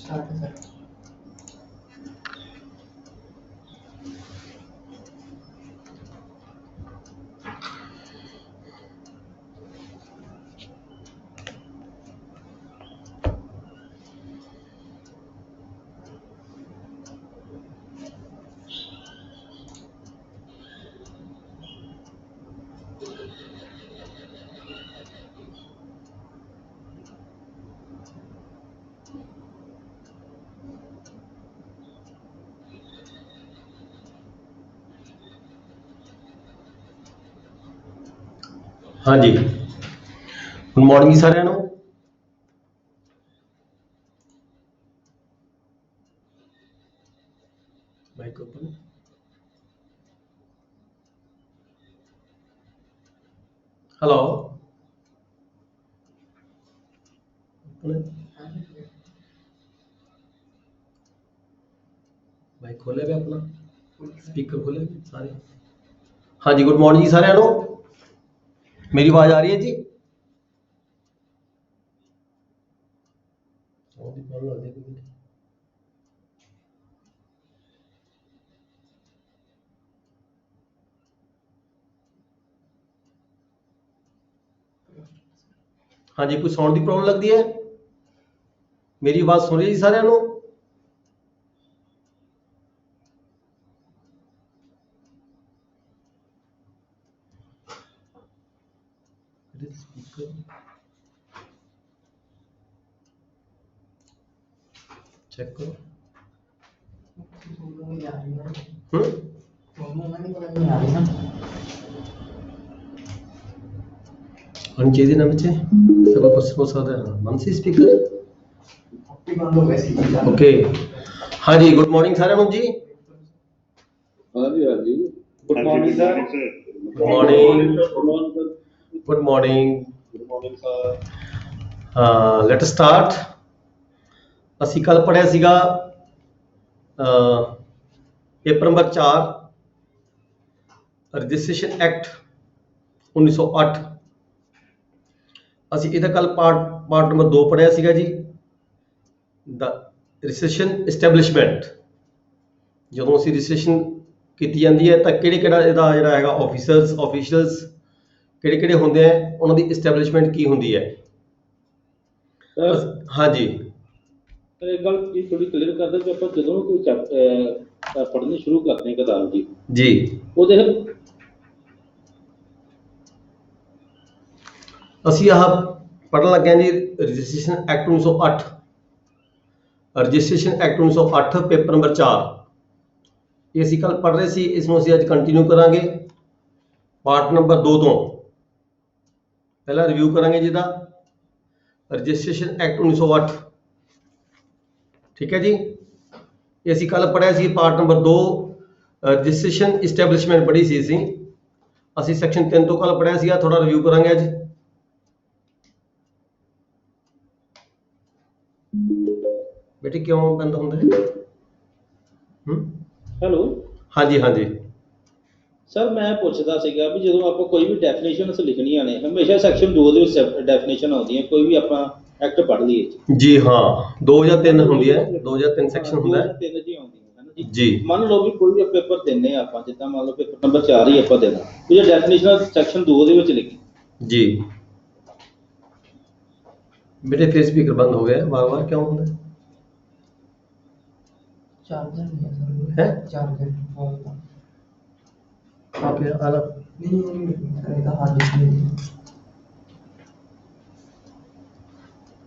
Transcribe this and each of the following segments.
Start है sir. हाँ जी, गुड मॉर्निंग साਰਿਆਂ ਨੂੰ। Mic open. हेलो, माइक खोले हुए अपना, स्पीकर खोले हुए सारे। हाँ जी, गुड मॉर्निंग साਰਿਆਂ ਨੂੰ। मेरी आवाज आ रही है जी? हाँ जी, कोई साउंड की प्रॉब्लम लगती है? मेरी आवाज सुन रही है जी साਰਿਆਂ ਨੂੰ? चेक करो। चाहिए ना बच्चे सब कुछ हो सकता है। मन से स्पीकर ओके। हाँ जी, गुड मॉर्निंग सारे जी। हाँ जी good morning sir. Good morning. Good morning sir. Late start. ਅਸੀਂ ਕੱਲ ਪੜਿਆ ਸੀਗਾ ਪੇਪਰ ਨੰਬਰ 4 ਰਜਿਸਟ੍ਰੇਸ਼ਨ ਐਕਟ 1908। ਅਸੀਂ ਇਹਦਾ ਕੱਲ ਪਾਰਟ ਨੰਬਰ 2 ਪੜਿਆ ਸੀਗਾ ਜੀ, ਦਾ ਰਜਿਸਟ੍ਰੇਸ਼ਨ ਐਸਟੈਬਲਿਸ਼ਮੈਂਟ। ਜਦੋਂ ਅਸੀਂ ਰਜਿਸਟ੍ਰੇਸ਼ਨ ਕੀਤੀ ਜਾਂਦੀ ਹੈ ਤਾਂ ਕਿਹੜਾ ਇਹਦਾ ਜਿਹੜਾ ਹੈਗਾ ਆਫੀਸ਼ੀਅਲਸ ਕਿਹੜੇ ਹੁੰਦੇ ਆ, ਉਹਨਾਂ ਦੀ ਐਸਟੈਬਲਿਸ਼ਮੈਂਟ ਕੀ ਹੁੰਦੀ ਹੈ। ਹਾਂਜੀ एक गल थोड़ी क्लियर कर दो कि आप जो कोई पढ़ने शुरू करते हैं किताब जी ਉਹਦੇ ਅਸੀਂ ਆਹ ਪੜ੍ਹਨ ਲੱਗੇ ਹਾਂ ਜੀ registration act 1908। Registration act 1908 paper number 4 ਇਹ ਅਸੀਂ ਕੱਲ ਪੜ੍ਹ ਰਹੇ ਸੀ, ਇਸ ਨੂੰ ਅਸੀਂ ਅੱਜ ਕੰਟੀਨਿਊ ਕਰਾਂਗੇ ਪਾਰਟ ਨੰਬਰ 2 ਤੋਂ। ਪਹਿਲਾਂ ਰਿਵਿਊ ਕਰਾਂਗੇ ਜਿਹਦਾ ਰਜਿਸਟ੍ਰੇਸ਼ਨ ਐਕਟ 1908। ठीक है जी, ये ਅਸੀਂ ਕੱਲ ਪੜਿਆ ਸੀ ਪਾਰਟ ਨੰਬਰ 2 ਰਜਿਸਟ੍ਰੇਸ਼ਨ ਐਸਟੈਬਲਿਸ਼ਮੈਂਟ ਪੜ੍ਹੀ ਸੀ ਅਸੀਂ ਸੈਕਸ਼ਨ 3 ਤੋਂ ਕੱਲ ਪੜਿਆ ਸੀਗਾ। ਥੋੜਾ ਰਿਵਿਊ ਕਰਾਂਗੇ ਅੱਜ। ਬੇਟੇ ਕਿਉਂ ਬੰਦ ਹੁੰਦਾ ਹੈ? ਹੈਲੋ ਹਾਂਜੀ ਹਾਂਜੀ ਸਰ, ਮੈਂ ਪੁੱਛਦਾ ਸੀਗਾ ਵੀ ਜਦੋਂ ਆਪਾਂ ਕੋਈ ਵੀ ਡੈਫੀਨੇਸ਼ਨਸ ਲਿਖਣੀਆਂ ਨੇ ਹਮੇਸ਼ਾ ਸੈਕਸ਼ਨ 2 ਦੇ ਵਿੱਚ ਡੈਫੀਨੇਸ਼ਨ ਆਉਂਦੀਆਂ, ਕੋਈ ਵੀ ਆਪਾਂ ਐਕਟ ਪੜ੍ਹ ਲਈਏ ਜੀ। ਹਾਂ 2 ਜਾਂ 3 ਹੁੰਦੀ ਹੈ, 2 ਜਾਂ 3 ਸੈਕਸ਼ਨ ਹੁੰਦਾ ਹੈ। 3 ਜੀ ਆਉਂਦੀਆਂ ਹੈ ਨਾ ਜੀ। ਮੰਨ ਲਓ ਵੀ ਕੋਈ ਵੀ ਪੇਪਰ ਦਿੰਨੇ ਆਪਾਂ, ਜਿੱਦਾਂ ਮੰਨ ਲਓ ਪੇਪਰ ਨੰਬਰ 4 ਹੀ ਆਪਾਂ ਦੇਣਾ, ਇਹ ਡੈਫੀਨੇਸ਼ਨ ਸੈਕਸ਼ਨ 2 ਦੇ ਵਿੱਚ ਲਿਖੀ ਜੀ। बेटे फिर स्पीकर बंद हो गया बार बार, क्यों होता है? चार्जर नहीं है है चार्जर ओके अलग नहीं इधर हार्ड डिस्क नहीं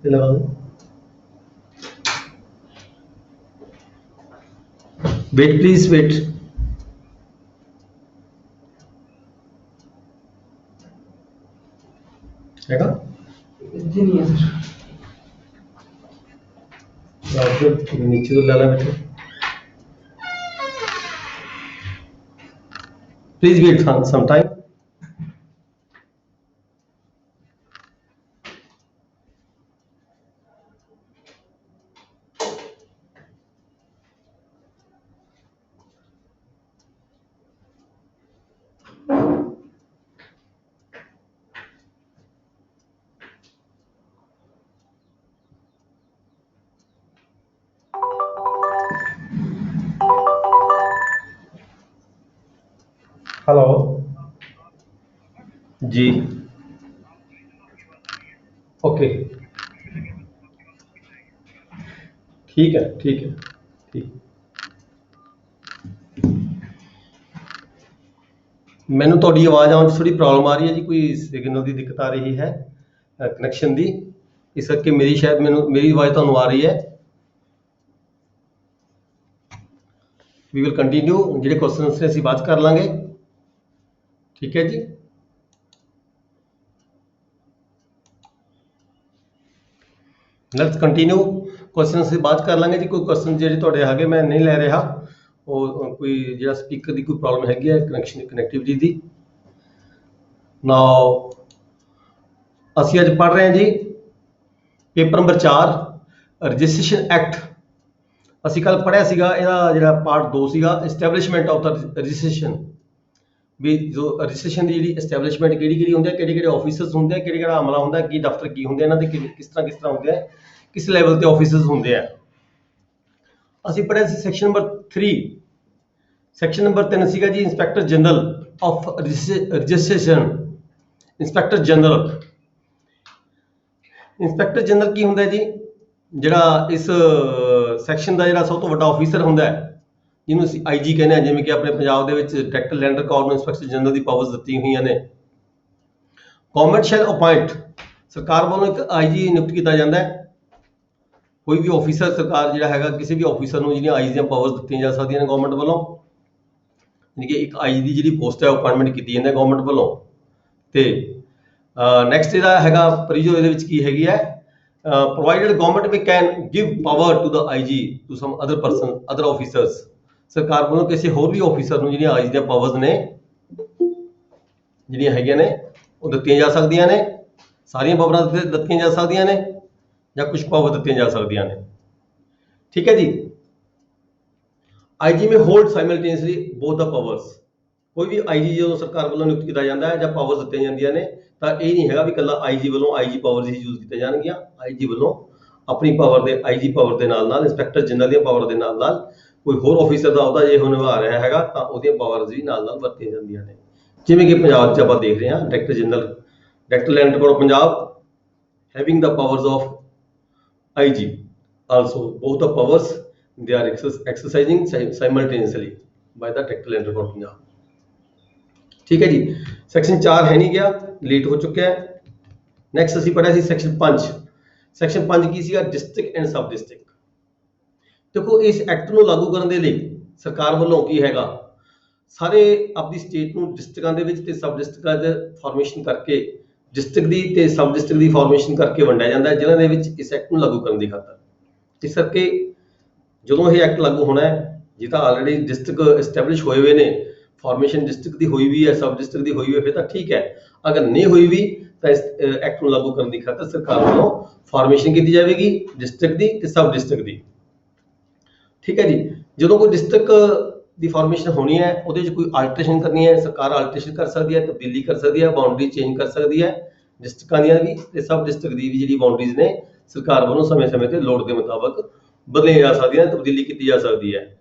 लगा दो। Wait please wait. हैगा जी नहीं है सर। नीचे तो लाना बेटे, please wait some time. Hello जी, ओके, ठीक है, ठीक है, ठीक। ਮੈਨੂੰ ਤੁਹਾਡੀ ਆਵਾਜ਼ ਆਉਣ 'ਚ ਥੋੜੀ ਪ੍ਰੋਬਲਮ ਆ ਰਹੀ ਹੈ ਜੀ, ਕੋਈ ਸਿਗਨਲ ਦੀ ਦਿੱਕਤ ਆ ਰਹੀ ਹੈ ਕਨੈਕਸ਼ਨ ਦੀ, ਇਸ ਕਰਕੇ ਮੇਰੀ ਆਵਾਜ਼ ਤੁਹਾਨੂੰ ਆ ਰਹੀ ਹੈ। ਵੀ ਵਿਲ ਕੰਟੀਨਿਊ, ਜਿਹੜੇ ਕੁਐਸਚਨਸ ਨੇ ਅਸੀਂ ਬਾਅਦ 'ਚ ਕਰ ਲਾਂਗੇ, ਠੀਕ ਹੈ ਜੀ। ਲੈਟਸ ਕੰਟੀਨਿਊ, ਕੁਐਸਚਨ ਅਸੀਂ ਬਾਅਦ 'ਚ ਕਰ ਲਾਂਗੇ ਜੀ। ਕੋਈ ਕੁਐਸਚਨ ਜਿਹੜੇ ਤੁਹਾਡੇ ਹੈਗੇ ਮੈਂ ਨਹੀਂ ਲੈ ਰਿਹਾ, ਉਹ ਕੋਈ ਜਿਹੜਾ ਸਪੀਕਰ ਦੀ ਕੋਈ ਪ੍ਰੋਬਲਮ ਹੈਗੀ ਹੈ ਕਨੈਕਟਿਵਿਟੀ ਦੀ। ਨਾਓ ਅਸੀਂ ਅੱਜ ਪੜ੍ਹ ਰਹੇ ਹਾਂ ਜੀ ਪੇਪਰ ਨੰਬਰ 4 ਰਜਿਸਟ੍ਰੇਸ਼ਨ ਐਕਟ। ਅਸੀਂ ਕੱਲ ਪੜ੍ਹਿਆ ਸੀਗਾ, ਇਹਦਾ ਜਿਹੜਾ ਪਾਰਟ 2 ਸੀਗਾ ਐਸਟੈਬਲਿਸ਼ਮੈਂਟ ਆਫ ਦਾ ਰਜਿਸਟ੍ਰੇਸ਼ਨ, ਵੀ ਜੋ ਰਜਿਸਟ੍ਰੇਸ਼ਨ ਦੀ ਜਿਹੜੀ ਐਸਟੈਬਲਿਸ਼ਮੈਂਟ ਕਿਹੜੀ ਹੁੰਦੀ ਹੈ, ਕਿਹੜੇ ਆਫਿਸਰਸ ਹੁੰਦੇ ਆ, ਕਿਹੜਾ ਅਮਲਾ ਹੁੰਦਾ, ਕੀ ਦਫ਼ਤਰ ਕੀ ਹੁੰਦੇ, ਇਹਨਾਂ ਦੇ ਕਿਸ ਤਰ੍ਹਾਂ ਹੁੰਦੇ ਆ, ਕਿਸ ਲੈਵਲ ਤੇ ਆਫਿਸਰਸ ਹੁੰਦੇ ਆ। ਅਸੀਂ ਪੜ੍ਹਿਆ ਸੀ ਸੈਕਸ਼ਨ ਨੰਬਰ 3, ਸੈਕਸ਼ਨ ਨੰਬਰ 3 ਸੀਗਾ ਜੀ inspector general of registration. Inspector general ਕੀ ਹੁੰਦਾ ਜੀ, ਜਿਹੜਾ ਇਸ ਸੈਕਸ਼ਨ ਦਾ ਜਿਹੜਾ ਸਭ ਤੋਂ ਵੱਡਾ ਆਫਿਸਰ ਹੁੰਦਾ ਹੈ, ਜਿਹਨੂੰ ਅਸੀਂ ਆਈਜੀ ਕਹਿੰਦੇ ਹਾਂ। ਜਿਵੇਂ ਕਿ ਆਪਣੇ ਪੰਜਾਬ ਦੇ ਵਿੱਚ ਡਾਇਰੈਕਟਰ ਲੈਂਡ ਰਿਕਾਰਡ ਨੂੰ ਇੰਸਪੈਕਟਰ ਜਨਰਲ ਦੀ ਪਾਵਰਸ ਦਿੱਤੀਆਂ ਹੋਈਆਂ ਨੇ। ਗਵਰਨਮੈਂਟ ਸ਼ੈਲ ਅਪਾਇੰਟ, ਸਰਕਾਰ ਵੱਲੋਂ ਇੱਕ ਆਈਜੀ ਨਿਯੁਕਤ ਕੀਤਾ ਜਾਂਦਾ ਹੈ। ਕੋਈ ਵੀ ਆਫਿਸਰ, ਸਰਕਾਰ ਜਿਹੜਾ ਹੈਗਾ, ਕਿਸੇ ਵੀ ਆਫਿਸਰ ਨੂੰ ਜਿਹੜੀਆਂ ਆਈਜੀ ਦੀਆਂ ਪਾਵਰਸ ਦਿੱਤੀਆਂ ਜਾ ਸਕਦੀਆਂ ਨੇ ਗਵਰਨਮੈਂਟ ਵੱਲੋਂ, ਯਾਨੀ ਕਿ ਇੱਕ ਆਈਜੀ ਦੀ ਜਿਹੜੀ ਪੋਸਟ ਹੈ ਉਹ ਅਪਾਇੰਟਮੈਂਟ ਕੀਤੀ ਜਾਂਦੀ ਹੈ ਗਵਰਨਮੈਂਟ ਵੱਲੋਂ। ਤੇ ਨੈਕਸਟ ਜਿਹੜਾ ਹੈਗਾ ਪ੍ਰੋਵੀਜ਼ਨ ਇਹਦੇ ਵਿੱਚ ਕੀ ਹੈਗੀ ਹੈ, provided government may can give power to the IG to some other person, other officers। ਸਰਕਾਰ ਵੱਲੋਂ ਕਿਸੇ ਹੋਰ ਵੀ ਆਫਿਸਰ ਨੂੰ ਜਿਹੜੀਆਂ ਆਈਜੀ ਦੀਆਂ ਪਾਵਰਸ ਨੇ, ਜਿਹੜੀਆਂ ਹੈਗੀਆਂ ਨੇ, ਉਹ ਦਿੱਤੀਆਂ ਜਾ ਸਕਦੀਆਂ ਨੇ। ਸਾਰੀਆਂ ਪਾਵਰਾਂ ਦਿੱਤੀਆਂ ਜਾ ਸਕਦੀਆਂ ਨੇ ਜਾਂ ਕੁਝ ਪਾਵਰ ਦਿੱਤੀਆਂ ਜਾ ਸਕਦੀਆਂ ਨੇ, ਠੀਕ ਹੈ ਜੀ। ਆਈਜੀ ਮੇ ਹੋਲਡ ਸਾਈਮਲਟੇਨੀਅਸਲੀ ਬੋਥ ਦਾ ਪਾਵਰਸ। ਕੋਈ ਵੀ ਆਈਜੀ ਜਦੋਂ ਸਰਕਾਰ ਵੱਲੋਂ ਨਿਯੁਕਤ ਕੀਤਾ ਜਾਂਦਾ ਹੈ ਜਾਂ ਪਾਵਰਸ ਦਿੱਤੀਆਂ ਜਾਂਦੀਆਂ ਨੇ, ਤਾਂ ਇਹ ਨਹੀਂ ਹੈਗਾ ਵੀ ਇਕੱਲਾ ਆਈਜੀ ਵੱਲੋਂ ਆਈਜੀ ਪਾਵਰਸ ਹੀ ਯੂਜ਼ ਕੀਤੀਆਂ ਜਾਣਗੀਆਂ। ਆਈਜੀ ਵੱਲੋਂ ਆਪਣੀ ਪਾਵਰ ਦੇ, ਆਈਜੀ ਪਾਵਰ ਦੇ ਨਾਲ ਨਾਲ ਇੰਸਪੈਕਟਰ ਜਨਰਲ ਦੀਆਂ ਪਾਵਰ ਦੇ ਨਾਲ ਨਾਲ ਕੋਈ ਹੋਰ ਆਫਿਸਰ ਦਾ ਅਹੁਦਾ ਜੇ ਉਹ ਨਿਭਾ ਰਿਹਾ ਹੈਗਾ ਤਾਂ ਉਹਦੀਆਂ ਪਾਵਰਸ ਵੀ ਨਾਲ ਨਾਲ ਵਰਤੀਆਂ ਜਾਂਦੀਆਂ ਨੇ। ਜਿਵੇਂ ਕਿ ਪੰਜਾਬ 'ਚ ਆਪਾਂ ਦੇਖ ਰਹੇ ਹਾਂ, director general, director land record Punjab having the powers of IG, also both the powers they are exercising simultaneously by the director land record Punjab. ठीक है जी, सैक्शन 4 है नहीं गया, लेट हो चुका है। नैक्सट ਅਸੀਂ ਪੜਿਆ ਸੀ ਸੈਕਸ਼ਨ 5। ਸੈਕਸ਼ਨ 5 ਕੀ ਸੀਗਾ, ਡਿਸਟ੍ਰਿਕਟ ਐਂਡ ਸਬ ਡਿਸਟ੍ਰਿਕਟ। ਦੇਖੋ ਇਸ ਐਕਟ ਨੂੰ ਲਾਗੂ ਕਰਨ ਦੇ ਲਈ ਸਰਕਾਰ ਵੱਲੋਂ ਕੀ ਹੈਗਾ, ਸਾਰੇ ਆਪਣੀ ਸਟੇਟ ਨੂੰ ਡਿਸਟ੍ਰਿਕਟਾਂ ਦੇ ਵਿੱਚ ਤੇ ਸਬ ਡਿਸਟ੍ਰਿਕਟਾਂ ਦੇ ਫਾਰਮੇਸ਼ਨ ਕਰਕੇ, ਡਿਸਟ੍ਰਿਕਟ ਦੀ ਤੇ ਸਬ ਡਿਸਟ੍ਰਿਕਟ ਦੀ ਫਾਰਮੇਸ਼ਨ ਕਰਕੇ ਵੰਡਿਆ ਜਾਂਦਾ ਹੈ ਜ਼ਿਲ੍ਹਿਆਂ ਦੇ ਵਿੱਚ ਇਸ ਐਕਟ ਨੂੰ ਲਾਗੂ ਕਰਨ ਦੀ ਖਾਤਰ। ਇਸ ਕਰਕੇ ਜਦੋਂ ਇਹ ਐਕਟ ਲਾਗੂ ਹੋਣਾ ਹੈ, ਜੇ ਤਾਂ ਆਲਰੇਡੀ ਡਿਸਟ੍ਰਿਕਟ ਐਸਟੈਬਲਿਸ਼ ਹੋਏ ਹੋਏ ਨੇ, ਫਾਰਮੇਸ਼ਨ ਡਿਸਟ੍ਰਿਕਟ ਦੀ ਹੋਈ ਵੀ ਹੈ, ਸਬ ਡਿਸਟ੍ਰਿਕਟ ਦੀ ਹੋਈ ਹੋਈ, ਫਿਰ ਤਾਂ ਠੀਕ ਹੈ। ਅਗਰ ਨਹੀਂ ਹੋਈ ਵੀ ਤਾਂ ਇਸ ਐਕਟ ਨੂੰ ਲਾਗੂ ਕਰਨ ਦੀ ਖਾਤਰ ਸਰਕਾਰ ਵੱਲੋਂ ਫਾਰਮੇਸ਼ਨ ਕੀਤੀ ਜਾਵੇਗੀ ਡਿਸਟ੍ਰਿਕਟ ਦੀ ਤੇ ਸਬ ਡਿਸਟ੍ਰਿਕਟ ਦੀ, ਠੀਕ ਹੈ ਜੀ। ਜਦੋਂ ਕੋਈ ਡਿਸਟ੍ਰਿਕਟ ਦੀ ਫਾਰਮੇਸ਼ਨ ਹੋਣੀ ਹੈ, ਉਹਦੇ ਵਿੱਚ ਕੋਈ ਆਲਟਰੇਸ਼ਨ ਕਰਨੀ ਹੈ, ਸਰਕਾਰ ਆਲਟਰੇਸ਼ਨ ਕਰ ਸਕਦੀ ਹੈ, ਤਬਦੀਲੀ ਕਰ ਸਕਦੀ ਹੈ, ਬਾਉਂਡਰੀ ਚੇਂਜ ਕਰ ਸਕਦੀ ਹੈ ਡਿਸਟ੍ਰਿਕਟਾਂ ਦੀਆਂ ਵੀ ਤੇ ਸਬ ਡਿਸਟ੍ਰਿਕਟ ਦੀ ਵੀ। ਜਿਹੜੀ ਬਾਉਂਡਰੀਜ਼ ਨੇ ਸਰਕਾਰ ਵੱਲੋਂ ਸਮੇਂ-ਸਮੇਂ ਤੇ ਲੋੜ ਦੇ ਮੁਤਾਬਕ ਬਦਲੀਆਂ ਜਾ ਸਕਦੀਆਂ, ਤਬਦੀਲੀ ਕੀਤੀ ਜਾ ਸਕਦੀ ਹੈ।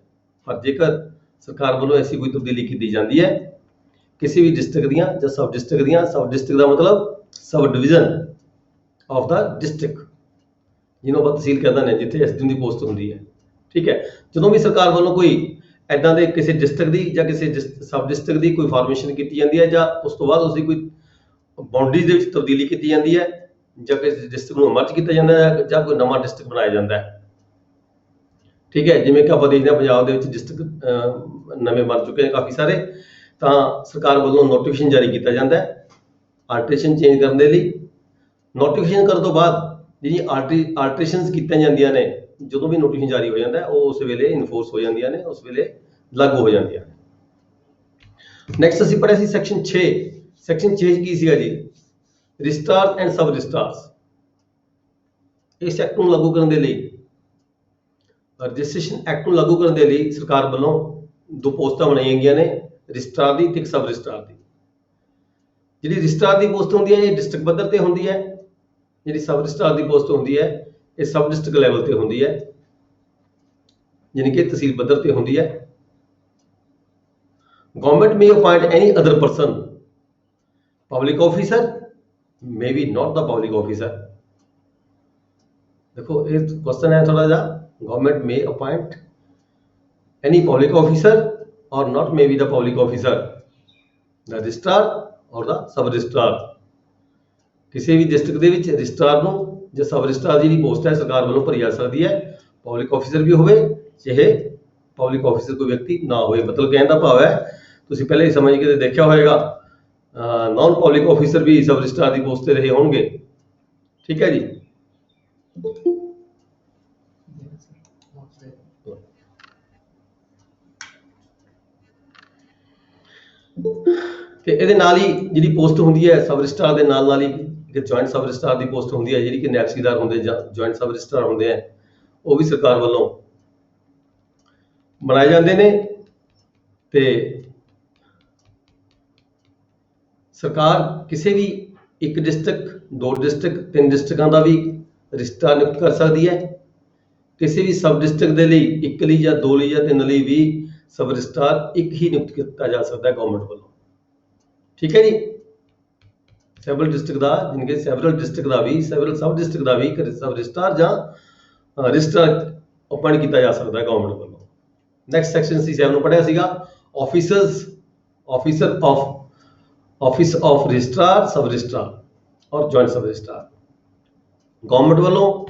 ਪਰ ਜੇਕਰ ਸਰਕਾਰ ਵੱਲੋਂ ਐਸੀ ਕੋਈ ਤਬਦੀਲੀ ਕੀਤੀ ਜਾਂਦੀ ਹੈ ਕਿਸੇ ਵੀ ਡਿਸਟ੍ਰਿਕਟ ਦੀਆਂ ਜਾਂ ਸਬ ਡਿਸਟ੍ਰਿਕਟ ਦੀਆਂ, ਸਬ ਡਿਸਟ੍ਰਿਕਟ ਦਾ ਮਤਲਬ sub division of the district, ਜਿਹਨੂੰ ਆਪਾਂ ਤਹਿਸੀਲ ਕਹਿੰਦੇ ਨੇ, ਜਿੱਥੇ ਐਸਡੀਐਮ ਦੀ ਪੋਸਟ ਹੁੰਦੀ ਹੈ, ਠੀਕ ਹੈ। ਜਦੋਂ ਵੀ ਸਰਕਾਰ ਵੱਲੋਂ ਕੋਈ ਐਦਾਂ ਦੇ ਕਿਸੇ ਡਿਸਟ੍ਰਿਕਟ ਦੀ ਜਾਂ ਕਿਸੇ ਸਬ ਡਿਸਟ੍ਰਿਕਟ ਦੀ ਕੋਈ ਫਾਰਮੇਸ਼ਨ ਕੀਤੀ ਜਾਂਦੀ ਹੈ ਜਾਂ ਉਸ ਤੋਂ ਬਾਅਦ ਉਸਦੀ ਕੋਈ ਬਾਉਂਡਰੀਜ਼ ਦੇ ਵਿੱਚ ਤਬਦੀਲੀ ਕੀਤੀ ਜਾਂਦੀ ਹੈ ਜਾਂ ਕਿਸੇ ਡਿਸਟ੍ਰਿਕਟ ਨੂੰ ਮਰਜ ਕੀਤਾ ਜਾਂਦਾ ਹੈ ਜਾਂ ਕੋਈ ਨਵਾਂ ਡਿਸਟ੍ਰਿਕਟ ਬਣਾਇਆ ਜਾਂਦਾ ਹੈ, ਠੀਕ ਹੈ। ਜਿਵੇਂ ਕਿ ਆਪਾਂ ਦੇਖਦੇ ਹਾਂ ਪੰਜਾਬ ਦੇ ਵਿੱਚ ਡਿਸਟ੍ਰਿਕਟ ਨਵੇਂ ਬਣ ਚੁੱਕੇ ਨੇ ਕਾਫੀ ਸਾਰੇ, ਤਾਂ ਸਰਕਾਰ ਵੱਲੋਂ ਨੋਟੀਫਿਕੇਸ਼ਨ ਜਾਰੀ ਕੀਤਾ ਜਾਂਦਾ ਹੈ ਆਲਟਰੇਸ਼ਨ ਚੇਂਜ ਕਰਨ ਦੇ ਲਈ। ਨੋਟੀਫਿਕੇਸ਼ਨ ਕਰਨ ਤੋਂ ਬਾਅਦ ਜਿਹੜੀ ਆਲਟਰੇਸ਼ਨਸ ਕੀਤੀਆਂ ਜਾਂਦੀਆਂ ਨੇ, ਜਦੋਂ ਵੀ ਨੋਟੀਫਿਕੇਸ਼ਨ ਜਾਰੀ ਹੋ ਜਾਂਦਾ ਹੈ, ਉਹ ਉਸ ਵੇਲੇ ਇਨਫੋਰਸ ਹੋ ਜਾਂਦੀਆਂ ਨੇ, ਉਸ ਵੇਲੇ ਲਾਗੂ ਹੋ ਜਾਂਦੀਆਂ ਨੇ। ਨੈਕਸਟ ਅਸੀਂ ਪੜ੍ਹਿਆ ਸੀ ਸੈਕਸ਼ਨ 6। ਸੈਕਸ਼ਨ 6 ਕੀ ਸੀਗਾ ਜੀ, ਰਜਿਸਟਰਾਰ ਐਂਡ ਸਬ ਰਜਿਸਟਰਾਰਸ। ਇਸ ਐਕਟ ਨੂੰ ਲਾਗੂ ਕਰਨ ਦੇ ਲਈ, ਰਜਿਸਟ੍ਰੇਸ਼ਨ ਐਕਟ ਨੂੰ ਲਾਗੂ ਕਰਨ ਦੇ ਲਈ ਸਰਕਾਰ ਵੱਲੋਂ ਦੋ ਪੋਸਟਾਂ ਬਣਾਈਆਂ ਗਈਆਂ ਨੇ, ਰਜਿਸਟਰਾਰ ਦੀ ਤੇ ਇੱਕ ਸਬ ਰਜਿਸਟਰਾਰ ਦੀ। ਜਿਹੜੀ ਰਜਿਸਟਰਾਰ ਦੀ ਪੋਸਟ ਹੁੰਦੀ ਹੈ ਇਹ ਡਿਸਟ੍ਰਿਕਟ ਪੱਧਰ ਤੇ ਹੁੰਦੀ ਹੈ, ਜਿਹੜੀ ਸਬ ਰਜਿਸਟਰਾਰ ਦੀ ਪੋਸਟ ਹੁੰਦੀ ਹੈ ਇਹ ਸਬ ਡਿਸਟ੍ਰਿਕਟ ਲੈਵਲ ਤੇ ਹੁੰਦੀ ਹੈ, ਯਾਨੀ ਕਿ ਤਹਿਸੀਲ ਪੱਧਰ ਤੇ ਹੁੰਦੀ ਹੈ। Government may appoint any other person, public officer, maybe not the public officer. देखो ये क्वेश्चन है थोड़ा जा, government may appoint any public officer or not may be the public officer, the registrar or the sub registrar. किसी भी district ਦੇ ਵਿੱਚ registrar ਨੂੰ ਜਾਂ ਸਬ ਰਜਿਸਟਰਾਰ ਜਿਹੜੀ ਪੋਸਟ ਹੈ ਸਰਕਾਰ ਵੱਲੋਂ ਭਰੀ ਜਾ ਸਕਦੀ ਹੈ, ਪਬਲਿਕ ਆਫੀਸਰ ਵੀ ਹੋਵੇ ਚਾਹੇ ਪਬਲਿਕ ਆਫੀਸਰ ਕੋਈ ਵਿਅਕਤੀ ਨਾ ਹੋਵੇ। ਮਤਲਬ ਕਹਿਣ ਦਾ ਭਾਵ ਹੈ ਤੁਸੀਂ ਪਹਿਲੇ ਹੀ ਸਮਝ ਕੇ ਦੇਖਿਆ ਹੋਵੇਗਾ ਨॉन ਪਬਲਿਕ ਆਫੀਸਰ ਵੀ ਸਬ ਰਜਿਸਟਰਾਰ ਦੀ ਪੋਸਟ ਤੇ ਰਹੇ ਹੋਣਗੇ। ਠੀਕ ਹੈ ਜੀ। ਤੇ ਇਹਦੇ ਨਾਲ ਹੀ ਜਿਹੜੀ ਪੋਸਟ ਹੁੰਦੀ ਹੈ ਸਬ ਰਜਿਸਟਰਾਰ ਦੇ ਨਾਲ ਹੀ ਇੱਕ ਜੁਆਇੰਟ ਸਬ ਰਜਿਸਟਰਾਰ ਦੀ ਪੋਸਟ ਹੁੰਦੀ ਹੈ, ਜਿਹੜੀ ਕਿ ਨਾਇਬ ਤਹਿਸੀਲਦਾਰ ਹੁੰਦੇ ਜਾਂ ਜੁਆਇੰਟ ਸਬ ਰਜਿਸਟਰਾਰ ਹੁੰਦੇ ਆ, ਉਹ ਵੀ ਸਰਕਾਰ ਵੱਲੋਂ ਬਣਾਏ ਜਾਂਦੇ ਨੇ। ਤੇ ਸਰਕਾਰ ਕਿਸੇ ਵੀ ਇੱਕ ਡਿਸਟ੍ਰਿਕਟ, ਦੋ ਡਿਸਟ੍ਰਿਕਟ, ਤਿੰਨ ਡਿਸਟ੍ਰਿਕਾਂ ਦਾ ਵੀ ਰਜਿਸਟਰਾਰ ਨਿਯੁਕਤ ਕਰ ਸਕਦੀ ਹੈ। ਕਿਸੇ ਵੀ ਸਬ ਡਿਸਟ੍ਰਿਕਟ ਦੇ ਲਈ ਇੱਕ ਲਈ ਜਾਂ ਦੋ ਲਈ ਜਾਂ ਤਿੰਨ ਲਈ ਵੀ ਸਬ ਰਜਿਸਟਰਾਰ ਇੱਕ ਹੀ ਨਿਯੁਕਤ ਕੀਤਾ ਜਾ ਸਕਦਾ ਹੈ ਗਵਰਨਮੈਂਟ ਵੱਲੋਂ। ਠੀਕ ਹੈ ਜੀ। ਸੈਵਰਲ ਡਿਸਟ੍ਰਿਕਟ ਦਾ ਜਿਵੇਂ ਕਿ ਸੈਵਰਲ ਡਿਸਟ੍ਰਿਕਟ ਦਾ ਵੀ, ਸੈਵਰਲ ਸਬ ਡਿਸਟ੍ਰਿਕਟ ਦਾ ਵੀ ਇੱਕ ਸਬ ਰਜਿਸਟਰਾਰ ਜਾਂ ਰਜਿਸਟਰਾਰ ਅਪਾਇੰਟ ਕੀਤਾ ਜਾ ਸਕਦਾ ਹੈ ਗਵਰਨਮੈਂਟ ਵੱਲੋਂ। ਨੈਕਸਟ ਸੈਕਸ਼ਨ ਸੀ 7 ਨੂੰ ਪੜ੍ਹਿਆ ਸੀਗਾ, officer office of registrar, sub registrar ਔਰ ਜੁਆਇੰਟ ਸਬ ਰਜਿਸਟਰਾਰ। ਗਵਰਨਮੈਂਟ ਵੱਲੋਂ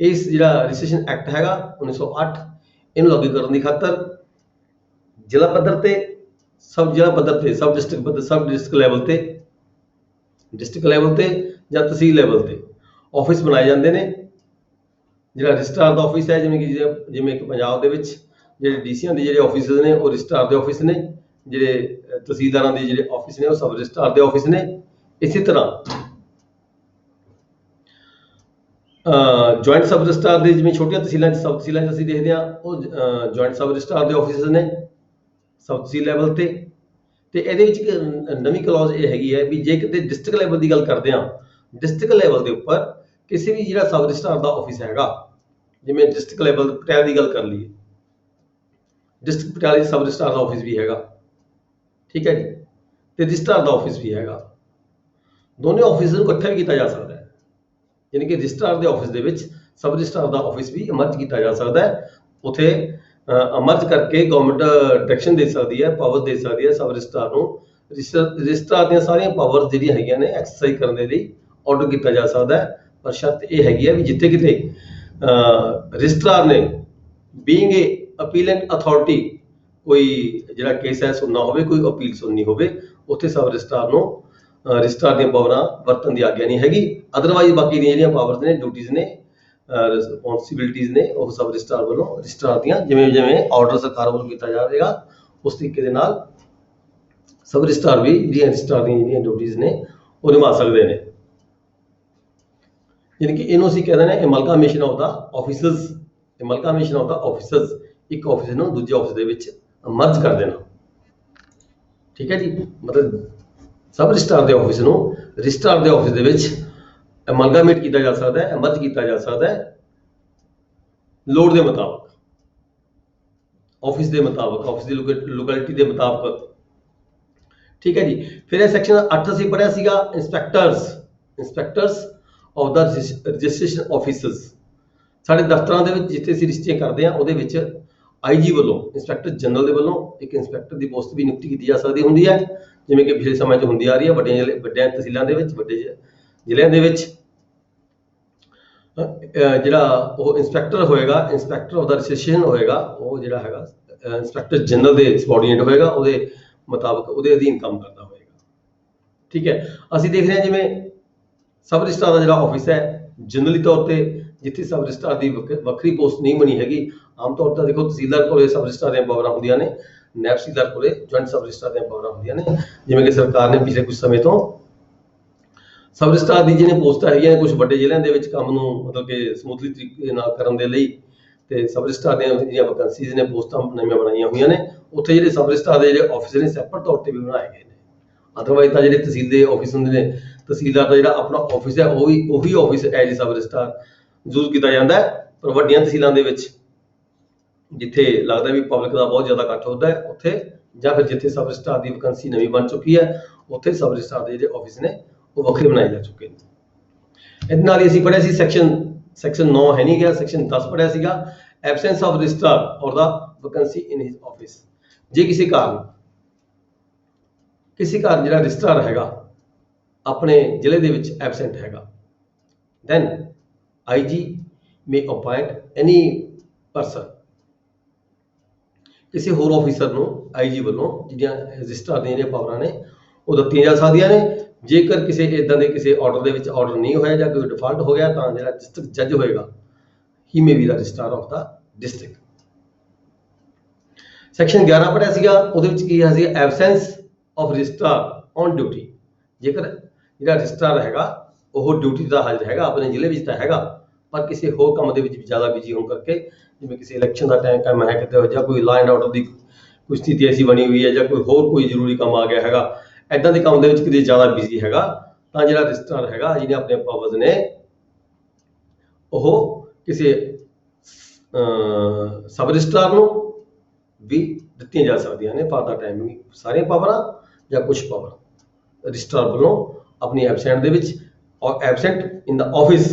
ਇਸ ਜਿਹੜਾ ਰਜਿਸਟ੍ਰੇਸ਼ਨ ਐਕਟ ਹੈਗਾ 1908 ਇਹਨੂੰ ਲਾਗੂ ਕਰਨ ਦੀ ਖਾਤਰ ਜ਼ਿਲ੍ਹਾ ਪੱਧਰ ਤੇ, ਸਬ ਜ਼ਿਲ੍ਹਾ ਪੱਧਰ ਤੇ, ਸਬ ਡਿਸਟ੍ਰਿਕਟ ਪੱਧਰ, ਸਬ ਡਿਸਟ੍ਰਿਕਟ ਲੈਵਲ ਤੇ, ਡਿਸਟ੍ਰਿਕਟ ਲੈਵਲ ਤੇ ਜਾਂ ਤਹਿਸੀਲ ਲੈਵਲ ਤੇ ਆਫਿਸ ਬਣਾਏ ਜਾਂਦੇ ਨੇ। ਜਿਹੜਾ ਰਜਿਸਟਰਾਰ ਦਾ ਆਫਿਸ ਹੈ ਜਿਵੇਂ ਕਿ ਪੰਜਾਬ ਦੇ ਵਿੱਚ ਜਿਹੜੇ ਡੀਸੀਆਂ ਦੇ ਜਿਹੜੇ ਆਫਿਸਿਸ ਨੇ ਉਹ ਰਜਿਸਟਰਾਰ ਦੇ ਆਫਿਸ ਨੇ, ਜਿਹੜੇ ਤਹਿਸੀਲਦਾਰਾਂ ਦੇ ਜਿਹੜੇ ਆਫਿਸ ਨੇ ਉਹ ਸਬ ਰਜਿਸਟਰਾਰ ਦੇ ਆਫਿਸ ਨੇ। ਇਸੇ ਤਰ੍ਹਾਂ ਜੁਆਇੰਟ ਸਬ ਰਜਿਸਟਰਾਰ ਦੇ ਜਿਵੇਂ ਛੋਟੀਆਂ ਤਹਿਸੀਲਾਂ 'ਚ, ਸਬ ਤਹਿਸੀਲਾਂ 'ਚ ਅਸੀਂ ਦੇਖਦੇ ਹਾਂ ਉਹ ਜੁਆਇੰਟ ਸਬ ਰਜਿਸਟਰਾਰ ਦੇ ਆਫਿਸਿਸ ਨੇ ਸਬ ਤਹਿਸੀਲ ਲੈਵਲ ਤੇ। ਤੇ ਇਹਦੇ ਵਿੱਚ ਇੱਕ ਨਵੀਂ ਕਲੌਜ਼ ਇਹ ਹੈਗੀ ਹੈ ਵੀ ਜੇ ਕਿਤੇ ਡਿਸਟ੍ਰਿਕਟ ਲੈਵਲ ਦੀ ਗੱਲ ਕਰਦੇ ਹਾਂ, ਡਿਸਟ੍ਰਿਕਟ ਲੈਵਲ ਦੇ ਉੱਪਰ ਕਿਸੇ ਵੀ ਜਿਹੜਾ ਸਬ ਰਜਿਸਟਰਾਰ ਦਾ ਆਫਿਸ ਹੈਗਾ, ਜਿਵੇਂ ਡਿਸਟ੍ਰਿਕਟ ਲੈਵਲ ਪਟਿਆਲਾ ਦੀ ਗੱਲ ਕਰ ਲਈਏ, ਡਿਸਟ੍ਰਿਕਟ ਪਟਿਆਲਾ ਦੇ ਸਬ ਰਜਿਸਟਰਾਰ ਦਾ ਆਫਿਸ ਵੀ ਹੈਗਾ। ਠੀਕ ਹੈ ਜੀ। ਤੇ ਰਜਿਸਟਰਾਰ ਦਾ ਆਫਿਸ ਵੀ ਹੈਗਾ। ਦੋਨੇ ਆਫਿਸ ਨੂੰ ਇਕੱਠਾ ਵੀ ਕੀਤਾ ਜਾ ਸਕਦਾ ਹੈ, ਯਾਨੀ ਕਿ ਰਜਿਸਟਰਾਰ ਦੇ ਆਫਿਸ ਦੇ ਵਿੱਚ ਸਬ ਰਜਿਸਟਰਾਰ ਦਾ ਆਫਿਸ ਵੀ ਅਮਰਜ ਕੀਤਾ ਜਾ ਸਕਦਾ ਹੈ। ਉੱਥੇ ਅਮਰਜ ਕਰਕੇ ਗਵਰਨਮੈਂਟ ਡਾਇਰੈਕਸ਼ਨ ਦੇ ਸਕਦੀ ਹੈ, ਪਾਵਰ ਦੇ ਸਕਦੀ ਹੈ ਸਬ ਰਜਿਸਟਰਾਰ ਨੂੰ। ਰਜਿਸਟਰਾਰ ਦੀਆਂ ਸਾਰੀਆਂ ਪਾਵਰ ਜਿਹੜੀਆਂ ਹੈਗੀਆਂ ਨੇ ਐਕਸਰਸਾਈਜ਼ ਕਰਨ ਦੇ ਲਈ ਆਰਡਰ ਕੀਤਾ ਜਾ ਸਕਦਾ ਹੈ, ਪਰ ਸ਼ਰਤ ਇਹ ਹੈਗੀ ਹੈ ਵੀ ਜਿੱਥੇ ਕਿਤੇ ਰਜਿਸਟਰਾਰ ਨੇ ਬੀਇੰਗ ਏ ਅਪੀਲੈਂਟ ਅਥਾਰਟੀ ਕੋਈ ਜਿਹੜਾ ਕੇਸ ਹੈ ਸੁਣਨਾ ਹੋਵੇ, ਕੋਈ ਅਪੀਲ ਸੁਣਨੀ ਹੋਵੇ, ਉੱਥੇ ਸਬ ਰਜਿਸਟਰਾਰ ਨੂੰ ਰਜਿਸਟਰਾਰ ਦੀਆਂ ਪਾਵਰਾਂ ਵਰਤਣ ਦੀ ਆਗਿਆ ਨਹੀਂ ਹੈਗੀ। ਅਦਰਵਾਈਜ਼ ਬਾਕੀ ਦੀਆਂ ਜਿਹੜੀਆਂ ਪਾਵਰਸ ਨੇ, ਡਿਊਟੀਜ਼ ਨੇ, ਰਿਸਪੌਂਸਿਬਿਲਿਟੀਜ਼ ਨੇ ਉਹ ਸਬ ਰਜਿਸਟਰਾਰ ਵੱਲੋਂ ਰਜਿਸਟਰਾਰ ਦੀਆਂ ਜਿਵੇਂ ਆਰਡਰ ਸਰਕਾਰ ਵੱਲੋਂ ਕੀਤਾ ਜਾਵੇਗਾ ਉਸ ਤਰੀਕੇ ਦੇ ਨਾਲ ਸਬ ਰਜਿਸਟਰਾਰ ਵੀ ਜਿਹੜੀਆਂ ਰਜਿਸਟਰਾਰ ਦੀਆਂ ਜਿਹੜੀਆਂ ਡਿਊਟੀਜ਼ ਨੇ ਉਹ ਨਿਭਾ ਸਕਦੇ ਨੇ। ਯਾਨੀ ਕਿ ਇਹਨੂੰ ਅਸੀਂ ਕਹਿੰਦੇ ਨੇ amalgamation of the officers, amalgamation of the officers, ਇੱਕ ਆਫਿਸ ਨੂੰ ਦੂਜੇ ਆਫਿਸ ਦੇ ਵਿੱਚ ਮਰਜ ਕਰ ਦੇਣਾ। ਠੀਕ ਹੈ ਜੀ। ਮਤਲਬ ਸਬ ਰਜਿਸਟਰਾਰ ਦੇ ਆਫਿਸ ਨੂੰ ਰਜਿਸਟਰਾਰ ਦੇ ਆਫਿਸ ਦੇ ਵਿੱਚ ਅਮਲਗਾਮੇਟ ਕੀਤਾ ਜਾ ਸਕਦਾ ਹੈ, ਮਰਜ ਕੀਤਾ ਜਾ ਸਕਦਾ ਹੈ ਲੋੜ ਦੇ ਮੁਤਾਬਕ, ਆਫਿਸ ਦੇ ਮੁਤਾਬਕ, ਆਫਿਸ ਦੀ ਲੋਕੈਲਿਟੀ ਦੇ ਮੁਤਾਬਕ। ਠੀਕ ਹੈ ਜੀ। ਫਿਰ ਇਹ ਸੈਕਸ਼ਨ 8 ਅਸੀਂ ਪੜ੍ਹਿਆ ਸੀਗਾ ਇੰਸਪੈਕਟਰਸ ਆਫ ਦਾ ਰਜਿਸਟ੍ਰੇਸ਼ਨ ਆਫਿਸਰਸ। ਸਾਡੇ ਦਫ਼ਤਰਾਂ ਦੇ ਵਿੱਚ ਜਿੱਥੇ ਅਸੀਂ ਰਜਿਸਟਰੀ ਕਰਦੇ ਹਾਂ ਉਹਦੇ ਵਿੱਚ ਆਈਜੀ ਵੱਲੋਂ, ਇੰਸਪੈਕਟਰ ਜਨਰਲ ਦੇ ਵੱਲੋਂ ਇੱਕ ਇੰਸਪੈਕਟਰ ਦੀ ਪੋਸਟ ਵੀ ਨਿਯੁਕਤੀ ਕੀਤੀ ਜਾ ਸਕਦੀ ਹੁੰਦੀ ਹੈ, ਜਿਵੇਂ ਕਿ ਪਿਛਲੇ ਸਮੇਂ 'ਚ ਹੁੰਦੀ ਆ ਰਹੀ ਹੈ ਵੱਡੀਆਂ ਤਹਿਸੀਲਾਂ ਦੇ ਵਿੱਚ, ਵੱਡੇ ਜ਼ਿਲ੍ਹਿਆਂ ਦੇ ਵਿੱਚ। ਜਿਹੜਾ ਉਹ ਇੰਸਪੈਕਟਰ ਹੋਏਗਾ, ਇੰਸਪੈਕਟਰ ਆਫ ਦਾ ਰਜਿਸਟ੍ਰੇਸ਼ਨ ਹੋਏਗਾ, ਉਹ ਜਿਹੜਾ ਹੈਗਾ ਇੰਸਪੈਕਟਰ ਜਨਰਲ ਦੇ ਸਬਆਰਡੀਨੇਟ ਹੋਏਗਾ, ਉਹਦੇ ਮੁਤਾਬਕ ਉਹਦੇ ਅਧੀਨ ਕੰਮ ਕਰਦਾ ਹੋਏਗਾ। ਠੀਕ ਹੈ। ਅਸੀਂ ਦੇਖ ਰਹੇ ਹਾਂ ਜਿਵੇਂ ਸਬ ਰਜਿਸਟਰਾਰ ਦਾ ਜਿਹੜਾ ਆਫਿਸ ਹੈ ਜਨਰਲੀ ਤੌਰ ਤੇ ਜਿੱਥੇ ਸਬ ਰਜਿਸਟਰਾਰ ਦੀ ਵੱਖਰੀ ਪੋਸਟ ਨਹੀਂ ਬਣੀ ਹੈਗੀ, ਆਮ ਤੌਰ ਤੇ ਦੇਖੋ ਤਹਿਸੀਲਦਾਰ ਕੋਲੇ ਸਬ ਰਜਿਸਟਰਾਰ ਦੀਆਂ ਪਾਵਰਾਂ ਹੁੰਦੀਆਂ ਨੇ, ਨਾਇਬ ਤਹਿਸੀਲਦਾਰ ਕੋਲੇ ਜੁਆਇੰਟ ਸਬ ਰਜਿਸਟਰਾਰ ਦੀਆਂ ਪਾਵਰਾਂ ਹੁੰਦੀਆਂ ਨੇ। ਜਿਵੇਂ ਕਿ ਸਰਕਾਰ ਨੇ ਪਿਛਲੇ ਕੁਝ ਸਮੇਂ ਤੋਂ ਸਬ ਰਜਿਸਟਰਾਰ ਦੀ ਜਿਹੜੀਆਂ ਪੋਸਟਾਂ ਹੈਗੀਆਂ ਕੁਝ ਵੱਡੇ ਜ਼ਿਲ੍ਹਿਆਂ ਦੇ ਵਿੱਚ ਕੰਮ ਨੂੰ ਮਤਲਬ ਕਿ ਸਮੂਥਲੀ ਤਰੀਕੇ ਨਾਲ ਕਰਨ ਦੇ ਲਈ ਤੇ ਸਬ ਰਜਿਸਟਰਾਰ ਦੀਆਂ ਜਿਹੜੀਆਂ ਵੈਕੈਂਸੀਜ਼ ਨੇ, ਪੋਸਟਾਂ ਨਵੀਆਂ ਬਣਾਈਆਂ ਹੋਈਆਂ ਨੇ, ਉੱਥੇ ਜਿਹੜੇ ਸਬ ਰਜਿਸਟਰਾਰ ਦੇ ਜਿਹੜੇ ਆਫਿਸ ਨੇ ਸੈਪਰੇਟ ਤੌਰ ਤੇ ਵੀ ਬਣਾਏ ਗਏ ਨੇ। ਅਦਰਵਾਈਜ਼ ਤਾਂ ਜਿਹੜੇ ਤਹਿਸੀਲ ਦੇ ਆਫਿਸ ਹੁੰਦੇ ਨੇ, ਤਹਿਸੀਲਦਾਰ ਦਾ ਜਿਹੜਾ ਆਪਣਾ ਆਫਿਸ ਹੈ ਉਹੀ office as sub registrar use ਕੀਤਾ ਜਾਂਦਾ ਹੈ। ਪਰ ਵੱਡੀਆਂ ਤਹਿਸੀਲਾਂ ਦੇ ਵਿੱਚ ਜਿੱਥੇ ਲੱਗਦਾ ਵੀ ਪਬਲਿਕ ਦਾ ਬਹੁਤ ਜ਼ਿਆਦਾ ਇਕੱਠ ਹੁੰਦਾ ਹੈ, ਉੱਥੇ ਜਾਂ ਫਿਰ ਜਿੱਥੇ ਸਬ ਰਜਿਸਟਰਾਰ ਦੀ ਵੈਕੰਸੀ ਨਵੀਂ ਬਣ ਚੁੱਕੀ ਹੈ ਉੱਥੇ ਸਬ ਰਜਿਸਟਰਾਰ ਦੇ ਜਿਹੜੇ ਆਫਿਸ ਨੇ ਉਹ ਵੱਖਰੇ ਬਣਾਏ ਜਾ ਚੁੱਕੇ ਨੇ। ਇਹਦੇ ਨਾਲ ਹੀ ਅਸੀਂ ਪੜ੍ਹਿਆ ਸੀ ਸੈਕਸ਼ਨ 9 ਹੈ ਨਹੀਂ ਗਿਆ, ਸੈਕਸ਼ਨ 10 ਪੜ੍ਹਿਆ ਸੀਗਾ, ਐਬਸੈਂਸ ਆਫ ਰਜਿਸਟਰਾਰ ਔਰ ਦਾ ਵੈਕੰਸੀ ਇਨ ਹਿਸ ਆਫਿਸ। ਜੇ ਕਿਸੇ ਕਾਰਨ ਜਿਹੜਾ ਰਜਿਸਟਰਾਰ ਹੈਗਾ ਆਪਣੇ ਜ਼ਿਲ੍ਹੇ ਦੇ ਵਿੱਚ ਐਬਸੈਂਟ ਹੈਗਾ, then IG may appoint any person, ਕਿਸੇ ਹੋਰ ਆਫੀਸਰ ਨੂੰ IG ਵੱਲੋਂ ਜਿਹੜੀਆਂ ਰਜਿਸਟਰਾਰ ਦੀਆਂ ਜਿਹੜੀਆਂ ਪਾਵਰਾਂ ਨੇ ਉਹ ਦਿੱਤੀਆਂ ਜਾ ਸਕਦੀਆਂ ਨੇ। ਜੇਕਰ ਕਿਸੇ ਇਦਾਂ ਦੇ ਕਿਸੇ ਆਰਡਰ ਦੇ ਵਿੱਚ ਆਰਡਰ ਨਹੀਂ ਹੋਇਆ ਜਾਂ ਕੋਈ ਡਿਫਾਲਟ ਹੋ ਗਿਆ ਤਾਂ ਜਿਹੜਾ ਡਿਸਟ੍ਰਿਕਟ ਜੱਜ ਹੋਏਗਾ he may be the registrar of the district. Section 11 ਪੜਿਆ ਸੀਗਾ, ਉਹਦੇ ਵਿੱਚ ਕੀ ਹੈ ਸੀ absence of registrar on duty. ਜੇਕਰ ਜਿਹੜਾ ਰਜਿਸਟਰਾਰ ਹੈਗਾ ਉਹ ਡਿਊਟੀ ਦਾ ਹਾਜ਼ਰ ਹੈਗਾ, ਆਪਣੇ ਜ਼ਿਲ੍ਹੇ ਵਿੱਚ ਤਾਂ ਹੈਗਾ ਪਰ ਕਿਸੇ ਹੋਰ ਕੰਮ ਦੇ ਵਿੱਚ ਜ਼ਿਆਦਾ ਬਿਜੀ ਹੋਣ ਕਰਕੇ, ਜਿਵੇਂ ਕਿਸੇ ਇਲੈਕਸ਼ਨ ਦਾ ਟਾਈਮ ਹੈ ਕਿਤੇ ਜਾਂ ਕੋਈ ਲਾਅ ਐਂਡ ਆਰਡਰ ਦੀ ਕੋਈ ਸਥਿਤੀ ਐਸੀ ਬਣੀ ਹੋਈ ਹੈ ਜਾਂ ਕੋਈ ਜ਼ਰੂਰੀ ਕੰਮ ਆ ਗਿਆ ਹੈਗਾ, ਐਦਾਂ ਦੇ ਕੰਮ ਦੇ ਵਿੱਚ ਕਿਤੇ ਜ਼ਿਆਦਾ ਬਿਜੀ ਹੈਗਾ ਤਾਂ ਜਿਹੜਾ ਰਜਿਸਟਰਾਰ ਹੈਗਾ ਜਿਹਨੇ ਆਪਣੇ ਪਾਵਰਸ ਨੇ ਉਹ ਕਿਸੇ ਸਬ ਰਜਿਸਟਰਾਰ ਨੂੰ ਵੀ ਦਿੱਤੀਆਂ ਜਾ ਸਕਦੀਆਂ ਨੇ ਫਾਰ ਦਾ ਟਾਈਮਿੰਗ, ਸਾਰੀਆਂ ਪਾਵਰਾਂ ਜਾਂ ਕੁਝ ਪਾਵਰ ਰਜਿਸਟਰਾਰ ਵੱਲੋਂ ਆਪਣੀ ਐਬਸੈਂਟ ਦੇ ਵਿੱਚ ਔਰ ਐਬਸੈਂਟ ਇਨ ਦਾ ਆਫਿਸ।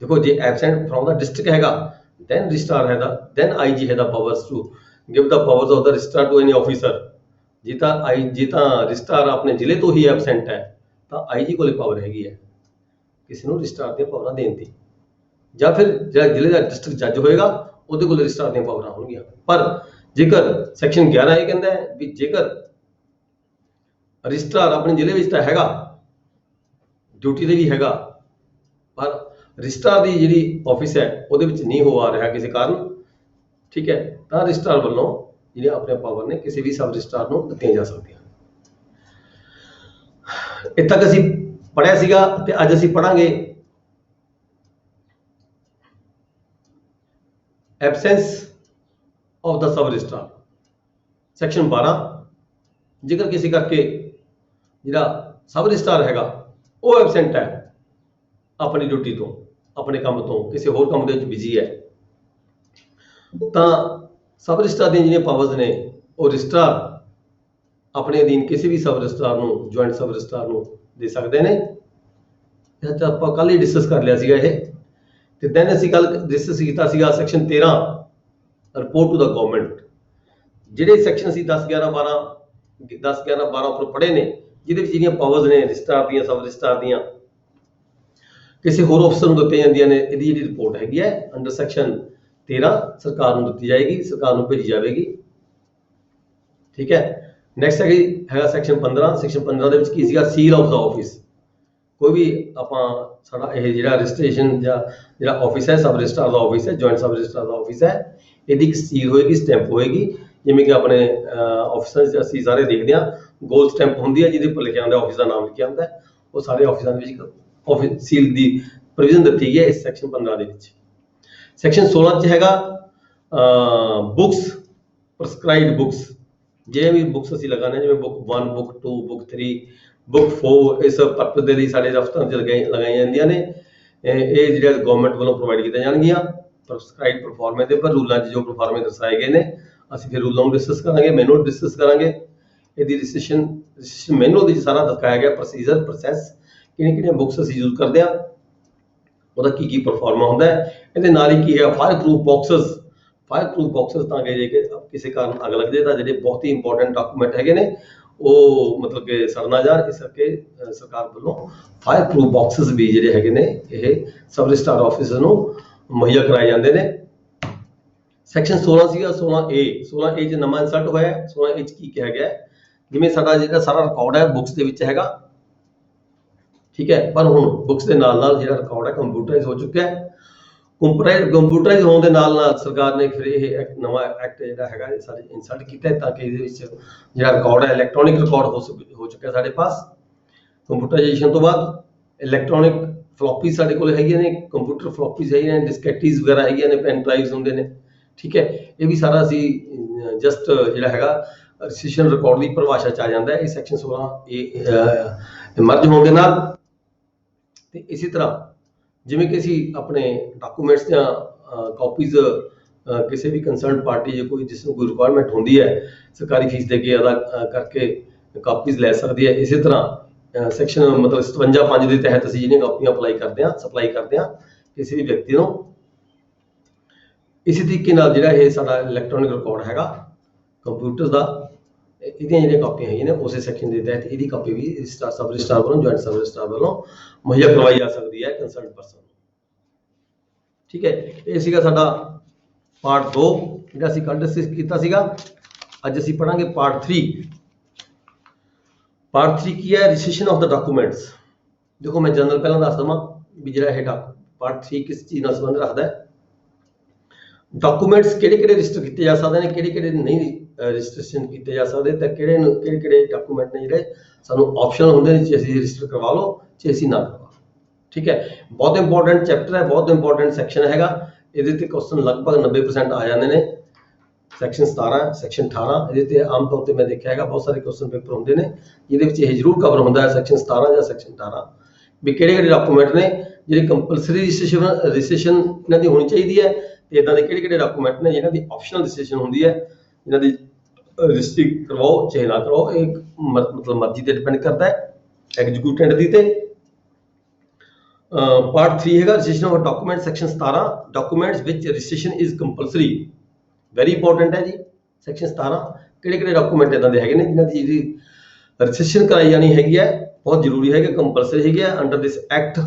ਦੇਖੋ ਜੇ ਐਬਸੈਂਟ ਫਰੋਮ ਦਾ ਡਿਸਟ੍ਰਿਕਟ ਹੈਗਾ then registrar है then IG है the powers to give the powers of the registrar to any officer। ਜੇ ਤਾਂ ਰਜਿਸਟਰਾਰ ਆਪਣੇ ਜ਼ਿਲ੍ਹੇ ਤੋਂ ਹੀ ਐਬਸੈਂਟ ਹੈ ਤਾਂ IG ਕੋਲੇ ਪਾਵਰ ਹੈਗੀ ਹੈ ਕਿਸੇ ਨੂੰ ਰਜਿਸਟਰਾਰ ਦੀਆਂ ਪਾਵਰਾਂ ਦੇਣ ਦੀ, ਜਾਂ ਫਿਰ ਜਿਹੜਾ ਜ਼ਿਲ੍ਹੇ ਦਾ ਡਿਸਟ੍ਰਿਕਟ ਜੱਜ ਹੋਏਗਾ ਉਹਦੇ ਕੋਲ ਰਜਿਸਟਰਾਰ ਦੀਆਂ ਪਾਵਰਾਂ ਹੋਣਗੀਆਂ। ਪਰ ਜੇਕਰ ਸੈਕਸ਼ਨ 11 ਇਹ ਕਹਿੰਦਾ ਹੈ ਵੀ ਜੇਕਰ ਰਜਿਸਟਰਾਰ ਆਪਣੇ ਜ਼ਿਲ੍ਹੇ ਵਿੱਚ ਤਾਂ ਹੈਗਾ, ਡਿਊਟੀ ਤੇ ਵੀ ਹੈਗਾ, ਪਰ ਰਜਿਸਟਰਾਰ ਦੀ ਜਿਹੜੀ ਆਫਿਸ ਹੈ ਉਹਦੇ ਵਿੱਚ ਨਹੀਂ ਹੋ ਆ ਰਿਹਾ ਕਿਸੇ ਕਾਰਨ, ਠੀਕ ਹੈ, ਤਾਂ ਰਜਿਸਟਰਾਰ ਵੱਲੋਂ ਜਿਹੜੀਆਂ ਆਪਣੇ ਪਾਵਰ ਨੇ ਕਿਸੇ ਵੀ ਸਬ ਰਜਿਸਟਰਾਰ ਨੂੰ ਦਿੱਤੀਆਂ ਜਾ ਸਕਦੀਆਂ। ਇੱਥੇ ਤੱਕ ਅਸੀਂ ਪੜ੍ਹਿਆ ਸੀਗਾ ਤੇ ਅੱਜ ਅਸੀਂ ਪੜ੍ਹਾਂਗੇ absence of the sub registrar. Section 12, ਜੇਕਰ ਕਿਸੇ ਕਰਕੇ ਜਿਹੜਾ ਸਬ ਰਜਿਸਟਰਾਰ ਹੈਗਾ ਉਹ ਐਬਸੈਂਟ ਹੈ ਆਪਣੀ ਡਿਊਟੀ ਤੋਂ, ਆਪਣੇ ਕੰਮ ਤੋਂ, ਕਿਸੇ ਹੋਰ ਕੰਮ ਦੇ ਵਿੱਚ ਬਿਜੀ ਹੈ, ਤਾਂ ਸਬ ਰਜਿਸਟਰਾਰ ਦੀਆਂ ਜਿਹੜੀਆਂ ਪਾਵਰਸ ਨੇ ਉਹ ਰਜਿਸਟਰਾਰ ਆਪਣੇ ਅਧੀਨ ਕਿਸੇ ਵੀ ਸਬ ਰਜਿਸਟਰਾਰ ਨੂੰ, ਜੁਆਇੰਟ ਸਬ ਰਜਿਸਟਰਾਰ ਨੂੰ ਦੇ ਸਕਦੇ ਨੇ। ਇਹ ਤਾਂ ਆਪਾਂ ਕੱਲ ਹੀ ਡਿਸਕਸ ਕਰ ਲਿਆ ਸੀਗਾ ਇਹ, ਤੇ ਦੈਨ ਅਸੀਂ ਕੱਲ ਡਿਸਕਸ ਕੀਤਾ ਸੀਗਾ section 13 report to the government. ਜਿਹੜੇ ਸੈਕਸ਼ਨ ਅਸੀਂ 10 11 12 ਉੱਪਰ ਪੜ੍ਹੇ ਨੇ, ਜਿਹਦੇ ਵਿੱਚ ਜਿਹੜੀਆਂ ਪਾਵਰਸ ਨੇ ਰਜਿਸਟਰਾਰ ਦੀਆਂ, ਸਬ ਰਜਿਸਟਰਾਰ ਦੀਆਂ ਕਿਸੇ ਹੋਰ ਅਫਸਰ ਨੂੰ ਦਿੱਤੀਆਂ ਜਾਂਦੀਆਂ ਨੇ, ਇਹਦੀ ਜਿਹੜੀ ਰਿਪੋਰਟ ਹੈਗੀ ਹੈ ਅੰਡਰ ਸੈਕਸ਼ਨ 13 ਸਰਕਾਰ ਨੂੰ ਦਿੱਤੀ ਜਾਏਗੀ, ਸਰਕਾਰ ਨੂੰ ਭੇਜੀ ਜਾਵੇਗੀ, ਠੀਕ ਹੈ। ਨੈਕਸਟ ਹੈਗਾ ਸੈਕਸ਼ਨ 15। ਸੈਕਸ਼ਨ 15 ਦੇ ਵਿੱਚ ਕੀ ਸੀਗਾ, ਸੀਲ ਆਫ ਦਾ ਆਫਿਸ। ਕੋਈ ਵੀ ਆਪਾਂ ਸਾਡਾ ਇਹ ਜਿਹੜਾ ਰਜਿਸਟ੍ਰੇਸ਼ਨ ਜਾਂ ਜਿਹੜਾ ਆਫਿਸ ਹੈ ਸਬ ਰਜਿਸਟਰਾਰ ਦਾ ਆਫਿਸ ਹੈ, ਜੁਆਇੰਟ ਸਬ ਰਜਿਸਟਰਾਰ ਦਾ ਆਫਿਸ ਹੈ, ਇਹਦੀ ਇੱਕ ਸੀਲ ਹੋਏਗੀ, ਸਟੈਂਪ ਹੋਏਗੀ। ਜਿਵੇਂ ਕਿ ਆਪਣੇ ਆਫਿਸਾਂ 'ਚ ਅਸੀਂ ਸਾਰੇ ਦੇਖਦੇ ਹਾਂ ਗੋਲ ਸਟੈਂਪ ਹੁੰਦੀ ਹੈ ਜਿਹਦੇ ਉੱਪਰ ਲਿਖਿਆ ਹੁੰਦਾ ਆਫਿਸ ਦਾ ਨਾਮ ਲਿਖਿਆ ਹੁੰਦਾ, ਉਹ ਸਾਰੇ ਆਫਿਸਾਂ ਦੇ ਵਿੱਚ ਆਫਿਸ ਸੀਲ ਦੀ ਪ੍ਰੋਵੀਜ਼ਨ ਦਿੱਤੀ ਗਈ ਹੈ ਇਸ ਸੈਕਸ਼ਨ 15 ਦੇ ਵਿੱਚ। ਸੈਕਸ਼ਨ 16 'ਚ ਹੈਗਾ ਬੁੱਕਸ, ਪ੍ਰਸਕ੍ਰਾਈਬਡ ਬੁੱਕਸ। ਜਿਹੜੇ ਵੀ ਬੁੱਕਸ ਅਸੀਂ ਲਗਾਉਂਦੇ ਜਿਵੇਂ ਬੁੱਕ 1, ਬੁੱਕ 2, ਬੁੱਕ 3, ਬੁੱਕ 4, ਇਸ ਪਰਪਸ ਦੇ ਲਈ ਸਾਡੇ ਦਫ਼ਤਰਾਂ 'ਚ ਲਗਾਈਆਂ ਜਾਂਦੀਆਂ ਨੇ। ਇਹ ਜਿਹੜਾ ਗਵਰਨਮੈਂਟ ਵੱਲੋਂ ਪ੍ਰੋਵਾਈਡ ਕੀਤੀਆਂ ਜਾਣਗੀਆਂ ਪ੍ਰਸਕ੍ਰਾਈਬਡ ਪਰਫਾਰਮੈਂਸ ਦੇ ਉੱਪਰ, ਰੂਲਾਂ 'ਚ ਜੋ ਪਰਫਾਰਮੈਂਸ ਦਰਸਾਏ ਗਏ ਨੇ। ਅਸੀਂ ਫਿਰ ਰੂਲਾਂ ਨੂੰ ਡਿਸਕਸ ਕਰਾਂਗੇ, ਮੈਨੂਅਲ ਡਿਸਕਸ ਕਰਾਂਗੇ। ਇਹਦੀ ਰਜਿਸਟ੍ਰੇਸ਼ਨ ਮੈਨੂਅਲ ਦੇ ਵਿੱਚ ਸਾਰਾ ਦਿਖਾਇਆ ਗਿਆ ਪ੍ਰੋਸੀਜਰ, ਪ੍ਰੋਸੈਸ, ਕਿਹੜੀਆਂ ਬੁੱਕਸ ਅਸੀਂ ਯੂਜ਼ ਕਰਦੇ ਹਾਂ, ਉਹਦਾ ਕੀ ਪਰਫਾਰਮਾ ਹੁੰਦਾ ਹੈ। ਇਹਦੇ ਨਾਲ ਹੀ ਕੀ ਹੈ ਫਾਇਰ ਪ੍ਰੂਫ ਬਾਕਸਸ ਤਾਂ ਕਿ ਜੇ ਕਿਸੇ ਕਾਰਨ ਅੱਗ ਲੱਗ ਜਾਏ ਤਾਂ ਜਿਹੜੇ ਬਹੁਤ ਹੀ ਇੰਪੋਰਟੈਂਟ ਡਾਕੂਮੈਂਟ ਹੈਗੇ ਨੇ ਉਹ ਮਤਲਬ ਕਿ ਸੜ ਨਾ ਜਾਣ, ਇਸ ਕਰਕੇ ਸਰਕਾਰ ਵੱਲੋਂ ਫਾਇਰ ਪ੍ਰੂਫ ਬਾਕਸਸ ਵੀ ਜਿਹੜੇ ਹੈਗੇ ਨੇ ਇਹ ਸਬ ਰਜਿਸਟਰਾਰ ਆਫਿਸ ਨੂੰ ਮੁਹੱਈਆ ਕਰਾਏ ਜਾਂਦੇ ਨੇ। ਸੈਕਸ਼ਨ 16 ਸੀਗਾ 16A 'ਚ ਨਵਾਂ ਇਨਸਰਟ ਹੋਇਆ। 16A 'ਚ ਕੀ ਕਿਹਾ ਗਿਆ, ਜਿਵੇਂ ਸਾਡਾ ਜਿਹੜਾ ਸਾਰਾ ਰਿਕਾਰਡ ਹੈ ਬੁੱਕਸ ਦੇ ਵਿੱਚ ਹੈਗਾ, ਠੀਕ ਹੈ, ਪਰ ਹੁਣ ਬੁੱਕਸ ਦੇ ਨਾਲ ਜਿਹੜਾ ਰਿਕਾਰਡ ਹੈ ਕੰਪਿਊਟਰਾਈਜ਼ ਹੋ ਚੁੱਕਿਆ ਹੈ। ਕੰਪਿਊਟਰਾਈਜ਼ ਹੋਣ ਦੇ ਨਾਲ ਸਰਕਾਰ ਨੇ ਫਿਰ ਇਹ ਨਵਾਂ ਐਕਟ ਜਿਹੜਾ ਹੈਗਾ ਸਾਡੇ ਇਨਸਰਟ ਕੀਤਾ ਤਾਂ ਕਿ ਇਹਦੇ ਵਿੱਚ ਜਿਹੜਾ ਰਿਕਾਰਡ ਹੈ ਇਲੈਕਟ੍ਰੋਨਿਕ ਰਿਕਾਰਡ ਹੋ ਚੁੱਕਿਆ ਸਾਡੇ ਪਾਸ। ਕੰਪਿਊਟਰਾਈਜੇਸ਼ਨ ਤੋਂ ਬਾਅਦ ਇਲੈਕਟ੍ਰੋਨਿਕ ਫਲੋਪੀਜ਼ ਸਾਡੇ ਕੋਲ ਹੈਗੀਆਂ ਨੇ, ਕੰਪਿਊਟਰ ਫਲੋਪੀਜ਼ ਹੈਗੀਆਂ ਨੇ, ਡਿਸਕੈਟੀਜ਼ ਵਗੈਰਾ ਹੈਗੀਆਂ ਨੇ, ਪੈਨ ਡਰਾਈਵਸ ਹੁੰਦੇ ਨੇ, ਠੀਕ ਹੈ। ਇਹ ਵੀ ਸਾਰਾ ਅਸੀਂ ਜਸਟ ਜਿਹੜਾ ਹੈਗਾ ਰਜਿਸਟ੍ਰੇਸ਼ਨ ਰਿਕਾਰਡ ਦੀ ਪਰਿਭਾਸ਼ਾ 'ਚ ਆ ਜਾਂਦਾ ਹੈ ਇਹ ਸੈਕਸ਼ਨ 16A ਮਰਜ ਹੋਣ ਦੇ ਨਾਲ। ਤੇ ਇਸੇ ਤਰ੍ਹਾਂ ਜਿਵੇਂ ਕਿ ਅਸੀਂ ਆਪਣੇ ਡਾਕੂਮੈਂਟਸ ਜਾਂ ਕਾਪੀਜ਼ ਕਿਸੇ ਵੀ ਕੰਸਰਨ ਪਾਰਟੀ ਜੇ ਕੋਈ ਜਿਸ ਨੂੰ ਕੋਈ ਰਿਕੁਆਇਰਮੈਂਟ ਹੁੰਦੀ ਹੈ ਸਰਕਾਰੀ ਫੀਸ ਦੇ ਕੇ ਅਦਾ ਕਰਕੇ ਕਾਪੀਜ਼ ਲੈ ਸਕਦੀ ਹੈ। ਇਸੇ ਤਰ੍ਹਾਂ ਸੈਕਸ਼ਨ ਮਤਲਬ 57(5) ਦੇ ਤਹਿਤ ਅਸੀਂ ਜਿਹੜੀਆਂ ਕਾਪੀਆਂ ਅਪਲਾਈ ਕਰਦੇ ਹਾਂ ਸਪਲਾਈ ਕਰਦੇ ਹਾਂ ਕਿਸੇ ਵੀ ਵਿਅਕਤੀ ਨੂੰ। ਇਸੇ ਤਰੀਕੇ ਨਾਲ ਜਿਹੜਾ ਇਹ ਸਾਡਾ ਇਲੈਕਟ੍ਰੋਨਿਕ ਰਿਕਾਰਡ ਹੈਗਾ ਕੰਪਿਊਟਰ ਦਾ, ਇਹਦੀਆਂ ਜਿਹੜੀਆਂ ਕਾਪੀਆਂ ਹੈਗੀਆਂ ਨੇ ਉਸੇ ਸੈਕਸ਼ਨ ਦੇ ਤਹਿਤ ਇਹਦੀ ਕਾਪੀ ਵੀ ਰਜਿਸਟਰਾਰ ਸਬ ਰਜਿਸਟਰਾਰ ਵੱਲੋਂ ਜੁਆਇੰਟ ਸਬ ਰਜਿਸਟਰਾਰ ਵੱਲੋਂ ਮੁਹੱਈਆ ਕਰਵਾਈ ਜਾ ਸਕਦੀ ਹੈ ਕੰਸਰਨ ਪਰਸਨ। ਠੀਕ ਹੈ, ਇਹ ਸੀਗਾ ਸਾਡਾ ਪਾਰਟ 2 ਜਿਹੜਾ ਅਸੀਂ ਕੱਲ੍ਹ ਡਿਸਕਸ ਕੀਤਾ ਸੀਗਾ। ਅੱਜ ਅਸੀਂ ਪੜਾਂਗੇ ਪਾਰਟ 3। ਪਾਰਟ 3 ਕੀ ਹੈ? Registration of the documents. ਦੇਖੋ ਮੈਂ ਜਨਰਲ ਪਹਿਲਾਂ ਦੱਸ ਦਵਾਂ ਵੀ ਜਿਹੜਾ ਇਹ ਪਾਰਟ 3 ਕਿਸ ਚੀਜ਼ ਨਾਲ ਸੰਬੰਧ ਰੱਖਦਾ ਹੈ। ਡਾਕੂਮੈਂਟਸ ਕਿਹੜੇ ਰਜਿਸਟਰ ਕੀਤੇ ਜਾ ਸਕਦੇ ਨੇ, ਕਿਹੜੇ ਨਹੀਂ ਰਜਿਸਟ੍ਰੇਸ਼ਨ ਕੀਤੇ ਜਾ ਸਕਦੇ, ਤਾਂ ਕਿਹੜੇ ਡਾਕੂਮੈਂਟ ਨੇ ਜਿਹੜੇ ਸਾਨੂੰ ਆਪਸ਼ਨਲ ਹੁੰਦੇ ਨੇ, ਜੇ ਅਸੀਂ ਰਜਿਸਟਰ ਕਰਵਾ ਲਓ ਜੇ ਅਸੀਂ ਨਾ ਕਰਵਾ। ਠੀਕ ਹੈ, ਬਹੁਤ ਇੰਪੋਰਟੈਂਟ ਚੈਪਟਰ ਹੈ, ਬਹੁਤ ਇੰਪੋਰਟੈਂਟ ਸੈਕਸ਼ਨ ਹੈਗਾ। ਇਹਦੇ ਤੇ ਕੁਐਸਚਨ ਲਗਭਗ 90% ਆ ਜਾਂਦੇ ਨੇ। ਸੈਕਸ਼ਨ 17 ਸੈਕਸ਼ਨ 18 ਇਹਦੇ ਤੇ ਆਮ ਤੌਰ ਤੇ ਮੈਂ ਦੇਖਿਆ ਹੈਗਾ ਬਹੁਤ ਸਾਰੇ ਕੁਐਸਚਨ ਪੇਪਰ ਹੁੰਦੇ ਨੇ ਜਿਹਦੇ ਵਿੱਚ ਇਹ ਜ਼ਰੂਰ ਕਵਰ ਹੁੰਦਾ ਹੈ ਸੈਕਸ਼ਨ 17 ਜਾਂ ਸੈਕਸ਼ਨ 18 ਵੀ ਕਿਹੜੇ ਡਾਕੂਮੈਂਟ ਨੇ ਜਿਹੜੇ ਕੰਪਲਸਰੀ ਰਜਿਸਟ੍ਰੇਸ਼ਨ ਇਹਨਾਂ ਦੀ ਹੋਣੀ ਚਾਹੀਦੀ ਹੈ, ਤੇ ਇਦਾਂ ਦੇ ਕਿਹੜੇ ਡਾਕੂਮੈਂਟ ਨੇ ਜਿਹਨਾਂ ਦੀ ਆਪਸ਼ਨਲ ਰਜਿਸਟ੍ਰੇਸ਼ਨ ਹੁੰਦੀ ਹੈ, ਜਿਹਨਾਂ ਦੀ ਰਜਿਸਟਰੀ ਕਰਵਾਓ ਚਾਹੇ ਨਾ ਕਰਵਾਓ, ਇਹ ਮਤਲਬ ਮਰਜ਼ੀ ਤੇ ਡਿਪੈਂਡ ਕਰਦਾ ਹੈ ਐਗਜ਼ੀਕਿਊਟੈਂਟ ਦੀ। ਤੇ ਪਾਰਟ 3 ਹੈਗਾ registration of document. Section 17 documents which registration is compulsory. Very important ਹੈ ਜੀ। ਸੈਕਸ਼ਨ 17 ਕਿਹੜੇ ਡਾਕੂਮੈਂਟ ਇਦਾਂ ਦੇ ਹੈਗੇ ਨੇ ਜਿਨ੍ਹਾਂ ਦੀ ਜਿਹੜੀ ਰਜਿਸਟ੍ਰੇਸ਼ਨ ਕਰਾਈ ਜਾਣੀ ਹੈਗੀ ਹੈ, ਬਹੁਤ ਜ਼ਰੂਰੀ ਹੈ ਕਿ ਕੰਪਲਸਰੀ ਹੈਗੀ ਹੈ ਅੰਡਰ ਦਿਸ ਐਕਟ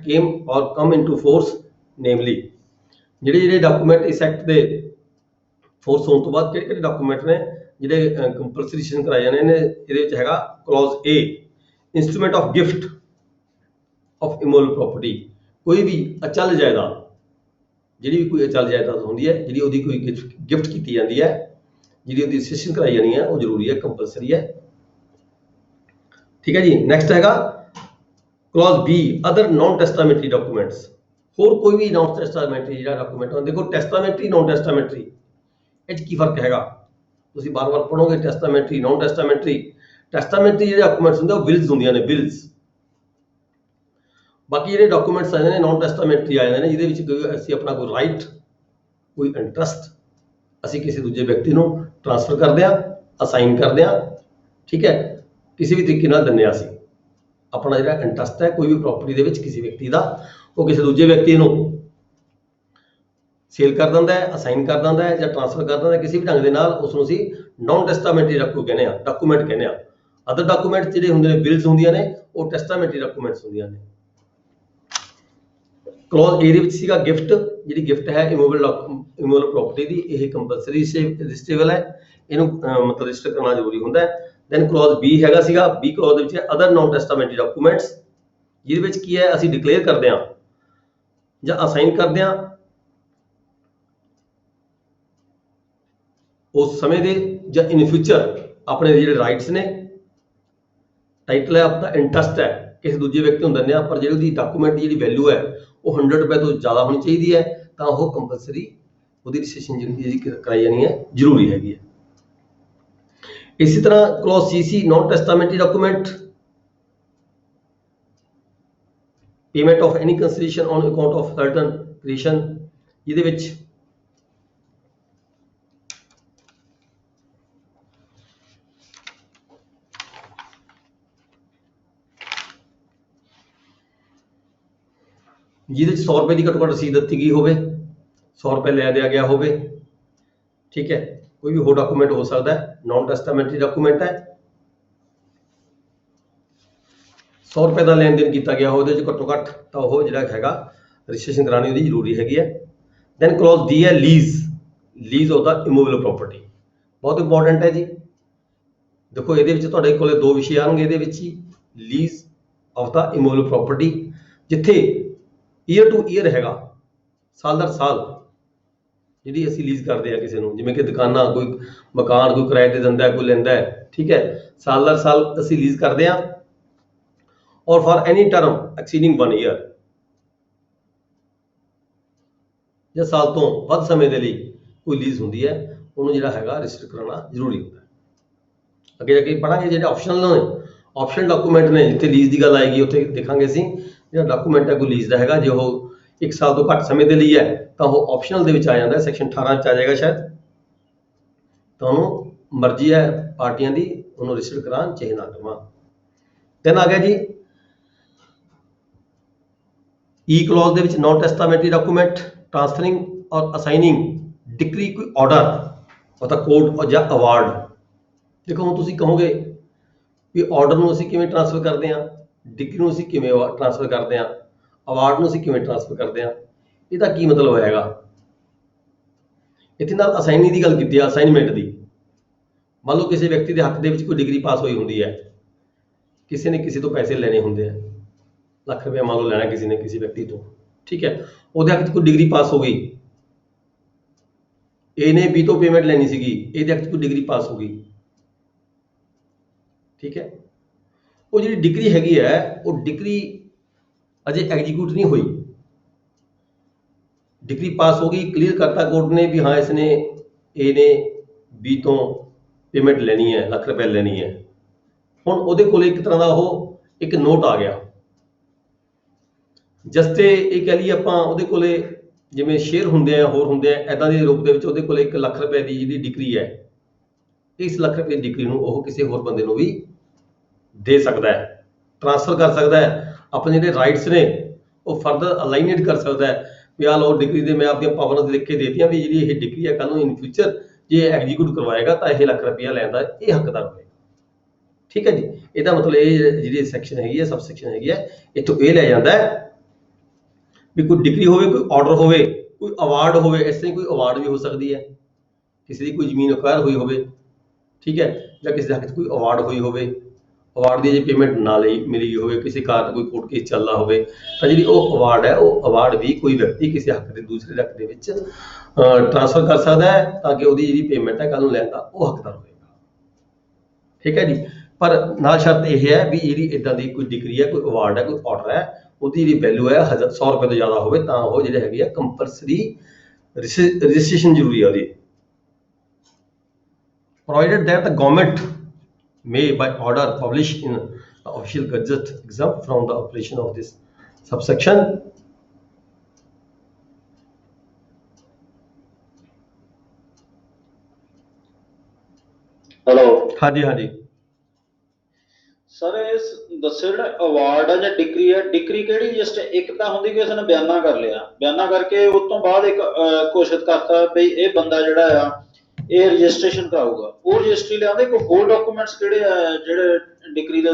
ਕੇਮ ਔਰ ਕਮ ਇਨਟੂ ਫੋਰਸ। ਨੇਮਲੀ ਜਿਹੜੇ ਡਾਕੂਮੈਂਟ ਇਸ ਐਕਟ ਦੇ ਫੋਰਸ ਹੋਣ ਤੋਂ ਬਾਅਦ ਕਿਹੜੇ ਡਾਕੂਮੈਂਟ ਨੇ ਜਿਹੜੇ ਕੰਪਲਸਰੀ ਰਜਿਸਟ੍ਰੇਸ਼ਨ ਕਰਾਏ ਜਾਣੇ ਨੇ। ਇਹਦੇ ਵਿੱਚ ਹੈਗਾ clause A, instrument of gift of immovable property. ਕੋਈ ਵੀ ਅਚਲ ਜਾਇਦਾਦ, ਜਿਹੜੀ ਵੀ ਕੋਈ ਅਚਲ ਜਾਇਦਾਦ ਹੁੰਦੀ ਹੈ, ਜਿਹੜੀ ਉਹਦੀ ਕੋਈ ਗਿਫਟ ਕੀਤੀ ਜਾਂਦੀ ਹੈ, ਜਿਹੜੀ ਉਹਦੀ ਰਜਿਸਟ੍ਰੇਸ਼ਨ ਕਰਾਈ ਜਾਣੀ ਹੈ, ਉਹ ਜ਼ਰੂਰੀ ਹੈ, ਕੰਪਲਸਰੀ ਹੈ। ਠੀਕ ਹੈ ਜੀ। ਨੈਕਸਟ ਹੈਗਾ ਕਲੌਜ਼ B, ਅਦਰ ਨॉन ਟੈਸਟਾਮੈਂਟਰੀ ਡਾਕੂਮੈਂਟਸ। ਹੋਰ ਕੋਈ ਵੀ ਨॉन ਟੈਸਟਾਮੈਂਟਰੀ ਜਿਹੜਾ ਡਾਕੂਮੈਂਟ ਹੁੰਦਾ। ਦੇਖੋ ਟੈਸਟਾਮੈਂਟਰੀ ਨॉन ਟੈਸਟਾਮੈਂਟਰੀ ਇਹ 'ਚ ਕੀ ਫਰਕ ਹੈਗਾ, ਤੁਸੀਂ ਬਾਰ-ਬਾਰ ਪੜ੍ਹੋਗੇ ਟੈਸਟਾਮੈਂਟਰੀ ਨॉन ਟੈਸਟਾਮੈਂਟਰੀ। ਟੈਸਟਾਮੈਂਟਰੀ ਜਿਹੜੇ ਡਾਕੂਮੈਂਟਸ ਹੁੰਦੇ ਉਹ ਵਿਲਸ ਹੁੰਦੀਆਂ ਨੇ, ਵਿਲਸ। ਬਾਕੀ ਜਿਹੜੇ ਡਾਕੂਮੈਂਟਸ ਆ ਜਾਂਦੇ ਨੇ ਨॉन ਟੈਸਟਾਮੈਂਟਰੀ ਆ ਜਾਂਦੇ ਨੇ ਜਿਹਦੇ ਵਿੱਚ ਅਸੀਂ ਆਪਣਾ ਕੋਈ ਰਾਈਟ, ਕੋਈ ਇੰਟਰਸਟ ਅਸੀਂ ਕਿਸੇ ਦੂਜੇ ਵਿਅਕਤੀ ਨੂੰ ਟ੍ਰਾਂਸਫਰ ਕਰਦੇ ਹਾਂ, ਅਸਾਈਨ ਕਰਦੇ ਹਾਂ। ਠੀਕ ਹੈ, ਕਿਸੇ ਵੀ ਤਰੀਕੇ ਨਾਲ ਦਿੰਦੇ ਹਾਂ ਅਸੀਂ ਆਪਣਾ ਜਿਹੜਾ ਇੰਟਰਸਟ ਹੈ ਕੋਈ ਵੀ ਪ੍ਰਾਪਰਟੀ ਦੇ ਵਿੱਚ ਕਿਸੇ ਵਿਅਕਤੀ ਦਾ, ਉਹ ਕਿਸੇ ਦੂਜੇ ਵਿਅਕਤੀ ਨੂੰ ਸੇਲ ਕਰ ਦਿੰਦਾ ਹੈ, ਅਸਾਈਨ ਕਰ ਦਿੰਦਾ ਹੈ ਜਾਂ ਟ੍ਰਾਂਸਫਰ ਕਰ ਦਿੰਦਾ ਹੈ ਕਿਸੇ ਵੀ ਢੰਗ ਦੇ ਨਾਲ। ਉਸ ਨੂੰ ਅਸੀਂ ਨॉन ਟੈਸਟਾਮੈਂਟਰੀ ਡਾਕੂਮੈਂਟ ਕਹਿੰਦੇ ਆ। ਅਦਰ ਡਾਕੂਮੈਂਟ ਜਿਹੜੇ ਹੁੰਦੇ ਨੇ ਵਿਲਸ ਹੁੰਦੀਆਂ ਨੇ, ਉਹ ਟੈਸਟਾਮੈਂਟਰੀ ਡਾਕੂਮੈਂਟਸ ਹੁੰਦੀਆਂ ਨੇ। ਕਲੌਜ਼ A ਦੇ ਵਿੱਚ ਸੀਗਾ ਗਿਫਟ। ਜਿਹੜੀ ਗਿਫਟ ਹੈ ਇਮੂਵੇਬਲ ਪ੍ਰੋਪਰਟੀ ਦੀ, ਇਹ ਕੰਪਲਸਰੀ ਰਜਿਸਟਰੇਬਲ ਹੈ, ਇਹਨੂੰ ਮਤਲਬ ਰਜਿਸਟਰ ਕਰਨਾ ਜ਼ਰੂਰੀ ਹੁੰਦਾ ਹੈ। ਦੈਨ ਕਲੌਜ਼ B ਹੈਗਾ ਸੀਗਾ, B ਕਲੌਜ਼ ਦੇ ਵਿੱਚ ਅਦਰ ਨॉन ਟੈਸਟਾਮੈਂਟਰੀ ਡਾਕੂਮੈਂਟਸ, ਜਿਹਦੇ ਵਿੱਚ ਕੀ ਹੈ ਅਸੀਂ ਡਿਕਲੇਅਰ ਕਰਦੇ ਹਾਂ ਜਾਂ ਅਸਾਈਨ ਕਰਦੇ ਹਾਂ ਉਸ ਸਮੇਂ ਦੇ ਜਾਂ ਇਨ ਫਿਊਚਰ ਆਪਣੇ ਜਿਹੜੇ ਰਾਈਟਸ ਨੇ, ਟਾਈਟਲ ਹੈ ਆਪਣਾ, ਇੰਟਰਸਟ ਹੈ ਕਿਸੇ ਦੂਜੇ ਵਿਅਕਤੀ ਨੂੰ ਦਿੰਦੇ ਆ। ਪਰ ਜਿਹੜੀ ਉਹਦੀ ਡਾਕੂਮੈਂਟ ਦੀ ਜਿਹੜੀ ਵੈਲਿਊ ਹੈ ਉਹ 100 ਰੁਪਏ ਤੋਂ ਜ਼ਿਆਦਾ ਹੋਣੀ ਚਾਹੀਦੀ ਹੈ, ਤਾਂ ਉਹ ਕੰਪਲਸਰੀ ਉਹਦੀ ਰਜਿਸਟ੍ਰੇਸ਼ਨ ਜਿਹੜੀ ਕਰਾਈ ਜਾਣੀ ਹੈ ਜ਼ਰੂਰੀ ਹੈਗੀ ਹੈ। ਇਸੇ ਤਰ੍ਹਾਂ clause C C non testamentary document. Payment of any consideration on account of certain creation, ਜਿਹਦੇ ਵਿੱਚ ਜਿਹਦੇ 'ਚ 100 ਰੁਪਏ ਦੀ ਘੱਟੋ ਘੱਟ ਰਸੀਦ ਦਿੱਤੀ ਗਈ ਹੋਵੇ, 100 ਰੁਪਏ ਲੈ ਦਿਆ ਗਿਆ ਹੋਵੇ। ਠੀਕ ਹੈ, ਕੋਈ ਵੀ ਹੋਰ ਡਾਕੂਮੈਂਟ ਹੋ ਸਕਦਾ ਹੈ, ਨॉन ਟੈਸਟਾਮੈਂਟਰੀ ਡਾਕੂਮੈਂਟ ਹੈ। 100 ਰੁਪਏ ਦਾ ਲੈਣ ਦੇਣ ਕੀਤਾ ਗਿਆ ਉਹਦੇ 'ਚ ਘੱਟੋ ਘੱਟ, ਤਾਂ ਉਹ ਜਿਹੜਾ ਹੈਗਾ ਰਜਿਸਟ੍ਰੇਸ਼ਨ ਕਰਾਉਣੀ ਉਹਦੀ ਜ਼ਰੂਰੀ ਹੈਗੀ ਹੈ। ਦੈਨ ਕਲੌਜ਼ D ਹੈ lease of the immovable property. ਬਹੁਤ ਇੰਪੋਰਟੈਂਟ ਹੈ ਜੀ। ਦੇਖੋ ਇਹਦੇ ਵਿੱਚ ਤੁਹਾਡੇ ਕੋਲੇ 2 ਵਿਸ਼ੇ ਆਉਣਗੇ ਇਹਦੇ ਵਿੱਚ ਹੀ, lease of the immovable property, ਜਿੱਥੇ ਈਅਰ ਟੂ ਈਅਰ ਹੈਗਾ, ਸਾਲ ਦਰ ਸਾਲ ਜਿਹੜੀ ਅਸੀਂ ਲੀਜ਼ ਕਰਦੇ ਆ ਕਿਸੇ ਨੂੰ, ਜਿਵੇਂ ਕਿ ਦੁਕਾਨਾਂ, ਕੋਈ ਮਕਾਨ ਕੋਈ ਕਿਰਾਏ ਤੇ ਦਿੰਦਾ, ਕੋਈ ਲੈਂਦਾ ਹੈ। ਠੀਕ ਹੈ, ਸਾਲ ਦਰ ਸਾਲ ਅਸੀਂ ਲੀਜ਼ ਕਰਦੇ ਹਾਂ। ਔਰ ਫॉर ਐਨੀ ਟਰਮ ਐਕਸੀਡਿੰਗ 1 ਈਅਰ, ਜਾਂ ਸਾਲ ਤੋਂ ਵੱਧ ਸਮੇਂ ਦੇ ਲਈ ਕੋਈ ਲੀਜ਼ ਹੁੰਦੀ ਹੈ, ਉਹਨੂੰ ਜਿਹੜਾ ਹੈਗਾ ਰਜਿਸਟਰ ਕਰਾਉਣਾ ਜ਼ਰੂਰੀ ਹੁੰਦਾ ਹੈ। ਅੱਗੇ ਜਾ ਕੇ ਪੜਾਂਗੇ ਜਿਹੜੇ ਆਪਸ਼ਨਲ ਨੇ, ਆਪਸ਼ਨ ਡਾਕੂਮੈਂਟ ਨੇ। ਜਿੱਥੇ ਲੀਜ਼ ਦੀ ਗੱਲ ਆਏਗੀ ਉੱਥੇ ਦੇਖਾਂਗੇ ਅਸੀਂ ਜਿਹੜਾ ਡਾਕੂਮੈਂਟ ਹੈ ਕੋਈ ਲੀਜ਼ ਦਾ ਹੈਗਾ, ਜੇ ਉਹ 1 ਸਾਲ ਤੋਂ ਘੱਟ ਸਮੇਂ ਦੇ ਲਈ ਹੈ ਤਾਂ ਉਹ ਆਪਸ਼ਨਲ ਦੇ ਵਿੱਚ ਆ ਜਾਂਦਾ, ਸੈਕਸ਼ਨ 18 ਚ ਆ ਜਾਏਗਾ ਸ਼ਾਇਦ। ਤਾਂ ਉਹਨੂੰ ਮਰਜ਼ੀ ਹੈ ਪਾਰਟੀਆਂ ਦੀ ਉਹਨੂੰ ਰਜਿਸਟਰ ਕਰਾਉਣ ਚਾਹੇ ਨਾ ਕਰਵਾਉਣ। ਦੈਨ ਆ ਗਿਆ ਜੀ ਈ ਕਲੌਜ਼ ਦੇ ਵਿੱਚ ਨॉन ਟੈਸਟਾਮੈਂਟਰੀ ਡਾਕੂਮੈਂਟ ਟ੍ਰਾਂਸਫਰਿੰਗ ਔਰ ਅਸਾਈਨਿੰਗ ਡਿਕਰੀ ਕੋਈ ਆਰਡਰ ਉਹਦਾ ਕੋਡ ਜਾਂ ਅਵਾਰਡ। ਦੇਖੋ ਹੁਣ ਤੁਸੀਂ ਕਹੋਗੇ ਵੀ ਆਰਡਰ ਨੂੰ ਅਸੀਂ ਕਿਵੇਂ ਟ੍ਰਾਂਸਫਰ ਕਰਦੇ ਹਾਂ, ਡਿਕਰੀ ਨੂੰ ਅਸੀਂ ਕਿਵੇਂ ਟ੍ਰਾਂਸਫਰ ਕਰਦੇ ਹਾਂ, ਅਵਾਰਡ ਨੂੰ ਅਸੀਂ ਕਿਵੇਂ ਟ੍ਰਾਂਸਫਰ ਕਰਦੇ ਹਾਂ, ਇਹਦਾ ਕੀ ਮਤਲਬ ਹੋਏਗਾ। ਇੱਥੇ ਨਾਲ ਅਸਾਈਨੀ ਦੀ ਗੱਲ ਕੀਤੀ ਹੈ, ਅਸਾਈਨਮੈਂਟ ਦੀ। ਮੰਨ ਲਓ ਕਿਸੇ ਵਿਅਕਤੀ ਦੇ ਹੱਕ ਦੇ ਵਿੱਚ ਕੋਈ ਡਿਗਰੀ ਪਾਸ ਹੋਈ ਹੁੰਦੀ ਹੈ, ਕਿਸੇ ਨੇ ਕਿਸੇ ਤੋਂ ਪੈਸੇ ਲੈਣੇ ਹੁੰਦੇ ਆ, ਲੱਖ ਰੁਪਏ ਮੰਨ ਲਓ ਲੈਣਾ ਕਿਸੇ ਨੇ ਕਿਸੇ ਵਿਅਕਤੀ ਤੋਂ, ਠੀਕ ਹੈ। ਉਹਦੇ ਹੱਕ 'ਚ ਕੋਈ ਡਿਗਰੀ ਪਾਸ ਹੋ ਗਈ, ਇਹਨੇ B ਤੋਂ ਪੇਮੈਂਟ ਲੈਣੀ ਸੀਗੀ, ਇਹਦੇ ਹੱਕ 'ਚ ਕੋਈ ਡਿਗਰੀ ਪਾਸ ਹੋ ਗਈ, ਠੀਕ ਹੈ। ਉਹ ਜਿਹੜੀ ਡਿਗਰੀ ਹੈਗੀ ਹੈ ਉਹ ਡਿਗਰੀ ਅਜੇ ਐਗਜੀਕਿਊਟ ਨਹੀਂ ਹੋਈ, ਡਿਗਰੀ ਪਾਸ ਹੋ ਗਈ, ਕਲੀਅਰ ਕਰਤਾ ਕੋਰਟ ਨੇ ਵੀ ਹਾਂ ਇਸਨੇ ਇਹਨੇ B ਤੋਂ ਪੇਮੈਂਟ ਲੈਣੀ ਹੈ, ਲੱਖ ਰੁਪਏ ਲੈਣੀ ਹੈ। ਹੁਣ ਉਹਦੇ ਕੋਲ ਇੱਕ ਤਰ੍ਹਾਂ ਦਾ ਉਹ ਇੱਕ ਨੋਟ ਆ ਗਿਆ, ਜਸਤੇ ਇਹ ਕਹਿ ਲਈਏ ਆਪਾਂ ਉਹਦੇ ਕੋਲੇ ਜਿਵੇਂ ਸ਼ੇਅਰ ਹੁੰਦੇ ਆ ਹੋਰ ਹੁੰਦੇ ਆ ਐਦਾਂ ਦੇ ਰੂਪ ਦੇ ਵਿੱਚ ਉਹਦੇ ਕੋਲੇ 1 ਲੱਖ ਰੁਪਏ ਦੀ ਜਿਹੜੀ ਡਿਗਰੀ ਹੈ, ਇਸ ਲੱਖ ਰੁਪਏ ਦੀ ਡਿਗਰੀ ਨੂੰ ਉਹ ਕਿਸੇ ਹੋਰ ਬੰਦੇ ਨੂੰ ਵੀ ਦੇ ਸਕਦਾ ਹੈ, ਟ੍ਰਾਂਸਫਰ ਕਰ ਸਕਦਾ ਹੈ, ਆਪਣੇ ਜਿਹੜੇ ਰਾਈਟਸ ਨੇ ਉਹ ਫਰਦਰ ਅਲਾਈਨਡ ਕਰ ਸਕਦਾ ਹੈ ਵੀ ਆਹ ਲਓ ਡਿਗਰੀ ਦੇ ਮੈਂ ਆਪਣੀਆਂ ਪਾਵਰਾਂ ਲਿਖ ਕੇ ਦੇਤੀਆਂ ਵੀ ਜਿਹੜੀ ਇਹ ਡਿਗਰੀ ਹੈ ਕੱਲ ਨੂੰ ਇਨ ਫਿਊਚਰ ਜੇ ਐਗਜੀਕਿਊਟ ਕਰਵਾਏਗਾ ਤਾਂ ਇਹ ਲੱਖ ਰੁਪਇਆ ਲੈਣ ਦਾ ਇਹ ਹੱਕਦਾਰ ਹੋਏਗਾ, ਠੀਕ ਹੈ ਜੀ। ਇਹਦਾ ਮਤਲਬ ਇਹ ਜਿਹੜੀ ਸੈਕਸ਼ਨ ਹੈਗੀ ਹੈ, ਸਬ ਸੈਕਸ਼ਨ ਹੈਗੀ ਹੈ, ਇੱਥੋਂ ਇਹ ਲੈ ਜਾਂਦਾ ਹੈ ਵੀ ਕੋਈ ਡਿਗਰੀ ਹੋਵੇ, ਕੋਈ ਆਰਡਰ ਹੋਵੇ, ਕੋਈ ਅਵਾਰਡ ਹੋਵੇ। ਇਸ ਤਰ੍ਹਾਂ ਕੋਈ ਅਵਾਰਡ ਵੀ ਹੋ ਸਕਦੀ ਹੈ, ਕਿਸੇ ਦੀ ਕੋਈ ਜ਼ਮੀਨ ਅਕਵਾਇਰ ਹੋਈ ਹੋਵੇ, ਠੀਕ ਹੈ, ਜਾਂ ਕਿਸੇ ਦੇ ਹੱਕ 'ਚ ਕੋਈ ਅਵਾਰਡ ਹੋਈ ਹੋਵੇ, ਅਵਾਰਡ ਦੀ ਜੇ ਪੇਮੈਂਟ ਨਾ ਲਈ ਮਿਲੀ ਹੋਵੇ, ਕਿਸੇ ਕਾਰਨ ਕੋਈ ਕੋਰਟ ਕੇਸ ਚੱਲਦਾ ਹੋਵੇ ਤਾਂ ਜਿਹੜੀ ਉਹ ਅਵਾਰਡ ਹੈ ਉਹ ਅਵਾਰਡ ਵੀ ਕੋਈ ਵਿਅਕਤੀ ਕਿਸੇ ਹੱਕ ਦੇ ਦੂਸਰੇ ਹੱਕ ਦੇ ਵਿੱਚ ਟ੍ਰਾਂਸਫਰ ਕਰ ਸਕਦਾ ਹੈ ਤਾਂ ਕਿ ਉਹਦੀ ਜਿਹੜੀ ਪੇਮੈਂਟ ਹੈ ਕੱਲ ਨੂੰ ਲੈਣ ਦਾ ਉਹ ਹੱਕਦਾਰ ਹੋਵੇਗਾ, ਠੀਕ ਹੈ ਜੀ। ਪਰ ਨਾਲ ਸ਼ਰਤ ਇਹ ਹੈ ਵੀ ਜਿਹੜੀ ਇਦਾਂ ਦੀ ਕੋਈ ਡਿਗਰੀ ਹੈ, ਕੋਈ ਅਵਾਰਡ ਹੈ, ਕੋਈ ਆਰਡਰ ਹੈ, ਉਹਦੀ ਜਿਹੜੀ ਵੈਲਿਊ ਹੈ 100 ਰੁਪਏ ਤੋਂ ਜ਼ਿਆਦਾ ਹੋਵੇ ਤਾਂ ਉਹ ਜਿਹੜੇ ਹੈਗੇ ਆ ਕੰਪਲਸਰੀ ਰਜਿਸਟ੍ਰੇਸ਼ਨ ਜ਼ਰੂਰੀ ਹੈ ਉਹਦੀ। Provided that the government may by order publish in the official gazette exempt from the operation of this subsection। Hello ਹਾਂਜੀ ਹਾਂਜੀ ਸਰ, ਇਸ ਦੱਸੋ ਜਿਹੜਾ ਅਵਾਰਡ ਆ ਜਾਂ ਡਿਗਰੀ ਹੈ, ਡਿਗਰੀ ਕਿਹੜੀ ਜਸਟ ਇੱਕ ਤਾਂ ਹੁੰਦੀ ਕਿ ਉਸਨੇ ਬਿਆਨਾ ਕਰ ਲਿਆ, ਬਿਆਨਾ ਕਰਕੇ ਉਸ ਤੋਂ ਬਾਅਦ ਇੱਕ ਘੋਸ਼ਿਤ ਕਰਤਾ ਵੀ ਇਹ ਬੰਦਾ ਜਿਹੜਾ ਆ ਇਹ ਰਜਿਸਟ੍ਰੇਸ਼ਨ ਕਰਾਊਗਾ, ਉਹ ਰਜਿਸਟਰੀ ਲਿਆਉਂਦੇ। ਕੋਈ ਹੋਰ ਡਾਕੂਮੈਂਟਸ ਕਿਹੜੇ ਆ ਜਿਹੜੇ ਡਿਗਰੀ ਦੇ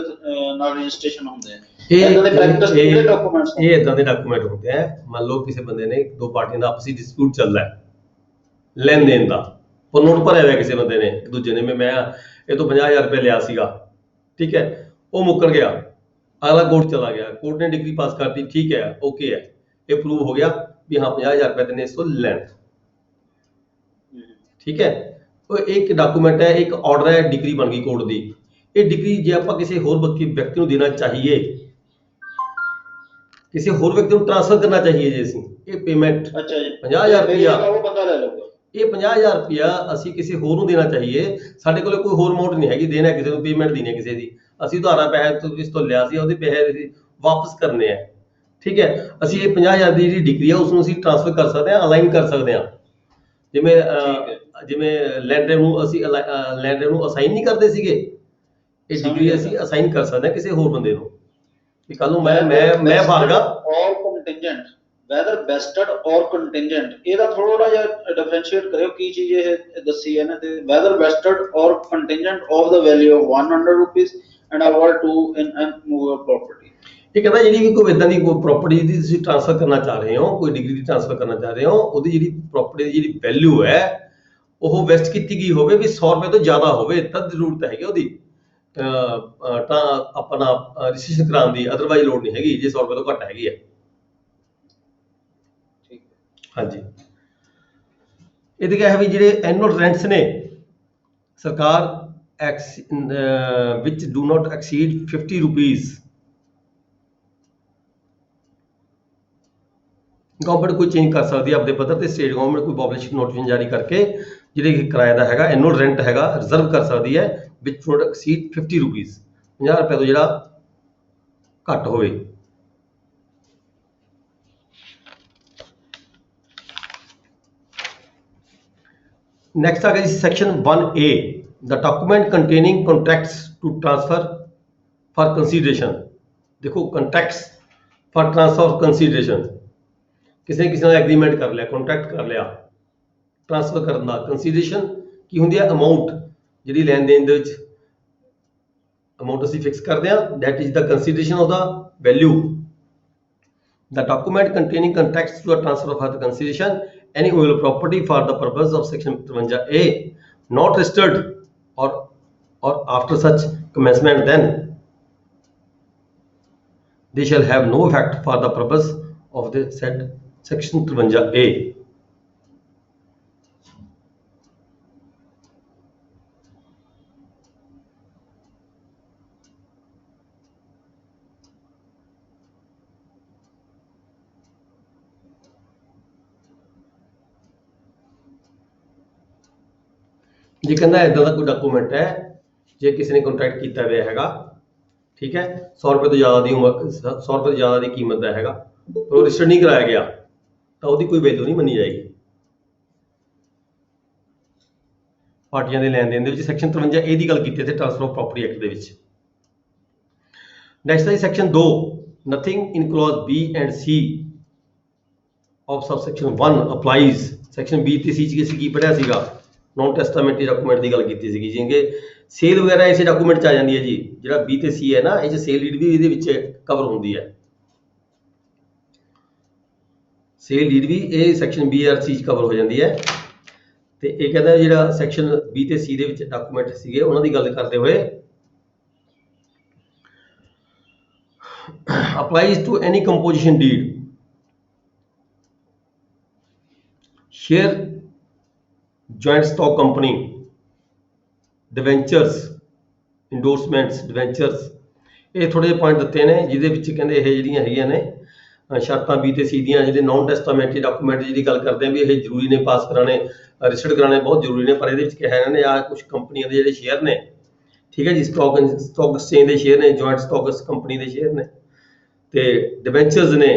ਨਾਲ ਰਜਿਸਟ੍ਰੇਸ਼ਨ ਹੁੰਦੇ ਆ? ਇਹ ਇਦਾਂ ਦੇ ਪ੍ਰੈਕਟਿਸ ਕਿਹੜੇ ਡਾਕੂਮੈਂਟਸ? ਇਹ ਇਦਾਂ ਦੇ ਡਾਕੂਮੈਂਟ ਹੁੰਦੇ ਆ, ਮੰਨ ਲਓ ਕਿਸੇ ਬੰਦੇ ਨੇ ਦੋ ਪਾਰਟੀਆਂ ਦਾ ਆਪਸੀ ਡਿਸਪਿਊਟ ਚੱਲਦਾ ਹੈ ਲੈਣ ਦੇਣ ਦਾ, ਉਹ ਨੋਟ ਭਰਿਆ ਹੋਇਆ ਕਿਸੇ ਬੰਦੇ ਨੇ ਇੱਕ ਦੂਜੇ ਨੇ, ਮੈਂ ਇਹ ਤੋਂ 50,000 ਰੁਪਏ ਲਿਆ ਸੀਗਾ, ਠੀਕ ਹੈ, ਉਹ ਮੁੱਕਰ ਗਿਆ, ਅਗਲਾ ਕੋਰਟ ਚਲਾ ਗਿਆ, ਕੋਰਟ ਨੇ ਡਿਗਰੀ ਪਾਸ ਕਰਤੀ, ਠੀਕ ਹੈ, ਓਕੇ ਹੈ, ਇਹ ਪ੍ਰੂਵ ਹੋ ਗਿਆ ਵੀ ਹਾਂ 50,000 ਰੁਪਏ ਦੇਣੇ ਇਸ ਤੋਂ ਲੈਣ, ਠੀਕ ਹੈ। ਉਹ ਇੱਕ ਡਾਕੂਮੈਂਟ ਹੈ, ਇੱਕ ਆਰਡਰ ਹੈ, ਡਿਗਰੀ ਬਣ ਗਈ ਕੋਰਟ ਦੀ। ਇਹ ਡਿਗਰੀ ਜੇ ਆਪਾਂ ਕਿਸੇ ਹੋਰ ਵਿਅਕਤੀ ਨੂੰ ਦੇਣਾ ਚਾਹੀਏ, ਕਿਸੇ ਹੋਰ ਵਿਅਕਤੀ ਨੂੰ ਟ੍ਰਾਂਸਫਰ ਕਰਨਾ ਚਾਹੀਏ ਜੇ ਅਸੀਂ ਇਹ ਪੇਮੈਂਟ 50,000 ਰੁਪਇਆ, ਉਹ ਬੰਦਾ ਲੈ ਲਊਗਾ। ਇਹ 50,000 ਰੁਪਇਆ ਅਸੀਂ ਕਿਸੇ ਹੋਰ ਨੂੰ ਦੇਣਾ ਚਾਹੀਏ, ਸਾਡੇ ਕੋਲ ਕੋਈ ਹੋਰ ਅਮਾਊਂਟ ਨਹੀਂ ਹੈਗੀ ਦੇਣਾ ਕਿਸੇ ਨੂੰ, ਪੇਮੈਂਟ ਦੇਣੀ ਹੈ ਕਿਸੇ ਦੀ, ਅਸੀਂ ਉਧਾਰਾ ਪੈਸੇ ਇਸ ਤੋਂ ਲਿਆ ਸੀ, ਉਹਦੇ ਪੈਸੇ ਵਾਪਸ ਕਰਨੇ ਆ, ਠੀਕ ਹੈ। ਅਸੀਂ ਇਹ 50,000 ਦੀ ਜਿਹੜੀ ਡਿਗਰੀ ਆ ਉਸ ਨੂੰ ਅਸੀਂ ਟ੍ਰਾਂਸਫਰ ਕਰ ਸਕਦੇ ਹਾਂ, ਅਲਾਈਨ ਕਰ ਸਕਦੇ ਹਾਂ। ਜਿਵੇਂ ਲੈਂਡਰ ਨੂੰ ਅਸੀਂ ਲੈਂਡਰ ਨੂੰ ਅਸਾਈਨ ਨਹੀਂ ਕਰਦੇ ਸੀਗੇ, ਇਹ ਡਿਗਰੀ ਅਸੀਂ ਅਸਾਈਨ ਕਰ ਸਕਦੇ ਹਾਂ ਕਿਸੇ ਹੋਰ ਬੰਦੇ ਨੂੰ ਕਿ ਕੱਲ ਨੂੰ ਮੈਂ ਭਾਗਾ ਔਰ contingent, weather vested or contingent, ਇਹਦਾ ਥੋੜਾ ਜਿਹਾ ਡਿਫਰੈਂਸ਼ੀਏਟ ਕਰਿਓ ਕੀ ਚੀਜ਼ ਇਹ ਦੱਸੀ ਹੈ ਨਾ। ਤੇ whether vested or contingent of the value of 100 rupees and award to in unmovable property. ਇਹ ਕਹਿੰਦਾ ਜਿਹੜੀ ਵੀ ਕੋਈ ਇਦਾਂ ਦੀ ਕੋਈ ਪ੍ਰਾਪਰਟੀ ਦੀ ਤੁਸੀਂ ਟ੍ਰਾਂਸਫਰ ਕਰਨਾ ਚਾਹ ਰਹੇ ਹੋ, ਕੋਈ ਡਿਗਰੀ ਦੀ ਟ੍ਰਾਂਸਫਰ ਕਰਨਾ ਚਾਹ ਰਹੇ ਹੋ, ਉਹਦੀ ਜਿਹੜੀ ਪ੍ਰਾਪਰਟੀ ਦੀ ਜਿਹੜੀ ਵੈਲਿਊ ਹੈ ਉਹ ਵੈਸਟ ਕੀਤੀ ਗਈ ਹੋਵੇ ਵੀ 100 ਰੁਪਏ ਤੋਂ ਜ਼ਿਆਦਾ ਹੋਵੇ, ਤਦ ਜ਼ਰੂਰਤ ਹੈਗੀ ਉਹਦੀ ਆਪਣਾ ਰਜਿਸਟ੍ਰੇਸ਼ਨ ਕਰਾਉਣ ਦੀ, ਅਦਰਵਾਈਜ਼ ਲੋੜ ਨਹੀਂ ਹੈਗੀ ਜੇ 100 ਰੁਪਏ ਤੋਂ ਘੱਟ ਹੈਗੀ ਹੈ। ਹਾਂਜੀ, ਇਹਦੇ ਕਿਹਾ ਹੈ ਵੀ ਜਿਹੜੇ ਐਨੂਅਲ ਰੈਂਟਸ ਨੇ ਸਰਕਾਰ which do not exceed 50 rupees, government ਕੋਈ ਚੇਂਜ ਕਰ ਸਕਦੀ ਹੈ ਆਪਣੇ ਪੱਧਰ ਤੇ, ਸਟੇਟ ਗਵਰਨਮੈਂਟ ਕੋਈ ਪਬਲਿਸ਼ ਨੋਟੀਫਿਕੇਸ਼ਨ ਜਾਰੀ ਕਰਕੇ ਜਿਹੜੇ ਕਿਰਾਏ ਦਾ ਹੈਗਾ ਐਨੂਅਲ ਰੈਂਟ ਹੈਗਾ ਰਿਜ਼ਰਵ ਕਰ ਸਕਦੀ ਹੈ which do not exceed 50 rupees, 50 ਰੁਪਏ ਤੋਂ ਜਿਹੜਾ ਘੱਟ ਹੋਵੇ। नेक्स्ट आ गया जी section 1A, the document containing contracts to transfer for consideration. देखो कॉन्ट्रैक्ट्स फॉर ट्रांसफर कंसीडरेशन, किसी ने एग्रीमेंट कर लिया, कॉन्ट्रैक्ट कर लिया ट्रांसफर करने का। कंसीडरेशन की होंगी है अमाउंट जी लैन देन दे विच अमाउंट असीं फिक्स करते हैं, that is the consideration of the value. The document containing contracts to transfer for the consideration any oil property for the purpose of section 53A not registered or after such commencement, then they shall have no effect for the purpose of the said section 53A। जी कहना इदा का कोई document है जे किसी ने contract किया हुआ हैगा, ठीक है, 100 रुपए तो ज़्यादा की उम्र 100 रुपए तो ज़्यादा की कीमत का हैगा, पर वो रजिस्टर नहीं कराया गया तो उसकी कोई वैल्यू नहीं मनी जाएगी। पार्टियां के लैन देन सैक्शन 53A की गल की ट्रांसफर ऑफ प्रॉपर्टी एक्ट के। नैक्सट है section 2, nothing in clause B and C of सब सैक्शन 1 अप्लाइज। सैक्शन B ते C च की पढ़िया सीगा, नॉन टैस्टामेंटरी डॉक्यूमेंट की गल की सी, जिवें सेल वगैरह इस डॉक्यूमेंट आ जाती है जी। जो B ते C है ना, ये सेल लीड भी ये कवर होंगी है, सेल लीड भी ये सैक्शन B और C कवर हो जाती है। तो ये कहता है जो सैक्शन B ते C के डॉक्यूमेंट से उन्होंने गल करते हुए applies to any composition deed, share joint stock company, debentures, endorsements, debentures, ये थोड़े जे पॉइंट दिते हैं जिहदे विच कहंदे ये जिहड़ियां हैगियां ने शर्तां B ते C दियां जिहड़े नॉन टैस्टामेंटरी डॉक्यूमेंट जी गल करते हैं भी ये जरूरी ने पास कराने, रजिस्टर्ड कराने बहुत जरूरी ने, पर ये कहा इन्होंने आ कुछ कंपनियों के जो शेयर ने, ठीक है जी, स्टॉक एक्सचेंज के शेयर ने, जॉइंट स्टॉक कंपनी के शेयर ने, तो डिवेंचर्स ने,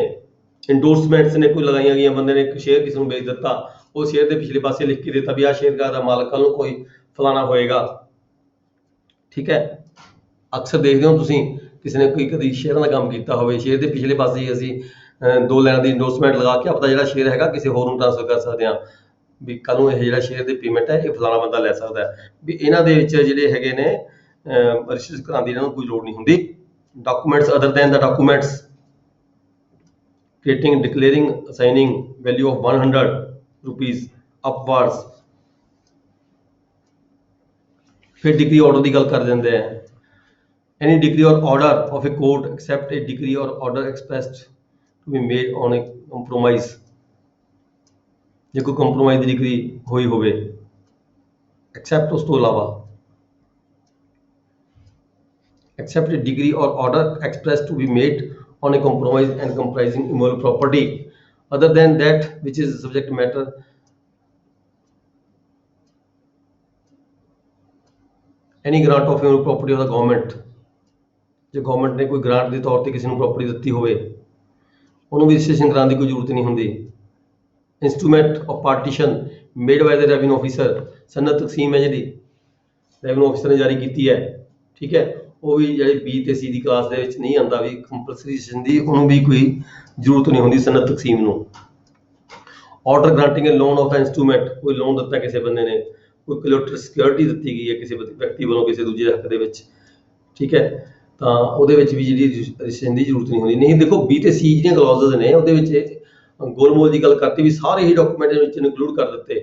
इंडोर्समेंट्स ने, कोई लगाई गई बंदे ने शेयर किसी को बेच दिता, वो शेयर के पिछले पासे लिख के देता भी आ शेयर का मालक कल कोई फलाना होएगा, ठीक है। अक्सर देखते हो तुसीं किसी ने कोई कभी शेयर का काम किया हो, शेयर के पिछले पासे ही असी 2 लाइन की इंडोर्समेंट लगा के अपना जो शेयर है किसी होर ट्रांसफर कर सकते हैं भी कल यह जो शेयर की पेमेंट है ये फलाना बंदा लै सकता है भी। इन्हों के जोड़े है ने रजिस्टर कराने की कोई लोड़ नहीं होंगी। Documents other than the documents creating, declaring, assigning value of 100 rupees upwards। फिर डिग्री ऑर्डर की गल कर देंगे हैं, एनी डिग्री और order of a court except a degree और order expressed to be made on a compromise, जो कोई कंप्रोमाइज की डिग्री हुई हो एक्सेप्ट उस तो अलावा एक्सेप्ट ए डिग्री और order expressed to be made on a compromise and comprising immovable property other than that which is subject matter any grant of immovable property of the government। जो government ने कोई grant के तौर पर किसी को property दी होवे उन्होंने भी रजिस्ट्रेशन कराने की कोई जरूरत नहीं होंगी। Instrument of partition made by the revenue officer, सनत तकसीम है जी रेवेन्यू ऑफिसर ने जारी की है, ठीक है, वो भी जो B ते C की क्लास के नहीं आता भी कंपलसरी रजिस्ट्रेशन की, उन्होंने भी कोई जरूरत नहीं होंगी सनत तकसीम को। Order granting A loan of the instrument, कोई लोन दिता किसी बंदे ने, कोई कोलैटरल सिक्योरिटी दी गई है किसी व्यक्ति वालों किसी दूजे हक के, ठीक है, तो वो भी जी रजिस्ट्रेशन की जरूरत नहीं होंगी। नहीं देखो B ते C जो क्लॉजेज ने वो गोलमोल की गल करती भी सारे ही डॉक्यूमेंट इनकलूड कर दिते,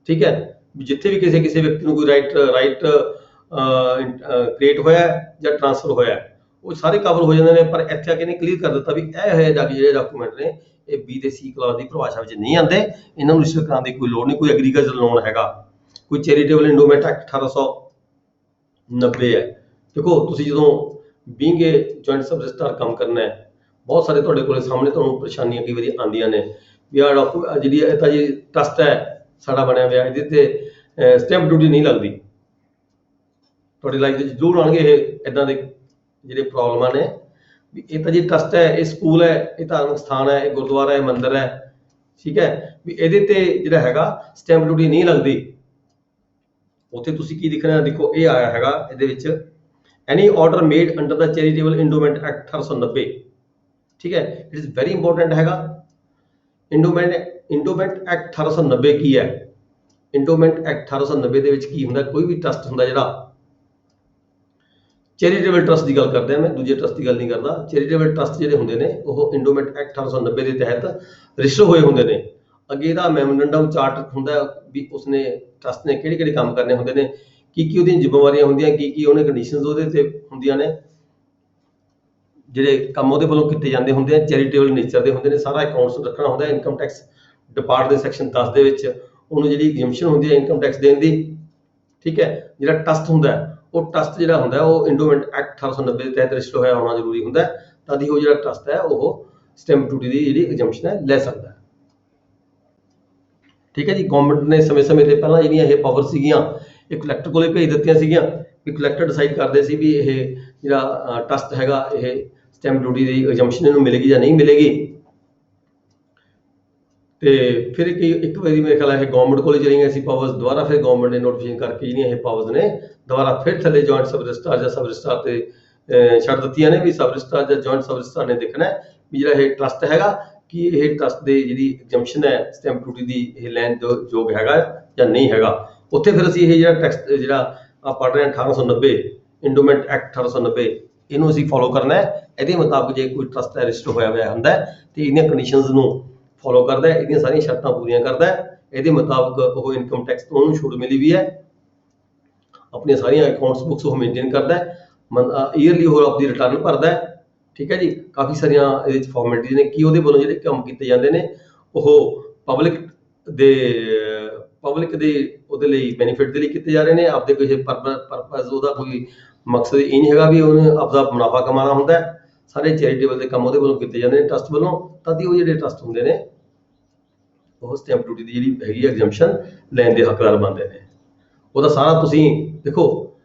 ठीक है, जिथे भी किसी किसी व्यक्ति को कोई राइट क्रिएट होया या ट्रांसफर होया वो सारे कवर हो जाते हैं, पर इत्थे आके ने क्लीयर कर दिता भी ये डॉक्यूमेंट ने ये B ते C क्लास की परिभाषा में नहीं आते, इन्होंने रजिस्टर कराने की कोई लोड़ नहीं। कोई एग्रीकल्चर लोन हैगा, कोई चैरिटेबल इंडोमेंट एक्ट 1890 है। देखो तुसीं जदों बीइंग ए जॉइंट सब रजिस्ट्रार काम करना है, बहुत सारे तुहाडे कोल सामने तुहानूं परेशानियां कई वारी आंदियां ने भी आ जी ट्रस्ट है साडा बनया होया इहदे ते स्टैंप ड्यूटी नहीं लगती, थोड़ी लाइफ जरूर आएंगे इदा के जो प्रॉब्लम ने भी ये तो जी ट्रस्ट है, ये स्कूल है, ये धार्मिक स्थान है, ये गुरुद्वारा है, मंदिर है, ठीक है, भी ये जो है स्टैंप ड्यूटी नहीं लगती, ਉੱਥੇ ਤੁਸੀਂ ਕੀ ਲਿਖਣਾ, ਦੇਖੋ ਇਹ ਆਇਆ ਹੈਗਾ ਇਹਦੇ ਵਿੱਚ, ਐਨੀ ਆਰਡਰ ਮੇਡ ਅੰਡਰ ਦਾ ਚੈਰੀਟੇਬਲ ਇੰਡੋਮੈਂਟ ਐਕਟ 1890, ਠੀਕ ਹੈ, ਇਟ ਇਜ਼ ਵੈਰੀ ਇੰਪੋਰਟੈਂਟ ਹੈਗਾ। ਇੰਡੋਮੈਂਟ ਐਕਟ 1890 ਕੀ ਹੈ? ਇੰਡੋਮੈਂਟ ਐਕਟ 1890 ਦੇ ਵਿੱਚ ਕੀ ਹੁੰਦਾ, ਕੋਈ ਵੀ ਟਰਸਟ ਹੁੰਦਾ ਜਿਹੜਾ, ਚੈਰੀਟੇਬਲ ਟਰਸਟ ਦੀ ਗੱਲ ਕਰਦੇ ਹਾਂ ਮੈਂ, ਦੂਜੇ ਟਰਸਟ ਦੀ ਗੱਲ ਨਹੀਂ ਕਰਦਾ। ਚੈਰੀਟੇਬਲ ਟਰਸਟ ਜਿਹੜੇ ਹੁੰਦੇ ਨੇ ਉਹ ਇੰਡੋਮੈਂਟ ਐਕਟ 1890 ਦੇ ਤਹਿਤ ਰਜਿਸਟਰ ਹੋਏ ਹੁੰਦੇ ਨੇ। ਅੱਗੇ ਇਹਦਾ ਮੈਮੋਰੰਡਮ ਚਾਰਟ ਹੁੰਦਾ ਵੀ ਉਸਨੇ ਟਰਸਟ ਨੇ ਕਿਹੜੇ ਕਿਹੜੇ ਕੰਮ ਕਰਨੇ ਹੁੰਦੇ ਨੇ, ਕੀ ਉਹਦੀਆਂ ਜ਼ਿੰਮੇਵਾਰੀਆਂ ਹੁੰਦੀਆਂ, ਕੀ ਉਹਨੇ ਕੰਡੀਸ਼ਨਸ ਉਹਦੇ ਤੇ ਹੁੰਦੀਆਂ ਨੇ, ਜਿਹੜੇ ਕੰਮ ਉਹਦੇ ਵੱਲੋਂ ਕੀਤੇ ਜਾਂਦੇ ਹੁੰਦੇ ਆ ਚੈਰੀਟੇਬਲ ਨੇਚਰ ਦੇ ਹੁੰਦੇ ਨੇ। ਸਾਰਾ ਅਕਾਊਂਟਸ ਰੱਖਣਾ ਹੁੰਦਾ ਇਨਕਮ ਟੈਕਸ ਡਿਪਾਰਟ ਦੇ ਸੈਕਸ਼ਨ 10 ਦੇ ਵਿੱਚ ਉਹਨੂੰ ਜਿਹੜੀ ਐਗਜ਼ੈਂਪਸ਼ਨ ਹੁੰਦੀ ਹੈ ਇਨਕਮ ਟੈਕਸ ਦੇਣ ਦੀ, ਠੀਕ ਹੈ। ਜਿਹੜਾ ਟਰਸਟ ਹੁੰਦਾ ਉਹ ਟਰਸਟ ਜਿਹੜਾ ਹੁੰਦਾ ਉਹ ਇੰਡੋਮੈਂਟ ਐਕਟ 1890 ਦੇ ਤਹਿਤ ਰਜਿਸਟਰ ਹੋਇਆ ਹੋਣਾ ਜ਼ਰੂਰੀ ਹੁੰਦਾ, ਤਦ ਹੀ ਉਹ ਜਿਹੜਾ ਟਰਸਟ ਹੈ ਉਹ ਸਟੈਂਪ ਡਿਊਟੀ ਦੀ ਜਿਹੜੀ ਐਗਜ਼ੈਂਪਸ਼ਨ ਹੈ ਲੈ ਸਕਦਾ ਹੈ, ਠੀਕ ਹੈ ਜੀ। ਗਵਰਨਮੈਂਟ ਨੇ ਸਮੇਂ-ਸਮੇਂ ਤੇ ਪਹਿਲਾਂ ਜਿਹੜੀਆਂ ਇਹ ਪਾਵਰ ਸੀਗੀਆਂ ਇਹ ਕਲੈਕਟਰ ਕੋਲੇ ਭੇਜ ਦਿੱਤੀਆਂ ਸੀਗੀਆਂ, ਵੀ ਕਲੈਕਟਰ ਡਿਸਾਈਡ ਕਰਦੇ ਸੀ ਵੀ ਇਹ ਜਿਹੜਾ ਟਰਸਟ ਹੈਗਾ ਇਹ ਸਟੈਂਪ ਡਿਊਟੀ ਦੀ ਐਗਜ਼ੈਂਪਸ਼ਨ ਇਹਨੂੰ ਮਿਲੇਗੀ ਜਾਂ ਨਹੀਂ ਮਿਲੇਗੀ। ਤੇ ਫਿਰ ਇੱਕ ਵਾਰੀ ਮੇਰੇ ਖਿਆਲ ਇਹ ਗਵਰਨਮੈਂਟ ਕੋਲੇ ਚਲੀ ਗਈਆਂ ਸੀ ਪਾਵਰਸ, ਦੁਬਾਰਾ ਫਿਰ ਗਵਰਨਮੈਂਟ ਨੇ ਨੋਟੀਫਿਕੇਸ਼ਨ ਕਰਕੇ ਜਿਹੜੀਆਂ ਇਹ ਪਾਵਰਸ ਨੇ ਦੁਬਾਰਾ ਫਿਰ ਥੱਲੇ ਜੁਆਇੰਟ ਸਬ ਰਜਿਸਟਰਾਰ ਜਾਂ ਸਬ ਰਜਿਸਟਰਾਰ ਤੇ ਛੱਡ ਦਿੱਤੀਆਂ ਨੇ, ਵੀ ਸਬ ਰਜਿਸਟਰਾਰ ਜਾਂ ਜੁਆਇੰਟ ਸਬ ਰਜਿਸਟਰਾਰ ਨੇ ਦੇਖਣਾ ਵੀ ਜਿਹੜਾ ਇਹ ਟਰਸਟ ਹੈਗਾ ਕਿ ਇਹ ਟਰਸਟ ਦੇ ਜਿਹੜੀ ਐਗਜ਼ੈਂਪਸ਼ਨ ਹੈ ਸਟੈਂਪ ਡਿਊਟੀ ਦੀ ਇਹ ਲੈਣ ਯੋਗ ਹੈਗਾ ਜਾਂ ਨਹੀਂ ਹੈਗਾ। ਉੱਥੇ ਫਿਰ ਅਸੀਂ ਇਹ ਜਿਹੜਾ ਟੈਕਸਟ ਜਿਹੜਾ ਪੜ੍ਹ ਰਹੇ ਹਾਂ 1890 ਇੰਡੋਮੈਂਟ ਐਕਟ 1890 ਇਹਨੂੰ ਅਸੀਂ ਫੋਲੋ ਕਰਨਾ ਹੈ। ਇਹਦੇ ਮੁਤਾਬਕ ਜੇ ਕੋਈ ਟਰਸਟ ਰਜਿਸਟਰ ਹੋਇਆ ਹੋਇਆ ਹੁੰਦਾ ਤੇ ਇਹਦੀਆਂ ਕੰਡੀਸ਼ਨਸ ਨੂੰ ਫੋਲੋ ਕਰਦਾ ਹੈ, ਇਹਦੀਆਂ ਸਾਰੀਆਂ ਸ਼ਰਤਾਂ ਪੂਰੀਆਂ ਕਰਦਾ ਹੈ, ਇਹਦੇ ਮੁਤਾਬਕ ਉਹ ਇਨਕਮ ਟੈਕਸ ਤੋਂ ਉਹਨੂੰ ਛੂਟ ਮਿਲੀ ਵੀ ਹੈ, ਆਪਣੀਆਂ ਸਾਰੀਆਂ ਅਕਾਊਂਟਸ ਬੁੱਕਸ ਉਹ ਮੇਨਟੇਨ ਕਰਦਾ ਹੈ, ਈਅਰਲੀ ਉਹ ਆਪਣੀ ਰਿਟਰਨ ਭਰਦਾ ਹੈ, ਠੀਕ ਹੈ ਜੀ। ਕਾਫੀ ਸਾਰੀਆਂ ਇਹਦੇ ਵਿੱਚ ਫਾਰਮੈਲਿਟੀਜ਼ ਨੇ ਕਿ ਉਹਦੇ ਵੱਲੋਂ ਜਿਹੜੇ ਕੰਮ ਕੀਤੇ ਜਾਂਦੇ ਨੇ ਉਹ ਪਬਲਿਕ ਦੇ ਉਹਦੇ ਲਈ ਬੈਨੀਫਿਟ ਦੇ ਲਈ ਕੀਤੇ ਜਾ ਰਹੇ ਨੇ, ਆਪਦੇ ਕਿਸੇ ਪਰਪਸ ਉਹਦਾ ਕੋਈ ਮਕਸਦ ਇਹ ਨਹੀਂ ਹੈਗਾ ਵੀ ਉਹਨੇ ਆਪਦਾ ਮੁਨਾਫਾ ਕਮਾਉਣਾ ਹੁੰਦਾ ਹੈ। ਸਾਰੇ ਚੈਰੀਟੇਬਲ ਦੇ ਕੰਮ ਉਹਦੇ ਵੱਲੋਂ ਕੀਤੇ ਜਾਂਦੇ ਨੇ ਟਰਸਟ ਵੱਲੋਂ, ਤਦ ਹੀ ਉਹ ਜਿਹੜੇ ਟਰਸਟ ਹੁੰਦੇ ਨੇ ਉਹ ਸਟੈਂਪ ਡਿਊਟੀ ਦੀ ਜਿਹੜੀ ਹੈਗੀ ਐਗਜ਼ੈਂਪਸ਼ਨ ਲੈਣ ਦੇ ਹੱਕਦਾਰ ਬਣਦੇ ਨੇ। ਉਹਦਾ ਸਾਰਾ ਤੁਸੀਂ ਦੇਖੋ,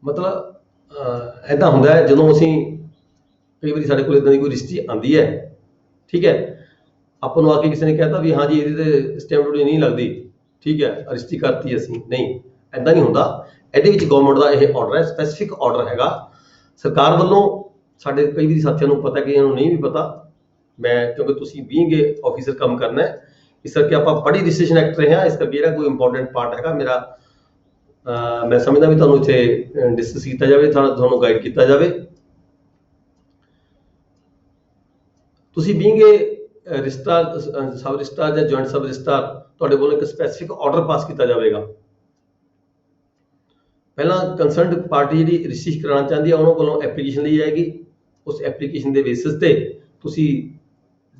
ਮਤਲਬ ਇੱਦਾਂ ਹੁੰਦਾ ਹੈ ਜਦੋਂ ਅਸੀਂ ਕਈ ਵਾਰੀ ਸਾਡੇ ਕੋਲ ਇੱਦਾਂ ਦੀ ਕੋਈ ਰਜਿਸਟਰੀ ਆਉਂਦੀ ਹੈ, ਠੀਕ ਹੈ, ਆਪਾਂ ਨੂੰ ਆ ਕੇ ਕਿਸੇ ਨੇ ਕਹਿਤਾ ਵੀ ਹਾਂ ਜੀ ਇਹਦੇ ਤੇ ਸਟੈਂਪ ਡਿਊਟੀ ਨਹੀਂ ਲੱਗਦੀ, ਠੀਕ ਹੈ, ਰਜਿਸਟਰੀ ਕਰਤੀ ਅਸੀਂ, ਨਹੀਂ, ਇੱਦਾਂ ਨਹੀਂ ਹੁੰਦਾ। ਇਹਦੇ ਵਿੱਚ ਗਵਰਨਮੈਂਟ ਦਾ ਇਹ ਆਰਡਰ ਹੈ, ਸਪੈਸੀਫਿਕ ਆਰਡਰ ਹੈਗਾ ਸਰਕਾਰ ਵੱਲੋਂ। ਸਾਡੇ ਕਈ ਵਾਰੀ ਸਾਥੀਆਂ ਨੂੰ ਪਤਾ ਕਿ ਇਹਨੂੰ ਨਹੀਂ ਵੀ ਪਤਾ, ਮੈਂ ਕਿਉਂਕਿ ਤੁਸੀਂ ਬੀਇੰਗ ਆਫੀਸਰ ਕੰਮ ਕਰਨਾ ਹੈ, ਇਸ ਕਰਕੇ ਆਪਾਂ ਬੜੀ ਰਜਿਸਟ੍ਰੇਸ਼ਨ ਐਕਟ ਰਹੇ ਹਾਂ, ਇਸ ਕਰਕੇ ਜਿਹੜਾ ਕੋਈ ਇੰਪੋਰਟੈਂਟ ਪਾਰਟ ਹੈਗਾ ਮੇਰਾ ਮੈਂ ਸਮਝਦਾ ਵੀ ਤੁਹਾਨੂੰ ਇੱਥੇ ਡਿਸਕਸ ਕੀਤਾ ਜਾਵੇ, ਤੁਹਾਨੂੰ ਗਾਈਡ ਕੀਤਾ ਜਾਵੇ। ਤੁਸੀਂ ਬੀਇੰਗ ਰਜਿਸਟਰਾਰ, ਸਬ ਰਜਿਸਟਰਾਰ ਜਾਂ ਜੁਆਇੰਟ ਸਬ ਰਜਿਸਟਰਾਰ, ਤੁਹਾਡੇ ਵੱਲੋਂ ਇੱਕ ਸਪੈਸੀਫਿਕ ਆਰਡਰ ਪਾਸ ਕੀਤਾ ਜਾਵੇਗਾ। ਪਹਿਲਾਂ ਕੰਸਰਨਡ ਪਾਰਟੀ ਜਿਹੜੀ ਰਜਿਸਟਰੀ ਕਰਾਉਣਾ ਚਾਹੁੰਦੀ ਹੈ ਉਹਨਾਂ ਵੱਲੋਂ ਐਪਲੀਕੇਸ਼ਨ ਲਈ ਜਾਏਗੀ, ਉਸ ਐਪਲੀਕੇਸ਼ਨ ਦੇ ਬੇਸਿਸ ਤੇ ਤੁਸੀਂ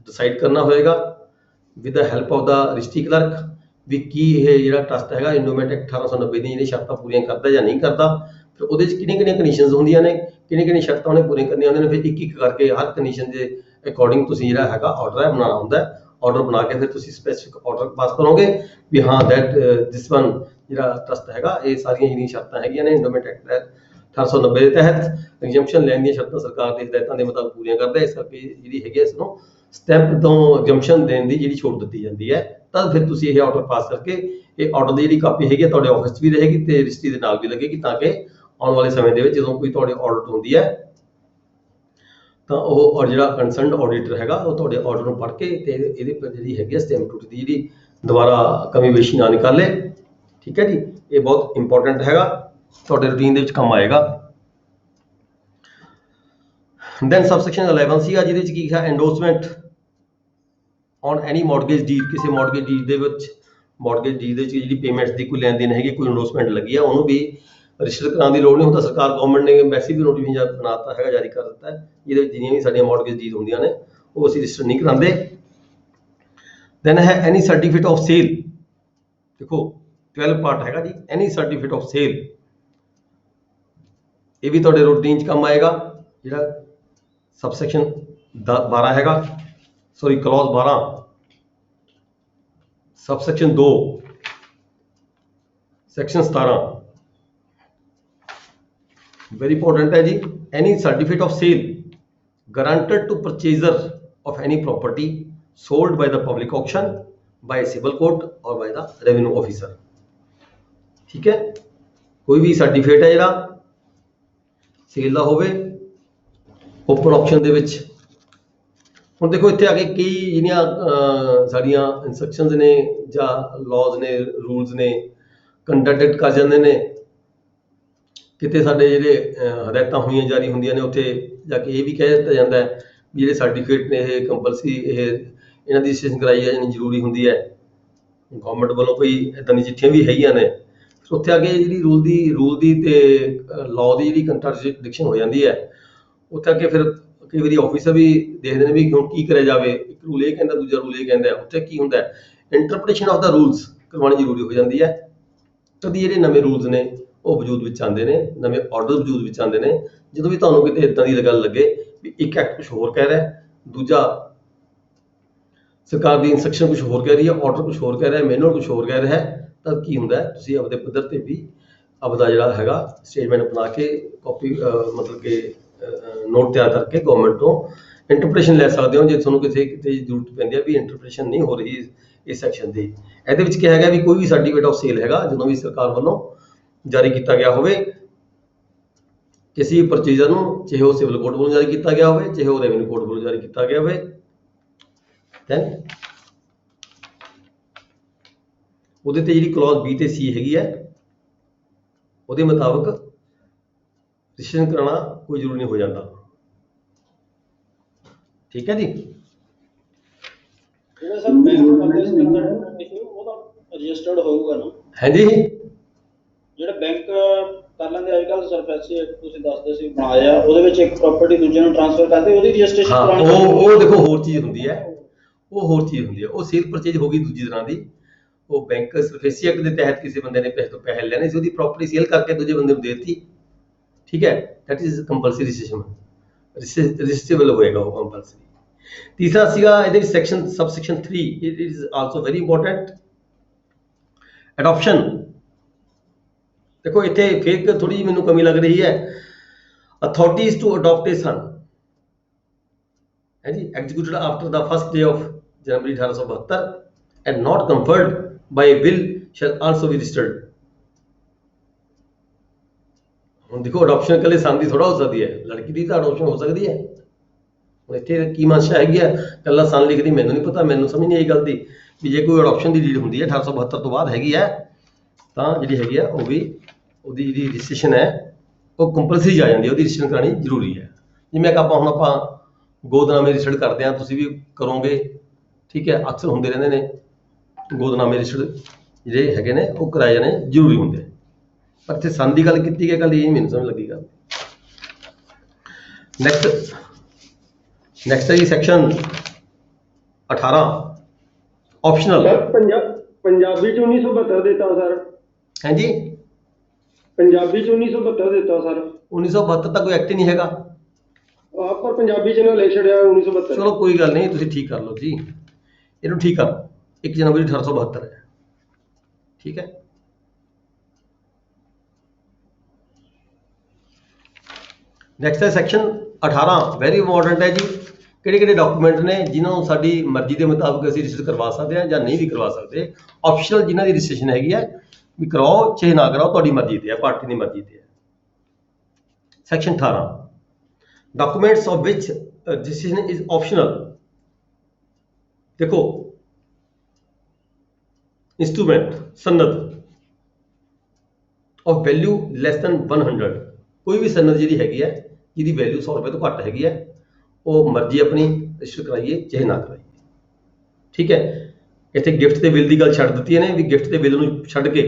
ਡਿਸਾਈਡ ਕਰਨਾ ਹੋਏਗਾ with the help of the registry clerk ਵੀ ਕੀ ਇਹ ਜਿਹੜਾ ਟਰਸਟ ਹੈਗਾ ਇੰਡੋਮੈਂਟ ਐਕਟ 1890 ਦੀਆਂ ਜਿਹੜੀਆਂ ਸ਼ਰਤਾਂ ਪੂਰੀਆਂ ਕਰਦਾ ਜਾਂ ਨਹੀਂ ਕਰਦਾ। ਫਿਰ ਉਹਦੇ 'ਚ ਕਿਹੜੀਆਂ ਕੰਡੀਸ਼ਨਸ ਹੁੰਦੀਆਂ ਨੇ, ਕਿਹੜੀਆਂ ਸ਼ਰਤਾਂ ਉਹਨੇ ਪੂਰੀਆਂ ਕਰਨੀਆਂ ਹੁੰਦੀਆਂ ਨੇ, ਫਿਰ ਇੱਕ ਕਰਕੇ ਹਰ ਕੰਡੀਸ਼ਨ ਦੇ ਅਕੋਰਡਿੰਗ ਤੁਸੀਂ ਜਿਹੜਾ ਹੈਗਾ ਆਰਡਰ ਹੈ ਬਣਾਉਣਾ ਹੁੰਦਾ ਹੈ। ਆਰਡਰ ਬਣਾ ਕੇ ਫਿਰ ਤੁਸੀਂ ਸਪੈਸੀਫਿਕ ਆਰਡਰ ਪਾਸ ਕਰੋਗੇ ਵੀ ਹਾਂ ਦੈਟ ਦਿਸ ਵਨ ਜਿਹੜਾ ਟਰਸਟ ਹੈਗਾ ਇਹ ਸਾਰੀਆਂ ਜਿਹੜੀਆਂ ਸ਼ਰਤਾਂ ਹੈਗੀਆਂ ਨੇ ਇੰਡੋਮੈਂਟ ਐਕਟ 1890 ਦੇ ਤਹਿਤ ਐਗਜ਼ੈਂਪਸ਼ਨ ਲੈਣ ਦੀਆਂ ਸ਼ਰਤਾਂ ਸਰਕਾਰ ਦੇ ਹਦਾਇਤਾਂ ਦੇ ਮੁਤਾਬਕ ਪੂਰੀਆਂ ਕਰਦਾ। ਇਸ ਕਰਕੇ ਜਿਹੜੀ ਹੈਗੀ ਇਸ ਨੂੰ ਸਟੈਂਪ ਤੋਂ ਐਗਜ਼ੈਂਪਸ਼ਨ ਦੇਣ ਦੀ ਜਿਹੜੀ ਛੋਟ ਦਿੱਤੀ ਜਾਂਦੀ ਹੈ, ਤਦ ਫਿਰ ਤੁਸੀਂ ਇਹ ਆਰਡਰ ਪਾਸ ਕਰਕੇ ਇਹ ਆਰਡਰ ਦੀ ਜਿਹੜੀ ਕਾਪੀ ਹੈਗੀ ਤੁਹਾਡੇ ਆਫਿਸ 'ਚ ਵੀ ਰਹੇਗੀ ਤੇ ਰਜਿਸਟਰੀ ਦੇ ਨਾਲ ਵੀ ਲੱਗੇਗੀ, ਤਾਂ ਕਿ ਆਉਣ ਵਾਲੇ ਸਮੇਂ ਦੇ ਵਿੱਚ ਜਦੋਂ ਕੋਈ ਤੁਹਾਡੇ ਆਡਿਟ ਹੁੰਦੀ ਹੈ ਤਾਂ ਉਹ ਔਰ ਜਿਹੜਾ ਕੰਸਰਨਡ ਆਡੀਟਰ ਹੈਗਾ ਉਹ ਤੁਹਾਡੇ ਆਰਡਰ ਨੂੰ ਪੜ੍ਹ ਕੇ ਤੇ ਇਹਦੇ ਪਰ ਜਿਹੜੀ ਹੈਗੀ ਸਟੈਂਪ ਡਿਊਟੀ ਦੀ ਜਿਹੜੀ ਦੁਬਾਰਾ ਕਮੀ ਬੇਸ਼ੀ ਨਾ ਨਿਕਾਲੇ, ਠੀਕ ਹੈ ਜੀ। ਇਹ ਬਹੁਤ ਇੰਪੋਰਟੈਂਟ ਹੈਗਾ, ਤੁਹਾਡੇ ਰੂਟੀਨ ਦੇ ਵਿੱਚ ਕੰਮ ਆਏਗਾ। ਦੈਨ ਸਬਸੈਕਸ਼ਨ 11 ਸੀਗਾ ਜਿਹਦੇ ਵਿੱਚ ਕੀ ਹੈ endorsement on any mortgage deed, ਕਿਸੇ ਮੌਰਗੇਜ ਡੀਡ ਦੇ ਵਿੱਚ ਜਿਹੜੀ ਪੇਮੈਂਟਸ ਦੀ ਕੋਈ ਲੈਣ ਦੇਣ ਹੈਗੀ, ਕੋਈ ਐਂਡੋਰਸਮੈਂਟ ਲੱਗੀ ਆ, ਉਹਨੂੰ ਵੀ ਰਜਿਸਟਰ ਕਰਾਉਣ ਦੀ ਲੋੜ ਨਹੀਂ ਹੁੰਦਾ। ਸਰਕਾਰ ਗਵਰਨਮੈਂਟ ਨੇ ਵੈਸੇ ਵੀ ਨੋਟੀਫਿਕੇਸ਼ਨ ਬਣਾਤਾ ਹੈਗਾ, ਜਾਰੀ ਕਰ ਦਿੱਤਾ ਹੈ, ਜਿਹਦੇ ਵਿੱਚ ਜਿੰਨੀਆਂ ਵੀ ਸਾਡੀਆਂ ਮੌਰਗੇਜ ਡੀਡ ਹੁੰਦੀਆਂ ਨੇ ਉਹ ਅਸੀਂ ਰਜਿਸਟਰ ਨਹੀਂ ਕਰਾਉਂਦੇ। ਦੈਨ ਹੈ ਐਨੀ ਸਰਟੀਫਿਕੇਟ ਆਫ ਸੇਲ, ਦੇਖੋ 12 ਪਾਰਟ ਹੈਗਾ ਜੀ, ਐਨੀ ਸਰਟੀਫਿਕੇਟ ਆਫ ਸੇਲ, ਇਹ ਵੀ ਤੁਹਾਡੇ ਰੂਟੀਨ 'ਚ ਕੰਮ ਆਏਗਾ। ਜਿਹੜਾ ਸਬਸੈਕਸ਼ਨ 12 ਹੈਗਾ, sorry clause 12 subsection 2 section 17 very important है जी। any certificate of sale granted to purchaser of any property sold by the public auction by a civil court or by the revenue officer, ठीक है। ਕੋਈ ਵੀ certificate ਹੈ ਜਿਹੜਾ sale ਦਾ ਹੋਵੇ open option ਦੇ ਵਿੱਚ। ਹੁਣ ਦੇਖੋ ਇੱਥੇ ਆ ਕੇ ਕਈ ਜਿਹੜੀਆਂ ਸਾਡੀਆਂ ਇਨਸਟਰਕਸ਼ਨਸ ਨੇ ਜਾਂ ਲਾਜ਼ ਨੇ ਰੂਲਸ ਨੇ ਕੰਟਰਡਿਕਟ ਕਰ ਜਾਂਦੇ ਨੇ। ਕਿਤੇ ਸਾਡੇ ਜਿਹੜੇ ਹਦਾਇਤਾਂ ਹੋਈਆਂ ਜਾਰੀ ਹੁੰਦੀਆਂ ਨੇ ਉੱਥੇ ਜਾ ਕੇ ਇਹ ਵੀ ਕਹਿ ਦਿੱਤਾ ਜਾਂਦਾ ਹੈ ਵੀ ਜਿਹੜੇ ਸਰਟੀਫਿਕੇਟ ਨੇ ਇਹ ਕੰਪਲਸਰੀ ਇਹਨਾਂ ਦੀ ਰਜਿਸਟ੍ਰੇਸ਼ਨ ਕਰਾਈ ਜਾਣੀ ਜ਼ਰੂਰੀ ਹੁੰਦੀ ਹੈ। ਗਵਰਨਮੈਂਟ ਵੱਲੋਂ ਕੋਈ ਇੱਦਾਂ ਦੀਆਂ ਚਿੱਠੀਆਂ ਵੀ ਹੈਗੀਆਂ ਨੇ। ਫਿਰ ਉੱਥੇ ਆ ਕੇ ਜਿਹੜੀ ਰੂਲ ਦੀ ਤੇ ਲਾਅ ਦੀ ਜਿਹੜੀ ਕੰਟਰਡਿਕਸ਼ਨ ਹੋ ਜਾਂਦੀ ਹੈ। ਉੱਥੇ ਆ ਕੇ ਫਿਰ ਕਈ ਵਾਰੀ ਆਫਿਸਰ ਵੀ ਦੇਖਦੇ ਨੇ ਵੀ ਹੁਣ ਕੀ ਕਰਿਆ ਜਾਵੇ। ਇੱਕ ਰੂਲ ਇਹ ਕਹਿੰਦਾ ਦੂਜਾ ਰੂਲ ਇਹ ਕਹਿੰਦਾ। ਉੱਥੇ ਕੀ ਹੁੰਦਾ ਇੰਟਰਪ੍ਰੀਟੇਸ਼ਨ ਆਫ ਦਾ ਰੂਲਸ ਕਰਵਾਉਣੀ ਜ਼ਰੂਰੀ ਹੋ ਜਾਂਦੀ ਹੈ। ਕਦੀ ਜਿਹੜੇ ਨਵੇਂ ਰੂਲਸ ਨੇ ਉਹ ਵਜੂਦ ਵਿੱਚ ਆਉਂਦੇ ਨੇ, ਨਵੇਂ ਆਰਡਰ ਵਜੂਦ ਵਿੱਚ ਆਉਂਦੇ ਨੇ। ਜਦੋਂ ਵੀ ਤੁਹਾਨੂੰ ਕਿਤੇ ਇੱਦਾਂ ਦੀ ਗੱਲ ਲੱਗੇ ਵੀ ਇੱਕ ਐਕਟ ਕੁਛ ਹੋਰ ਕਹਿ ਰਿਹਾ, ਦੂਜਾ ਸਰਕਾਰ ਦੀ ਇਨਸਟਰਕਸ਼ਨ ਕੁਛ ਹੋਰ ਕਹਿ ਰਹੀ ਹੈ, ਆਰਡਰ ਕੁਛ ਹੋਰ ਕਹਿ ਰਿਹਾ, ਮੈਨੂਅਲ ਕੁਛ ਹੋਰ ਕਹਿ ਰਿਹਾ ਹੈ, ਤਾਂ ਕੀ ਹੁੰਦਾ ਤੁਸੀਂ ਆਪਦੇ ਪੱਧਰ ਤੇ ਵੀ ਆਪਦਾ ਜਿਹੜਾ ਹੈਗਾ ਸਟੇਟਮੈਂਟ ਬਣਾ ਕੇ ਕਾਪੀ ਮਤਲਬ ਕਿ ਨੋਟ ਤਿਆਰ ਕਰਕੇ ਗਵਰਨਮੈਂਟ ਤੋਂ ਇੰਟਰਪ੍ਰੀਟੇਸ਼ਨ ਲੈ ਸਕਦੇ ਹੋ ਜੇ ਤੁਹਾਨੂੰ ਕਿਤੇ ਜ਼ਰੂਰਤ ਪੈਂਦੀ ਹੈ ਵੀ ਇੰਟਰਪ੍ਰੀਟੇਸ਼ਨ ਨਹੀਂ ਹੋ ਰਹੀ ਇਸ ਸੈਕਸ਼ਨ ਦੀ। ਇਹਦੇ ਵਿੱਚ ਕਿਹਾ ਗਿਆ ਵੀ ਕੋਈ ਵੀ ਸਰਟੀਫਿਕੇਟ ਆਫ ਸੇਲ ਹੈਗਾ ਜਦੋਂ ਵੀ ਸਰਕਾਰ ਵੱਲੋਂ ਜਾਰੀ ਕੀਤਾ ਗਿਆ ਹੋਵੇ ਕਿਸੇ ਪਰਚੇਜ਼ਰ ਨੂੰ, ਚਾਹੇ ਉਹ ਸਿਵਲ ਕੋਡ ਵੱਲੋਂ ਜਾਰੀ ਕੀਤਾ ਗਿਆ ਹੋਵੇ, ਚਾਹੇ ਉਹ ਰੈਵਨਿਊ ਕੋਡ ਵੱਲੋਂ ਜਾਰੀ ਕੀਤਾ ਗਿਆ ਹੋਵੇ, ਦੈਨ ਉਹਦੇ ਤੇ ਜਿਹੜੀ ਕਲੌਜ਼ B ਤੇ C ਹੈਗੀ ਹੈ ਉਹਦੇ ਮੁਤਾਬਕ ਰਜਿਸਟ੍ਰੇਸ਼ਨ ਕਰਾਉਣਾ ਕੋਈ ਜ਼ਰੂਰੀ ਨਹੀਂ ਹੋ ਜਾਂਦਾ। ਠੀਕ ਹੈ ਜੀ। ਜਿਹੜਾ ਸਰ ਬੈਂਕ ਪਰਚੇਸ ਕਰਦਾ ਉਹਦਾ ਰਜਿਸਟਰਡ ਹੋਊਗਾ ਨਾ? ਹਾਂਜੀ ਜਿਹੜਾ ਬੈਂਕ ਕਰ ਲੈਂਦੇ ਅੱਜ ਕੱਲ੍ਹ ਸਰਫੈਸੀ ਤੁਸੀਂ ਦੱਸਦੇ ਸੀ ਬਣਾਇਆ, ਉਹਦੇ ਵਿੱਚ ਇੱਕ ਪ੍ਰਾਪਰਟੀ ਦੂਜੇ ਨੂੰ ਟ੍ਰਾਂਸਫਰ ਕਰਦੇ ਉਹਦੀ ਰਜਿਸਟ੍ਰੇਸ਼ਨ ਕਰਾਉਣੀ? ਉਹ ਦੇਖੋ ਹੋਰ ਚੀਜ਼ ਹੁੰਦੀ ਹੈ। ਉਹ ਸੇਲ ਪਰਚੇਜ ਹੋ ਗਈ ਦੂਜੀ ਤਰ੍ਹਾਂ ਦੀ। ਉਹ ਬੈਂਕ ਸਰਫੇਸੀ ਐਕਟ ਦੇ ਤਹਿਤ ਕਿਸੇ ਬੰਦੇ ਨੇ ਪੈਸੇ ਤੋਂ ਪੈਸੇ ਲੈਣੇ ਸੀ, ਉਹਦੀ ਪ੍ਰਾਪਰਟੀ ਸੇਲ ਕਰਕੇ ਦੂਜੇ ਬੰਦੇ ਨੂੰ ਦੇ ਦਿੱਤੀ। ਠੀਕ ਹੈ, ਦੈਟ ਇਜ਼ ਕੰਪਲਸਰੀ ਰਜਿਸਟਰੇਬਲ ਹੋਏਗਾ ਉਹ ਕੰਪਲਸਰੀ। ਤੀਸਰਾ ਸੀਗਾ ਇਹਦੇ ਵਿੱਚ section subsection 3, it is also very important, adoption. ਦੇਖੋ ਇੱਥੇ ਫਿਰ ਥੋੜੀ ਜਿਹੀ ਮੈਨੂੰ ਕਮੀ ਲੱਗ ਰਹੀ ਹੈ। Authorities to adopt a son ਹੈ ਜੀ, executed after the first day of January 1872 and not conferred by will shall also be registered. ਹੁਣ ਦੇਖੋ ਅਡਾਪਸ਼ਨ ਇਕੱਲੇ ਸਨ ਦੀ ਥੋੜਾ ਹੋ ਸਕਦੀ ਹੈ, ਲੜਕੀ ਦੀ ਤਾਂ ਅਡਾਪਸ਼ਨ ਹੋ ਸਕਦੀ ਹੈ। ਹੁਣ ਇੱਥੇ ਕੀ ਮਨਸ਼ਾ ਹੈਗੀ ਆ ਇਕੱਲਾ ਸਨ ਲਿਖਦੀ, ਮੈਨੂੰ ਨਹੀਂ ਪਤਾ, ਮੈਨੂੰ ਸਮਝ ਨਹੀਂ ਆਈ ਗੱਲ ਦੀ ਵੀ ਜੇ ਕੋਈ ਅਡਾਪਸ਼ਨ ਦੀ ਡੀਡ ਹੁੰਦੀ ਹੈ 1872 ਤੋਂ ਬਾਅਦ ਹੈਗੀ ਹੈ ਤਾਂ ਜਿਹੜੀ ਹੈਗੀ ਆ ਉਹ ਵੀ ਉਹਦੀ ਜਿਹੜੀ ਰਜਿਸਟ੍ਰੇਸ਼ਨ ਹੈ ਉਹ ਕੰਪਲਸਰੀ ਆ ਜਾਂਦੀ ਹੈ, ਉਹਦੀ ਰਜਿਸਟ੍ਰੇਸ਼ਨ ਕਰਾਉਣੀ ਜ਼ਰੂਰੀ ਹੈ। ਜਿਵੇਂ ਕਿ ਆਪਾਂ ਗੋਦਨਾਮੇ ਰਜਿਸਟਰਡ ਕਰਦੇ ਹਾਂ, ਤੁਸੀਂ ਵੀ ਕਰੋਗੇ। ਠੀਕ ਹੈ, ਅਕਸਰ ਹੁੰਦੇ ਰਹਿੰਦੇ ਨੇ ਗੋਦਨਾਮੇ ਰਜਿਸਟਰਡ ਜਿਹੜੇ ਹੈਗੇ ਨੇ ਉਹ ਕਰਾਏ ਜਾਣੇ ਜ਼ਰੂਰੀ ਹੁੰਦੇ। ਪਰ ਇੱਥੇ ਸਨ ਦੀ ਗੱਲ ਕੀਤੀ ਗਈ, ਗੱਲ ਇਹ ਮੈਨੂੰ ਸਮਝ ਲੱਗੀ ਗੱਲ। ਨੈਕਸਟ ਹੈ ਜੀ ਸੈਕਸ਼ਨ 18 ਆਪਸ਼ਨਲ। ਪੰਜਾਬੀ ਚ 1972 ਦਿੱਤਾ ਸਰ। ਹਾਂਜੀ, ਪੰਜਾਬੀ ਚ 1972 ਦਿੱਤਾ ਸਰ। 1972 ਤਾਂ ਕੋਈ ਐਕਟ ਹੀ ਨਹੀਂ ਹੈਗਾ। ਪਰ ਪੰਜਾਬੀ ਚ ਨਾ ਲਿਖ ਛੜਿਆ 1972। ਚਲੋ ਕੋਈ ਗੱਲ ਨਹੀਂ, ਤੁਸੀਂ ਠੀਕ ਕਰ ਲਓ ਜੀ, ਇਹਨੂੰ ਠੀਕ ਕਰ ਲਓ। 1 ਜਨਵਰੀ 1872 ਹੈ। ਠੀਕ ਹੈ, ਨੈਕਸਟ ਹੈ ਸੈਕਸ਼ਨ 18, ਵੈਰੀ ਇੰਪੋਰਟੈਂਟ ਹੈ ਜੀ। ਕਿਹੜੇ ਡਾਕੂਮੈਂਟ ਨੇ ਜਿਨ੍ਹਾਂ ਨੂੰ ਸਾਡੀ ਮਰਜ਼ੀ ਦੇ ਮੁਤਾਬਕ ਅਸੀਂ ਰਜਿਸਟਰ ਕਰਵਾ ਸਕਦੇ ਹਾਂ ਜਾਂ ਨਹੀਂ ਵੀ ਕਰਵਾ ਸਕਦੇ। ਆਪਸ਼ਨਲ ਜਿਨ੍ਹਾਂ ਦੀ ਰਜਿਸਟ੍ਰੇਸ਼ਨ ਹੈਗੀ ਹੈ ਵੀ ਕਰਾਓ ਚਾਹੇ ਨਾ ਕਰਾਓ, ਤੁਹਾਡੀ ਮਰਜ਼ੀ ਤੇ ਹੈ, ਪਾਰਟੀ ਦੀ ਮਰਜ਼ੀ ਤੇ ਹੈ। Section 18 documents of which registration is optional. ਦੇਖੋ ਇੰਸਟਰੂਮੈਂਟ ਸਨਦ ਆਫ ਵੈਲਿਊ ਲੈਸ ਦੈਨ 100, ਕੋਈ ਵੀ ਸਨਦ ਜਿਹੜੀ ਹੈਗੀ ਹੈ ਜਿਹਦੀ ਵੈਲਿਊ 100 ਰੁਪਏ ਤੋਂ ਘੱਟ ਹੈਗੀ ਹੈ ਉਹ ਮਰਜ਼ੀ ਆਪਣੀ ਰਜਿਸਟਰ ਕਰਾਈਏ ਚਾਹੇ ਨਾ ਕਰਾਈਏ। ਠੀਕ ਹੈ, ਇੱਥੇ ਗਿਫਟ ਦੇ ਬਿੱਲ ਦੀ ਗੱਲ ਛੱਡ ਦਿੱਤੀ ਨੇ ਵੀ ਗਿਫਟ ਦੇ ਬਿੱਲ ਨੂੰ ਛੱਡ ਕੇ,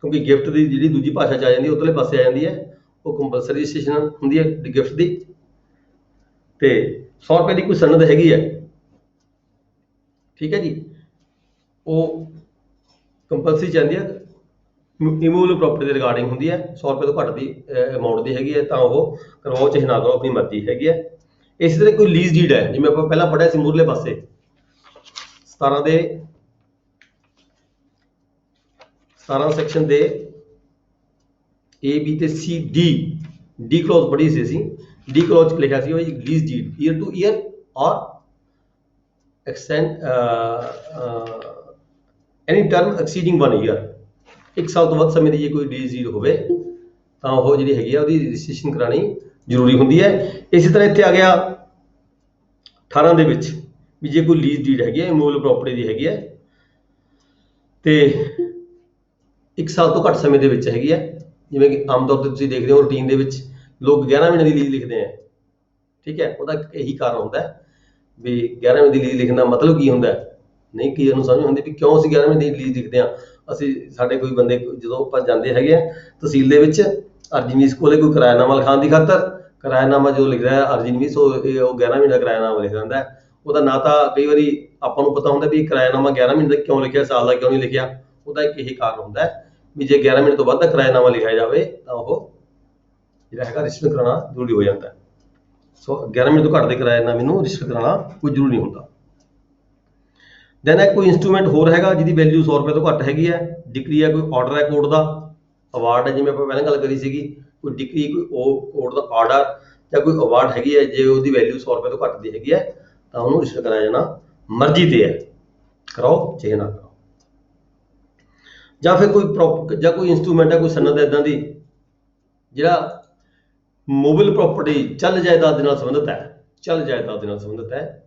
ਕਿਉਂਕਿ ਗਿਫਟ ਦੀ ਜਿਹੜੀ ਦੂਜੀ ਭਾਸ਼ਾ 'ਚ ਆ ਜਾਂਦੀ ਉਧਰਲੇ ਪਾਸੇ ਆ ਜਾਂਦੀ ਹੈ, ਉਹ ਕੰਪਲਸਰੀ ਰਜਿਸਟ੍ਰੇਸ਼ਨ ਹੁੰਦੀ ਹੈ ਗਿਫਟ ਦੀ। ਤੇ 100 ਰੁਪਏ ਦੀ ਕੋਈ ਸਨਦ ਹੈਗੀ ਹੈ, ਠੀਕ ਹੈ ਜੀ, ਉਹ ਕੰਪਲਸਰੀ ਚਾਹੁੰਦੀ ਹੈ, ਇਮੂਵੇਬਲ ਪ੍ਰਾਪਰਟੀ ਦੇ ਰਿਗਾਰਡਿੰਗ ਹੁੰਦੀ ਹੈ। 100 ਰੁਪਏ ਤੋਂ ਘੱਟ ਦੀ ਅਮਾਊਂਟ ਦੀ ਹੈਗੀ ਹੈ ਤਾਂ ਉਹ ਕਰਵਾਓ ਚਾਹੇ ਨਾ ਕਰਵਾਓ, ਆਪਣੀ ਮਰਜ਼ੀ ਹੈਗੀ ਹੈ। ਇਸੇ ਤਰ੍ਹਾਂ ਕੋਈ ਲੀਜ਼ ਡੀਡ ਹੈ, ਜਿਵੇਂ ਆਪਾਂ ਪਹਿਲਾਂ ਪੜ੍ਹਿਆ ਸੀ ਮੂਹਰਲੇ ਪਾਸੇ 17 ਸੈਕਸ਼ਨ ਦੇ A, B ਤੇ C, D ਕਲੌਜ਼ ਪੜ੍ਹੀ ਸੀ ਅਸੀਂ। ਡੀ ਕਲੌਜ਼ 'ਚ ਲਿਖਿਆ ਸੀ ਉਹ lease deed year to year ਔਰ ਐਕਸਟੈਂਡ ਐਨੀ ਟਰਮ ਐਕਸੀਡਿੰਗ 1 year। 1 ਸਾਲ ਤੋਂ ਵੱਧ ਸਮੇਂ ਦੀ ਜੇ ਕੋਈ ਲੀਜ਼ ਡੀਡ ਹੋਵੇ ਤਾਂ ਉਹ ਜਿਹੜੀ ਹੈਗੀ ਆ ਉਹਦੀ ਰਜਿਸਟ੍ਰੇਸ਼ਨ ਕਰਾਣੀ ਜ਼ਰੂਰੀ ਹੁੰਦੀ ਹੈ। ਇਸੇ ਤਰ੍ਹਾਂ ਇੱਥੇ ਆ ਗਿਆ 18 ਦੇ ਵਿੱਚ ਵੀ ਜੇ ਕੋਈ ਲੀਜ਼ ਡੀਡ ਹੈਗੀ ਹੈ ਇਮੂਵੇਬਲ ਪ੍ਰੋਪਰਟੀ ਦੀ ਹੈਗੀ ਹੈ ਤੇ 1 ਸਾਲ ਤੋਂ ਘੱਟ ਸਮੇਂ ਦੇ ਵਿੱਚ ਹੈਗੀ ਹੈ, ਜਿਵੇਂ ਕਿ ਆਮ ਤੌਰ ਤੇ ਤੁਸੀਂ ਦੇਖਦੇ ਹੋ ਰੂਟੀਨ ਦੇ ਵਿੱਚ ਲੋਕ 11 ਮਹੀਨੇ ਦੀ ਲੀਜ਼ ਲਿਖਦੇ ਆ, ਠੀਕ ਹੈ। ਉਹਦਾ ਇਹੀ ਕਾਰਨ ਹੁੰਦਾ ਵੀ 11 ਮਹੀਨੇ ਦੀ ਲੀਜ਼ ਲਿਖਣ ਦਾ ਮਤਲਬ ਕੀ ਹੁੰਦਾ, ਨਹੀਂ ਕੀ ਉਹਨੂੰ ਸਮਝ ਹੁੰਦੀ ਵੀ ਕਿਉਂ ਅਸੀਂ 11 ਮਹੀਨੇ ਦੀ ਲੀਜ਼ ਲਿਖਦੇ ਹਾਂ। ਅਸੀਂ ਸਾਡੇ ਕੋਈ ਬੰਦੇ ਜਦੋਂ ਆਪਾਂ ਜਾਂਦੇ ਹੈਗੇ ਆ ਤਹਿਸੀਲ ਦੇ ਵਿੱਚ ਅਰਜ਼ੀ ਕੋਲੇ ਕੋਈ ਕਿਰਾਇਆਨਾਮਾ ਲਿਖਾਉਣ ਦੀ ਖਾਤਰ, ਕਿਰਾਇਆਨਾਮਾ ਜੋ ਲਿਖਦਾ ਹੈ ਅਰਜ਼ੀ ਉਹ 11 ਮਹੀਨੇ ਦਾ ਕਿਰਾਇਆਨਾਮਾ ਲਿਖ ਦਿੰਦਾ ਹੈ। ਉਹਦਾ ਨਾ ਤਾਂ ਕਈ ਵਾਰੀ ਆਪਾਂ ਨੂੰ ਪਤਾ ਹੁੰਦਾ ਵੀ ਕਿਰਾਇਆਨਾਮਾ 11 ਮਹੀਨੇ ਦਾ ਕਿਉਂ ਲਿਖਿਆ, ਸਾਲ ਦਾ ਕਿਉਂ ਨਹੀਂ ਲਿਖਿਆ। ਉਹਦਾ ਇੱਕ ਇਹੀ ਕਾਰਨ ਹੁੰਦਾ ਵੀ ਜੇ 11 ਮਹੀਨੇ ਤੋਂ ਵੱਧ ਦਾ ਕਿਰਾਇਆਨਾਮਾ ਲਿਖਿਆ ਜਾਵੇ ਤਾਂ ਉਹ ਜਿਹੜਾ ਹੈਗਾ ਰਜਿਸਟਰ ਕਰਾਉਣਾ ਜ਼ਰੂਰੀ ਹੋ ਜਾਂਦਾ ਹੈ। ਸੋ 11 ਮਹੀਨੇ ਤੋਂ ਘੱਟ ਦੇ ਕਿਰਾਇਆਨਾਮੇ ਨੂੰ ਰਜਿਸਟਰ ਕਰਾਉਣਾ ਕੋਈ ਜ਼ਰੂਰੀ ਨਹੀਂ ਹੁੰਦਾ। ਦੈਨ ਹੈ ਕੋਈ ਇੰਸਟਰੂਮੈਂਟ ਹੋਰ ਹੈਗਾ ਜਿਹਦੀ ਵੈਲਿਊ 100 ਰੁਪਏ ਤੋਂ ਘੱਟ ਹੈਗੀ ਹੈ, ਡਿਕਰੀ ਹੈ, ਕੋਈ ਆਰਡਰ ਹੈ ਕੋਰਟ ਦਾ, ਅਵਾਰਡ ਹੈ, ਜਿਵੇਂ ਆਪਾਂ ਪਹਿਲਾਂ ਗੱਲ ਕਰੀ ਸੀਗੀ, ਕੋਈ ਡਿਕਰੀ, ਕੋਈ ਕੋਰਟ ਦਾ ਆਰਡਰ ਜਾਂ ਕੋਈ ਅਵਾਰਡ ਹੈਗੀ ਹੈ, ਜੇ ਉਹਦੀ ਵੈਲਿਊ 100 ਰੁਪਏ ਤੋਂ ਘੱਟ ਦੀ ਹੈਗੀ ਹੈ ਤਾਂ ਉਹਨੂੰ ਰਜਿਸਟਰ ਕਰਾਇਆ ਜਾਣਾ ਮਰਜ਼ੀ ਤੇ ਹੈ, ਕਰਾਓ ਚਾਹੇ ਨਾ ਕਰਾਓ। ਜਾਂ ਫਿਰ ਕੋਈ ਇੰਸਟਰੂਮੈਂਟ ਹੈ, ਕੋਈ ਸਨਦ ਇਦਾਂ ਦੀ ਜਿਹੜਾ ਮੂਵੇਬਲ ਪ੍ਰੋਪਰਟੀ ਚੱਲ ਜਾਇਦਾਦ ਦੇ ਨਾਲ ਸੰਬੰਧਿਤ ਹੈ, ਚੱਲ ਜਾਇਦਾਦ ਦੇ ਨਾਲ ਸੰਬੰਧਿਤ ਹੈ,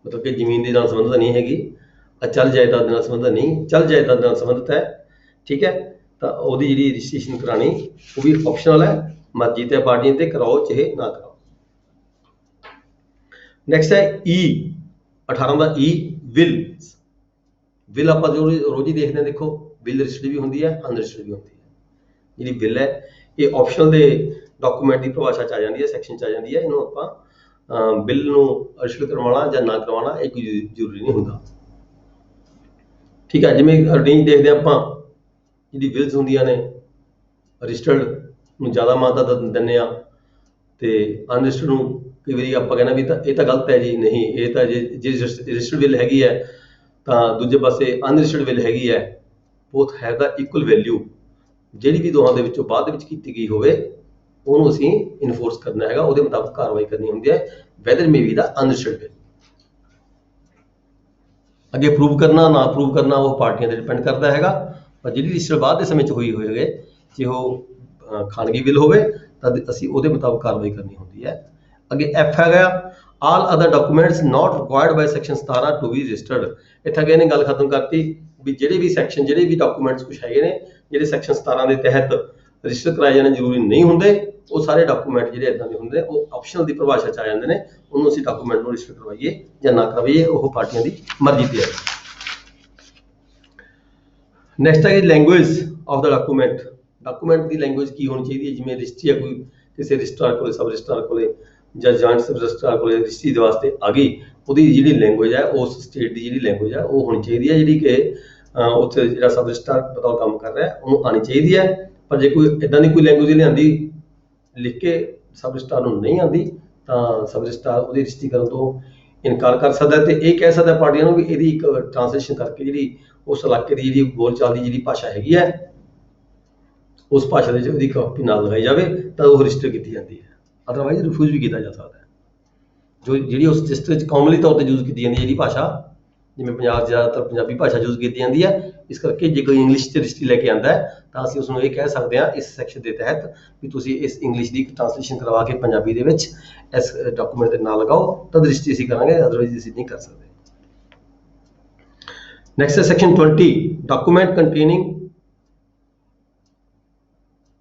ਮਤਲਬ ਕਿ ਜ਼ਮੀਨ ਦੇ ਨਾਲ ਸੰਬੰਧਿਤ ਨਹੀਂ ਹੈਗੀ, ਚੱਲ ਜਾਇਦਾਦ ਦੇ ਨਾਲ ਸੰਬੰਧਿਤ ਨਹੀਂ, ਚੱਲ ਜਾਇਦਾਦ ਦੇ ਨਾਲ ਸੰਬੰਧਿਤ ਹੈ, ਠੀਕ ਹੈ। ਤਾਂ ਉਹਦੀ ਜਿਹੜੀ ਰਜਿਸਟ੍ਰੇਸ਼ਨ ਕਰਾਣੀ ਉਹ ਵੀ ਆਪਸ਼ਨਲ ਹੈ, ਮਰਜ਼ੀ ਤੇ ਪਾਰਟੀਆਂ ਤੇ ਕਰਾਓ ਚਾਹੇ ਨਾ ਕਰਾਓ। ਨੈਕਸਟ ਹੈ ਈ 18 ਦਾ ਈ ਵਿਲ ਆਪਾਂ ਜੋ ਰੋਜ਼ ਹੀ ਦੇਖਦੇ ਹਾਂ, ਦੇਖੋ ਵਿਲ ਰਜਿਸਟਰੀ ਵੀ ਹੁੰਦੀ ਹੈ, ਅਨਰਜਿਸਟਰਡ ਵੀ ਹੁੰਦੀ ਹੈ। ਜਿਹੜੀ ਵਿਲ ਹੈ ਇਹ ਆਪਸ਼ਨਲ ਦੇ ਡਾਕੂਮੈਂਟ ਦੀ ਪਰਿਭਾਸ਼ਾ ਚ ਆ ਜਾਂਦੀ ਹੈ, ਸੈਕਸ਼ਨ ਚ ਆ ਜਾਂਦੀ ਹੈ। ਇਹਨੂੰ ਆਪਾਂ ਬਿੱਲ ਨੂੰ ਰਜਿਸਟਰ ਕਰਵਾਉਣਾ ਜਾਂ ਨਾ ਕਰਵਾਉਣਾ ਇਹ ਕੋਈ ਜ਼ਰੂਰੀ ਨਹੀਂ ਹੁੰਦਾ, ਠੀਕ ਹੈ। ਜਿਵੇਂ ਰੂਟੀਨ ਦੇਖਦੇ ਆਪਾਂ ਜਿਹੜੀ ਬਿਲਸ ਹੁੰਦੀਆਂ ਨੇ ਰਜਿਸਟਰਡ ਨੂੰ ਜ਼ਿਆਦਾ ਮਾਨਤਾ ਦਿੰਦੇ ਆ ਤੇ ਅਨਰਜਿਸਟਰਡ ਨੂੰ ਕਈ ਵਾਰੀ ਆਪਾਂ ਕਹਿੰਦੇ ਵੀ ਤਾਂ ਇਹ ਤਾਂ ਗਲਤ ਹੈ ਜੀ, ਨਹੀਂ ਇਹ ਤਾਂ ਜੇ ਰਜਿਸਟਰਡ ਬਿੱਲ ਹੈਗੀ ਹੈ ਤਾਂ ਦੂਜੇ ਪਾਸੇ ਅਨਰਜਿਸਟਰਡ ਬਿੱਲ ਹੈਗੀ ਹੈ, ਬੋਥ ਹੈਵ ਦਾ ਇਕੁਅਲ ਵੈਲਿਊ। ਜਿਹੜੀ ਵੀ ਦੋਹਾਂ ਦੇ ਵਿੱਚੋਂ ਬਾਅਦ ਦੇ ਵਿੱਚ ਕੀਤੀ ਗਈ ਹੋਵੇ ਉਹਨੂੰ ਅਸੀਂ ਇਨਫੋਰਸ ਕਰਨਾ ਹੈਗਾ, ਉਹਦੇ ਮੁਤਾਬਕ ਕਾਰਵਾਈ ਕਰਨੀ ਹੁੰਦੀ ਹੈ, whether may be the unregistered bill. ਅੱਗੇ ਪ੍ਰੂਵ ਕਰਨਾ ਨਾ ਪ੍ਰੂਵ ਕਰਨਾ ਉਹ ਪਾਰਟੀਆਂ ਤੇ ਡਿਪੈਂਡ ਕਰਦਾ ਹੈਗਾ, ਪਰ ਜਿਹੜੀ ਰਜਿਸਟਰ ਬਾਅਦ ਦੇ ਸਮੇਂ 'ਚ ਹੋਈ ਹੋਵੇ ਜੇ ਉਹ ਖਾਨਗੀ ਬਿੱਲ ਹੋਵੇ ਤਾਂ ਅਸੀਂ ਉਹਦੇ ਮੁਤਾਬਕ ਕਾਰਵਾਈ ਕਰਨੀ ਹੁੰਦੀ ਹੈ। ਅੱਗੇ ਐਫ ਹੈਗਾ all other documents not required by section 17 to be registered. ਇੱਥੇ ਅੱਗੇ ਇਹਨੇ ਗੱਲ ਖਤਮ ਕਰਤੀ ਵੀ ਜਿਹੜੇ ਵੀ ਡਾਕੂਮੈਂਟਸ ਕੁਝ ਹੈਗੇ ਨੇ ਜਿਹੜੇ ਸੈਕਸ਼ਨ 17 ਦੇ ਤਹਿਤ ਰਜਿਸਟਰ ਕਰਾਏ ਜਾਣੇ ਜ਼ਰੂਰੀ ਨਹੀਂ ਹੁੰਦੇ, ਉਹ ਸਾਰੇ ਡਾਕੂਮੈਂਟ ਜਿਹੜੇ ਇਦਾਂ ਦੇ ਹੁੰਦੇ ਨੇ ਉਹ ਆਪਸ਼ਨਲ ਦੀ ਪਰਿਭਾਸ਼ਾ 'ਚ ਆ ਜਾਂਦੇ ਨੇ। ਉਹਨੂੰ ਅਸੀਂ ਡਾਕੂਮੈਂਟ ਨੂੰ ਰਜਿਸਟਰ ਕਰਵਾਈਏ ਜਾਂ ਨਾ ਕਰਵਾਈਏ ਉਹ ਪਾਰਟੀਆਂ ਦੀ ਮਰਜ਼ੀ ਤੇ ਹੈ। ਨੈਕਸਟ ਹੈ language of the document the language ਕੀ ਹੋਣੀ ਚਾਹੀਦੀ ਹੈ। ਜਿਵੇਂ ਰਜਿਸਟਰੀ ਹੈ ਕੋਈ ਕਿਸੇ ਰਜਿਸਟਰਾਰ ਕੋਲੇ, ਸਬ ਰਜਿਸਟਰਾਰ ਕੋਲੇ ਜਾਂ ਜੁਆਇੰਟ ਸਬ ਰਜਿਸਟਰਾਰ ਕੋਲੇ ਰਜਿਸਟਰੀ ਦੇ ਵਾਸਤੇ ਆ ਗਈ, ਉਹਦੀ ਜਿਹੜੀ ਲੈਂਗੁਏਜ ਹੈ ਉਸ ਸਟੇਟ ਦੀ ਜਿਹੜੀ ਲੈਂਗੁਏਜ ਹੈ ਉਹ ਹੋਣੀ ਚਾਹੀਦੀ ਹੈ, ਜਿਹੜੀ ਕਿ ਉੱਥੇ ਜਿਹੜਾ ਸਬ ਰਜਿਸਟਰਾਰ ਬਤੌਰ ਕੰਮ ਕਰ ਰਿਹਾ ਉਹਨੂੰ ਆਉਣੀ ਚਾਹੀਦੀ ਹੈ। ਪਰ ਜੇ ਕੋਈ ਇੱਦਾਂ ਦੀ ਕੋਈ ਲੈਂਗੁਏਜ ਲਿਆਂਦੀ ਲਿਖ ਕੇ ਸਬ ਰਜਿਸਟਰਾਰ ਨੂੰ ਨਹੀਂ ਆਉਂਦੀ ਤਾਂ ਸਬ ਰਜਿਸਟਰਾਰ ਉਹਦੀ ਰਜਿਸਟਰੀ ਕਰਨ ਤੋਂ ਇਨਕਾਰ ਕਰ ਸਕਦਾ ਤੇ ਇਹ ਕਹਿ ਸਕਦਾ ਪਾਰਟੀਆਂ ਨੂੰ ਵੀ ਇਹਦੀ ਇੱਕ ਟ੍ਰਾਂਸਲੇਸ਼ਨ ਕਰਕੇ ਜਿਹੜੀ ਉਸ ਇਲਾਕੇ ਦੀ ਜਿਹੜੀ ਬੋਲਚਾਲ ਦੀ ਜਿਹੜੀ ਭਾਸ਼ਾ ਹੈਗੀ ਹੈ ਉਸ ਭਾਸ਼ਾ ਦੇ ਵਿੱਚ ਉਹਦੀ ਕਾਪੀ ਨਾਲ ਲਗਾਈ ਜਾਵੇ ਤਾਂ ਉਹ ਰਜਿਸਟਰ ਕੀਤੀ ਜਾਂਦੀ ਹੈ, ਅਦਰਵਾਈਜ਼ ਰਿਫਿਊਜ਼ ਵੀ ਕੀਤਾ ਜਾ ਸਕਦਾ ਹੈ। ਜਿਹੜੀ ਉਸ ਰਜਿਸਟਰ ਵਿੱਚ ਕਾਮਨਲੀ ਤੌਰ ਤੇ ਯੂਜ਼ ਕੀਤੀ ਜਾਂਦੀ ਹੈ ਜਿਹੜੀ ਭਾਸ਼ਾ, ਜਿਵੇਂ ਪੰਜਾਬ ਜ਼ਿਆਦਾਤਰ ਪੰਜਾਬੀ ਭਾਸ਼ਾ ਯੂਜ਼ ਕੀਤੀ ਜਾਂਦੀ ਹੈ, ਇਸ ਕਰਕੇ ਜੇ ਕੋਈ ਇੰਗਲਿਸ਼ 'ਚ ਰਜਿਸਟਰੀ ਲੈ ਕੇ ਆਉਂਦਾ ਹੈ ਤਾਂ ਅਸੀਂ ਉਸਨੂੰ ਇਹ ਕਹਿ ਸਕਦੇ ਹਾਂ ਇਸ ਸੈਕਸ਼ਨ ਦੇ ਤਹਿਤ ਵੀ ਤੁਸੀਂ ਇਸ ਇੰਗਲਿਸ਼ ਦੀ ਟ੍ਰਾਂਸਲੇਸ਼ਨ ਕਰਵਾ ਕੇ ਪੰਜਾਬੀ ਦੇ ਵਿੱਚ ਇਸ ਡਾਕੂਮੈਂਟ ਦੇ ਨਾਲ ਲਗਾਓ, ਤਦ ਰਜਿਸਟਰੀ ਅਸੀਂ ਕਰਾਂਗੇ, ਅਦਰਵਾਈਜ਼ ਅਸੀਂ ਨਹੀਂ ਕਰ ਸਕਦੇ। ਨੈਕਸਟ ਹੈ section 20 document ਕੰਟੇਨਿੰਗ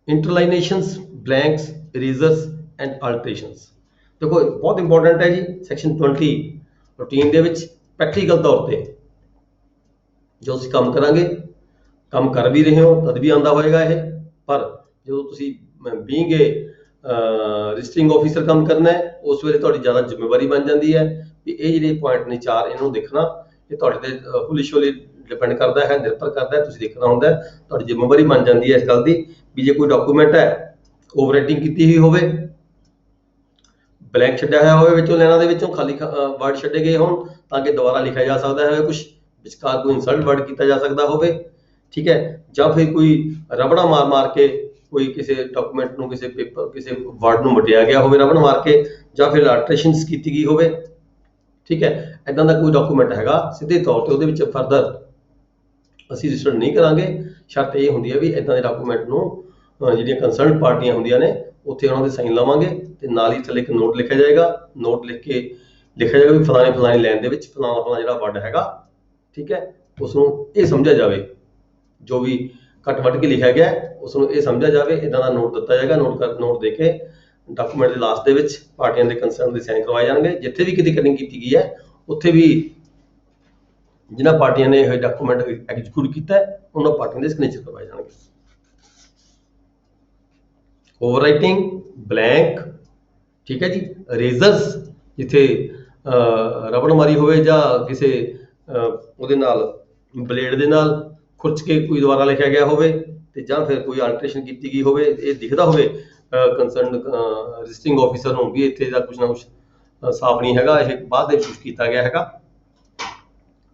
ਇੰਟਰਲਾਈਨੇਸ਼ਨਸ, blanks, erasers and ਅਲਟਰੇਸ਼ਨਸ। ਦੇਖੋ ਬਹੁਤ ਇੰਪੋਰਟੈਂਟ ਹੈ ਜੀ ਸੈਕਸ਼ਨ 20 ਰੂਟੀਨ ਦੇ ਵਿੱਚ ਪ੍ਰੈਕਟੀਕਲ ਤੌਰ ਤੇ ਜੋ ਅਸੀਂ ਕੰਮ ਕਰਾਂਗੇ, ਕੰਮ ਕਰ ਵੀ ਰਹੇ ਹੋ ਤਦ ਵੀ ਆਉਂਦਾ ਹੋਏਗਾ ਇਹ, ਪਰ ਜਦੋਂ ਤੁਸੀਂ ਬੀਇੰਗ ਏ ਰਜਿਸਟਰਿੰਗ ਆਫੀਸਰ ਕੰਮ ਕਰਨਾ ਹੈ ਉਸ ਵੇਲੇ ਤੁਹਾਡੀ ਜ਼ਿਆਦਾ ਜ਼ਿੰਮੇਵਾਰੀ ਬਣ ਜਾਂਦੀ ਹੈ ਵੀ ਇਹ ਜਿਹੜੇ ਪੁਆਇੰਟ ਨੇ 4 ਇਹਨਾਂ ਨੂੰ ਦੇਖਣਾ, ਇਹ ਤੁਹਾਡੇ ਤੇ ਹੁਲਿਸ਼ੋਲੀ ਡਿਪੈਂਡ ਕਰਦਾ ਹੈ, ਨਿਰਭਰ ਕਰਦਾ ਹੈ, ਤੁਸੀਂ ਦੇਖਣਾ ਹੁੰਦਾ ਹੈ, ਤੁਹਾਡੀ ਜ਼ਿੰਮੇਵਾਰੀ ਬਣ ਜਾਂਦੀ ਹੈ ਇਸ ਗੱਲ ਦੀ ਵੀ ਜੇ ਕੋਈ ਡਾਕੂਮੈਂਟ ਹੈ ਓਵਰਰਾਈਟਿੰਗ ਕੀਤੀ ਹੋਈ ਹੋਵੇ, ਬਲੈਂਕ ਛੱਡਿਆ ਹੋਇਆ ਹੋਵੇ, ਵਿੱਚੋਂ ਲਾਈਨਾਂ ਦੇ ਵਿੱਚੋਂ ਖਾਲੀ ਵਰਡ ਛੱਡੇ ਗਏ ਹੋਣ ਤਾਂ ਕਿ ਦੁਬਾਰਾ ਲਿਖਿਆ ਜਾ ਸਕਦਾ ਹੈ, ਕੁਝ ਵਿਚਕਾਰ ਕੋਈ ਇਨਸਲਟ ਵਰਡ ਕੀਤਾ ਜਾ ਸਕਦਾ ਹੋਵੇ, ਠੀਕ ਹੈ, ਜਾਂ ਫਿਰ ਕੋਈ ਰਬੜਾ ਮਾਰ ਕੇ ਕੋਈ ਕਿਸੇ ਡਾਕੂਮੈਂਟ ਨੂੰ ਕਿਸੇ ਪੇਪਰ ਕਿਸੇ ਵਰਡ ਨੂੰ ਮਟਿਆ ਗਿਆ ਹੋਵੇ ਰਬੜ ਮਾਰ ਕੇ, ਜਾਂ ਫਿਰ ਅਲਟਰੇਸ਼ਨਸ ਕੀਤੀ ਗਈ ਹੋਵੇ, ਠੀਕ ਹੈ। ਇਦਾਂ ਦਾ ਕੋਈ ਡਾਕੂਮੈਂਟ ਹੈਗਾ ਸਿੱਧੇ ਤੌਰ ਤੇ ਉਹਦੇ ਵਿੱਚ ਫਰਦਰ ਅਸੀਂ ਰਜਿਸਟਰਡ ਨਹੀਂ ਕਰਾਂਗੇ। ਸ਼ਰਤ ਇਹ ਹੁੰਦੀ ਹੈ ਵੀ ਇਦਾਂ ਦੇ ਡਾਕੂਮੈਂਟ ਨੂੰ ਜਿਹੜੀਆਂ ਕੰਸਰਨਡ ਪਾਰਟੀਆਂ ਹੁੰਦੀਆਂ ਨੇ ਉੱਥੇ ਉਹਨਾਂ ਦੇ ਸਾਈਨ ਲਾਵਾਂਗੇ ਤੇ ਨਾਲ ਹੀ ਥੱਲੇ ਇੱਕ ਨੋਟ ਲਿਖਿਆ ਜਾਏਗਾ। ਨੋਟ ਲਿਖ ਕੇ ਲਿਖਿਆ ਜਾਏਗਾ ਵੀ ਫਲਾਣੀ ਲਾਈਨ ਦੇ ਵਿੱਚ ਫਲਾਣਾ ਜਿਹੜਾ ਵਰਡ ਹੈਗਾ, ਠੀਕ ਹੈ, ਉਸ ਨੂੰ ਇਹ ਸਮਝਿਆ ਜਾਵੇ, ਜੋ ਵੀ ਕੱਟ ਵੱਟ ਕੇ ਲਿਖਿਆ ਗਿਆ ਉਸ ਨੂੰ ਇਹ ਸਮਝਿਆ ਜਾਵੇ। ਇਦਾਂ ਦਾ ਨੋਟ ਦਿੱਤਾ ਜਾਏਗਾ। ਨੋਟ ਦੇ ਕੇ ਡਾਕੂਮੈਂਟ ਦੇ ਲਾਸਟ ਦੇ ਵਿੱਚ ਪਾਰਟੀਆਂ ਦੇ ਕੰਸਰਨ ਦੇ ਸਾਈਨ ਕਰਵਾਏ ਜਾਣਗੇ। ਜਿੱਥੇ ਵੀ ਕਿਤੇ ਕਟਿੰਗ ਕੀਤੀ ਗਈ ਹੈ ਉੱਥੇ ਵੀ ਜਿਨ੍ਹਾਂ ਪਾਰਟੀਆਂ ਨੇ ਇਹ ਡਾਕੂਮੈਂਟ ਐਗਜ਼ੀਕਿਊਟ ਕੀਤਾ ਹੈ ਉਹਨਾਂ ਪਾਰਟੀਆਂ ਦੇ ਸਿਗਨੇਚਰ ਕਰਵਾਏ ਜਾਣਗੇ। ਓਵਰਰਾਈਟਿੰਗ, ਬਲੈਂਕ, ਠੀਕ ਹੈ ਜੀ, ਰੇਜ਼ਰਸ, ਜਿੱਥੇ ਰਬੜ ਮਾਰੀ ਹੋਵੇ ਜਾਂ ਕਿਸੇ ਉਹਦੇ ਨਾਲ ਬਲੇਡ ਦੇ ਨਾਲ ਖੁਰਚ ਕੇ ਕੋਈ ਦੁਬਾਰਾ ਲਿਖਿਆ ਗਿਆ ਹੋਵੇ ਤੇ ਜਾਂ ਫਿਰ ਕੋਈ ਆਲਟਰੇਸ਼ਨ ਕੀਤੀ ਗਈ ਹੋਵੇ, ਇਹ ਦਿਖਦਾ ਹੋਵੇ ਕੰਸਰਨ ਰਜਿਸਟਰਿੰਗ ਆਫੀਸਰ ਨੂੰ ਵੀ ਇੱਥੇ ਦਾ ਕੁਛ ਨਾ ਕੁਛ ਸਾਫ਼ ਨਹੀਂ ਹੈਗਾ, ਇਹ ਬਾਅਦ ਦੇ ਵਿੱਚ ਕੁਛ ਕੀਤਾ ਗਿਆ ਹੈਗਾ,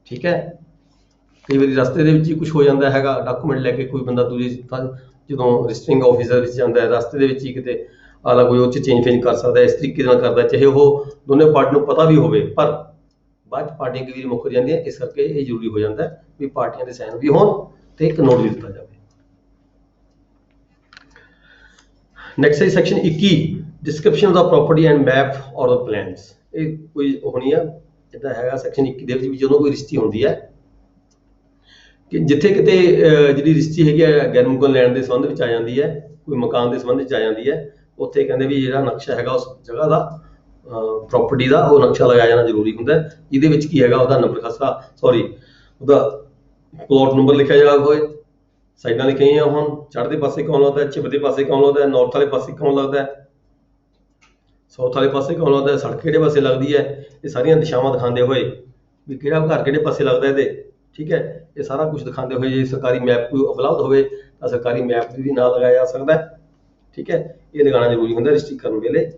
ਠੀਕ ਹੈ। ਕਈ ਵਾਰੀ ਰਸਤੇ ਦੇ ਵਿੱਚ ਹੀ ਕੁਛ ਹੋ ਜਾਂਦਾ ਹੈਗਾ, ਡਾਕੂਮੈਂਟ ਲੈ ਕੇ ਕੋਈ ਬੰਦਾ ਦੂਜੀ ਜਦੋਂ ਰਜਿਸਟਰਿੰਗ ਆਫੀਸਰ ਵਿੱਚ ਜਾਂਦਾ ਹੈ ਰਸਤੇ ਦੇ ਵਿੱਚ ਹੀ ਕਿਤੇ ਆਲਾ ਕੋਈ ਉਹ 'ਚ ਚੇਂਜ ਕਰ ਸਕਦਾ, ਇਸ ਤਰੀਕੇ ਨਾਲ ਕਰਦਾ, ਚਾਹੇ ਉਹ ਦੋਨੇ ਪਾਰਟੀ ਨੂੰ ਪਤਾ ਵੀ ਹੋਵੇ, ਪਰ ਬਾਅਦ 'ਚ ਪਾਰਟੀਆਂ ਕਈ ਵਾਰੀ ਮੁੱਕਰ ਜਾਂਦੀਆਂ। ਇਸ ਕਰਕੇ ਇਹ ਜ਼ਰੂਰੀ ਹੋ ਜਾਂਦਾ ਵੀ ਪਾਰਟੀਆਂ ਦੇ ਸਾਈਨ ਵੀ ਹੋਣ ਤੇ ਇੱਕ ਨੋਟ ਵੀ ਦਿੱਤਾ ਜਾਵੇ। ਨੈਕਸਟ ਹੈ section 21, description of the property and map ਔਰ ਦਾ ਪਲਾਨਸ। ਇਹ ਕੋਈ ਹੋਣੀ ਆ, ਇੱਦਾਂ ਹੈਗਾ ਸੈਕਸ਼ਨ 21 ਦੇ ਵਿੱਚ ਵੀ ਜਦੋਂ ਕੋਈ ਰਜਿਸਟਰੀ ਹੁੰਦੀ ਹੈ ਕਿ ਜਿੱਥੇ ਕਿਤੇ ਜਿਹੜੀ ਰਜਿਸਟਰੀ ਹੈਗੀ ਹੈ ਗੈਰ ਮੁਲਕਨ ਲੈਣ ਦੇ ਸੰਬੰਧ ਵਿੱਚ ਆ ਜਾਂਦੀ ਹੈ, ਕੋਈ ਮਕਾਨ ਦੇ ਸੰਬੰਧ ਵਿੱਚ ਆ ਜਾਂਦੀ ਹੈ, ਉੱਥੇ ਕਹਿੰਦੇ ਵੀ ਜਿਹੜਾ ਨਕਸ਼ਾ ਹੈਗਾ ਉਸ ਜਗ੍ਹਾ ਦਾ ਪ੍ਰੋਪਰਟੀ ਦਾ ਉਹ ਨਕਸ਼ਾ ਲਗਾਇਆ ਜਾਣਾ ਜ਼ਰੂਰੀ ਹੁੰਦਾ। ਜਿਹਦੇ ਵਿੱਚ ਕੀ ਹੈਗਾ ਉਹਦਾ ਨੰਬਰ ਖਸਰਾ ਉਹਦਾ ਪਲਾਟ ਨੰਬਰ ਲਿਖਿਆ ਜਾਵੇ ਹੋਏ, ਸਾਈਡਾਂ ਲਿਖੀਆਂ ਹੋਣ, ਚੜ੍ਹਦੇ ਪਾਸੇ ਕੌਣ ਲੱਗਦਾ, ਝਿਬਦੇ ਪਾਸੇ ਕੌਣ ਲੱਗਦਾ, ਨਾਰਥ ਵਾਲੇ ਪਾਸੇ ਕੌਣ ਲੱਗਦਾ, ਸਾਊਥ ਵਾਲੇ ਪਾਸੇ ਕੌਣ ਲੱਗਦਾ, ਸੜਕ ਕਿਹੜੇ ਪਾਸੇ ਲੱਗਦੀ ਹੈ, ਇਹ ਸਾਰੀਆਂ ਦਿਸ਼ਾਵਾਂ ਦਿਖਾਉਂਦੇ ਹੋਏ ਵੀ ਕਿਹੜਾ ਘਰ ਕਿਹੜੇ ਪਾਸੇ ਲੱਗਦਾ ਇਹਦੇ, ਠੀਕ ਹੈ, ਇਹ ਸਾਰਾ ਕੁਝ ਦਿਖਾਉਂਦੇ ਹੋਏ ਜੇ ਸਰਕਾਰੀ ਮੈਪ ਕੋਈ ਉਪਲਬਧ ਹੋਵੇ ਤਾਂ ਸਰਕਾਰੀ ਮੈਪ ਵੀ ਨਾਲ ਲਗਾਇਆ ਜਾ ਸਕਦਾ, ਠੀਕ ਹੈ। ਇਹ ਲਗਾਉਣਾ ਜ਼ਰੂਰੀ ਹੁੰਦਾ ਰਜਿਸਟਰੀ ਕਰਨ ਵੇਲੇ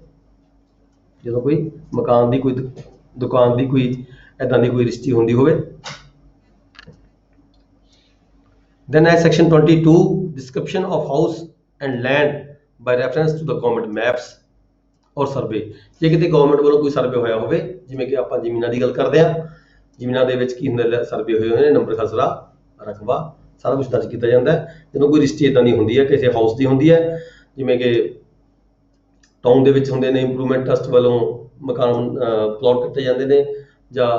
ਜਦੋਂ ਕੋਈ ਮਕਾਨ ਦੀ ਕੋਈ ਦੁਕਾਨ ਦੀ ਕੋਈ ਇੱਦਾਂ ਦੀ ਕੋਈ ਰਜਿਸਟਰੀ ਹੁੰਦੀ ਹੋਵੇ। Then as section 22, description of house and land by reference to the government maps or survey। ਜੇ ਕਿਤੇ ਗਵਰਨਮੈਂਟ ਵੱਲੋਂ ਕੋਈ ਸਰਵੇ ਹੋਇਆ ਹੋਵੇ, ਜਿਵੇਂ ਕਿ ਆਪਾਂ ਜ਼ਮੀਨਾਂ ਦੀ ਗੱਲ ਕਰਦੇ ਹਾਂ, ਜ਼ਮੀਨਾਂ ਦੇ ਵਿੱਚ ਕੀ ਹੁੰਦਾ, ਸਰਵੇ ਹੋਏ ਨੇ, ਨੰਬਰ ਖਸਰਾ, ਰਕਬਾ, ਸਾਰਾ ਕੁਝ ਦਰਜ ਕੀਤਾ ਜਾਂਦਾ ਹੈ। ਜਦੋਂ ਕੋਈ ਰਜਿਸਟਰੀ ਇੱਦਾਂ ਦੀ ਹੁੰਦੀ ਹੈ, ਕਿਸੇ ਹਾਊਸ ਦੀ ਹੁੰਦੀ ਹੈ, ਜਿਵੇਂ ਕਿ ਟਾਊਨ ਦੇ ਵਿੱਚ ਹੁੰਦੇ ਨੇ, ਇੰਪਰੂਵਮੈਂਟ ਟਰਸਟ ਵੱਲੋਂ ਮਕਾਨ ਪਲਾਟ ਕੱਟੇ ਜਾਂਦੇ ਨੇ, ਜਾਂ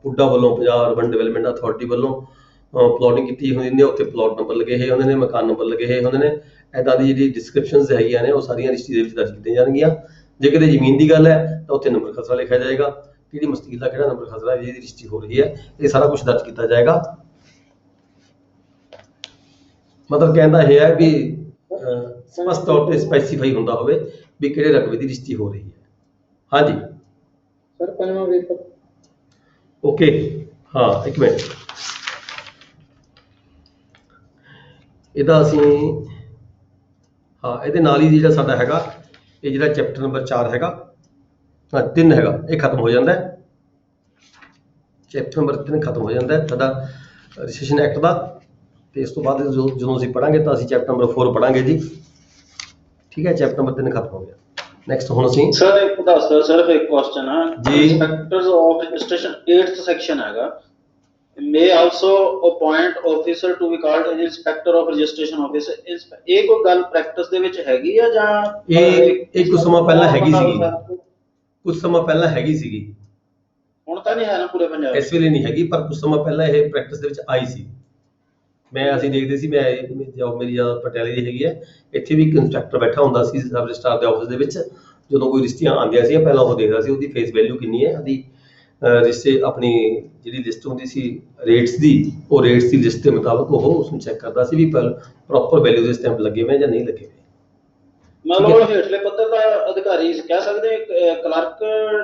ਪੁੱਡਾ ਵੱਲੋਂ, ਪੰਜਾਬ ਅਰਬਨ ਡਿਵੈਲਪਮੈਂਟ ਅਥਾਰਟੀ ਵੱਲੋਂ ਪਲਾਟਿੰਗ ਕੀਤੀ ਹੁੰਦੀ ਨੇ, ਉੱਥੇ ਪਲਾਟ ਨੰਬਰ ਲੱਗੇ ਹੋਏ ਹੁੰਦੇ ਨੇ, ਮਕਾਨ ਨੰਬਰ ਲੱਗੇ ਹੋਏ ਹੁੰਦੇ ਨੇ। ਇੱਦਾਂ ਦੀ ਜਿਹੜੀ ਡਿਸਕ੍ਰਿਪਸ਼ਨਸ ਹੈਗੀਆਂ ਨੇ ਉਹ ਸਾਰੀਆਂ ਰਜਿਸਟਰੀ ਦੇ ਵਿੱਚ ਦਰਜ ਕੀਤੀਆਂ ਜਾਣਗੀਆਂ। ਜੇ ਕਿਤੇ ਜ਼ਮੀਨ ਦੀ ਗੱਲ ਹੈ ਤਾਂ ਉੱਥੇ ਨੰਬਰ ਖਸਰਾ ਲਿਖਿਆ ਜਾਏਗਾ, ਕਿਹੜੀ ਮਸਤੀਲ ਦਾ ਕਿਹੜਾ ਨੰਬਰ ਖਸਰਾ ਜਿਹਦੀ ਰਜਿਸਟਰੀ ਹੋ ਰਹੀ ਹੈ, ਇਹ ਸਾਰਾ ਕੁਝ ਦਰਜ ਕੀਤਾ ਜਾਏਗਾ। ਮਤਲਬ ਕਹਿੰਦਾ ਇਹ ਹੈ ਵੀ ਸਪਸ਼ਟ ਤੌਰ ਤੇ ਸਪੈਸੀਫਾਈ ਹੁੰਦਾ ਹੋਵੇ ਵੀ ਕਿਹੜੇ ਰਕਬੇ ਦੀ ਰਜਿਸਟਰੀ ਹੋ ਰਹੀ ਹੈ। ਹਾਂਜੀ ਸਰ, ਪੰਜਵਾਂ ਵੇਤਨ। ਓਕੇ, ਹਾਂ ਇੱਕ ਮਿੰਟ, ਇਹਦਾ ਅਸੀਂ ਇਹਦੇ ਨਾਲ ਹੀ ਜਿਹੜਾ ਸਾਡਾ ਹੈਗਾ ਇਹ ਜਿਹੜਾ ਚੈਪਟਰ ਨੰਬਰ 4 ਹੈਗਾ, 3 ਹੈਗਾ, ਇਹ ਖਤਮ ਹੋ ਜਾਂਦਾ ਹੈ। ਚੈਪਟਰ ਨੰਬਰ 3 ਖਤਮ ਹੋ ਜਾਂਦਾ ਹੈ ਸਾਡਾ ਰਜਿਸਟ੍ਰੇਸ਼ਨ ਐਕਟ ਦਾ, ਤੇ ਇਸ ਤੋਂ ਬਾਅਦ ਜਦੋਂ ਅਸੀਂ ਪੜਾਂਗੇ ਤਾਂ ਅਸੀਂ ਚੈਪਟਰ ਨੰਬਰ 4 ਪੜਾਂਗੇ ਜੀ, ਠੀਕ ਹੈ। ਚੈਪਟਰ ਨੰਬਰ 3 ਖਤਮ ਹੋ ਗਿਆ। ਨੈਕਸਟ ਹੁਣ ਅਸੀਂ ਸਰ ਇੱਕ ਦੱਸ ਦਿਓ, ਸਿਰਫ ਇੱਕ ਕੁਐਸਚਨ ਹੈ ਜੀ। ਇੰਸਪੈਕਟਰਸ ਆਫ ਰਜਿਸਟ੍ਰੇਸ਼ਨ 8th ਸੈਕਸ਼ਨ ਹੈਗਾ, may also appoint officer to be called as inspector of registration office। ਇਹ ਕੋਈ ਗੱਲ ਪ੍ਰੈਕਟਿਸ ਦੇ ਵਿੱਚ ਹੈਗੀ ਆ ਜਾਂ ਇਹ ਕੁਝ ਸਮਾਂ ਪਹਿਲਾਂ ਹੈਗੀ ਸੀਗੀ, ਕੁਝ ਸਮਾਂ ਪਹਿਲਾਂ ਹੈਗੀ ਸੀਗੀ, ਹੁਣ ਤਾਂ ਨਹੀਂ ਹੈ ਨਾ ਪੂਰੇ ਪੰਜਾਬ ਇਸ ਵੇਲੇ ਨਹੀਂ ਹੈਗੀ, ਪਰ ਕੁਝ ਸਮਾਂ ਪਹਿਲਾਂ ਇਹ ਪ੍ਰੈਕਟਿਸ ਦੇ ਵਿੱਚ ਆਈ ਸੀ। ਅਸੀਂ ਦੇਖਦੇ ਸੀ, ਮੈਂ ਜੋਬ ਮੇਰੀ ਜ਼ਿਆਦਾ ਪਟਿਆਲੇ ਦੀ ਹੈਗੀ ਹੈ, ਇੱਥੇ ਵੀ ਇੱਕ ਇੰਸਪੈਕਟਰ ਬੈਠਾ ਹੁੰਦਾ ਸੀ ਸਬ ਰਜਿਸਟਰਾਰ ਦੇ ਆਫਿਸ ਦੇ ਵਿੱਚ। ਜਦੋਂ ਕੋਈ ਰਜਿਸਟਰੀਆਂ ਆਉਂਦੀਆਂ ਸੀ ਪਹਿਲਾਂ ਉਹ ਦੇਖਦਾ ਸੀ ਉਹਦੀ ਫੇਸ ਵੈਲਿਊ ਕਿੰਨੀ ਹੈ, ਉਹਦੀ ਰਜਿਸਟਰੀ ਆਪਣੀ ਜਿਹੜੀ ਲਿਸਟ ਹੁੰਦੀ ਸੀ ਰੇਟਸ ਦੀ, ਉਹ ਰੇਟਸ ਦੀ ਲਿਸਟ ਦੇ ਮੁਤਾਬਕ ਉਹ ਉਸਨੂੰ ਚੈੱਕ ਕਰਦਾ ਸੀ ਵੀ ਪ੍ਰੋਪਰ ਵੈਲਿਊ ਦੇ ਸਟੈਂਪ ਲੱਗੇ ਹੋਏ ਜਾਂ ਨਹੀਂ ਲੱਗੇ ਹੋਏ। ਮਤਲਬ ਹੇਠਲੇ ਪੱਧਰ ਦਾ ਅਧਿਕਾਰੀ ਕਹਿ ਸਕਦੇ, ਕਲਰਕ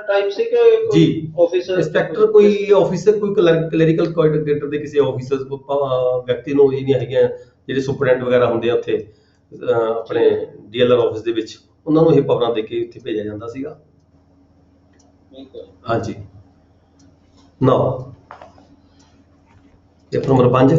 ਟਾਈਪ ਸੀ ਕਿ ਜੀ ਆਫੀਸਰ, ਇੰਸਪੈਕਟਰ ਕੋਈ ਆਫੀਸਰ, ਕੋਈ ਕਲੈਰੀਕਲ ਕੋਆਰਡੀਨੇਟਰ ਦੇ ਕਿਸੇ ਆਫਿਸਰ ਵਿਅਕਤੀ ਨੂੰ ਜਿਹੜੀਆਂ ਹੈਗੀਆਂ, ਜਿਹੜੇ ਸੁਪਰਡੈਂਟ ਵਗੈਰਾ ਹੁੰਦੇ ਆ ਉੱਥੇ ਆਪਣੇ ਡੀਐਲਆਰ ਆਫਿਸ ਦੇ ਵਿੱਚ, ਉਹਨਾਂ ਨੂੰ ਇਹ ਪਾਵਰਾਂ ਦੇ ਕੇ ਇੱਥੇ ਭੇਜਿਆ ਜਾਂਦਾ ਸੀਗਾ। ਹਾਂਜੀ, ਨਾ ਚੈਪਟਰ ਨੰਬਰ 5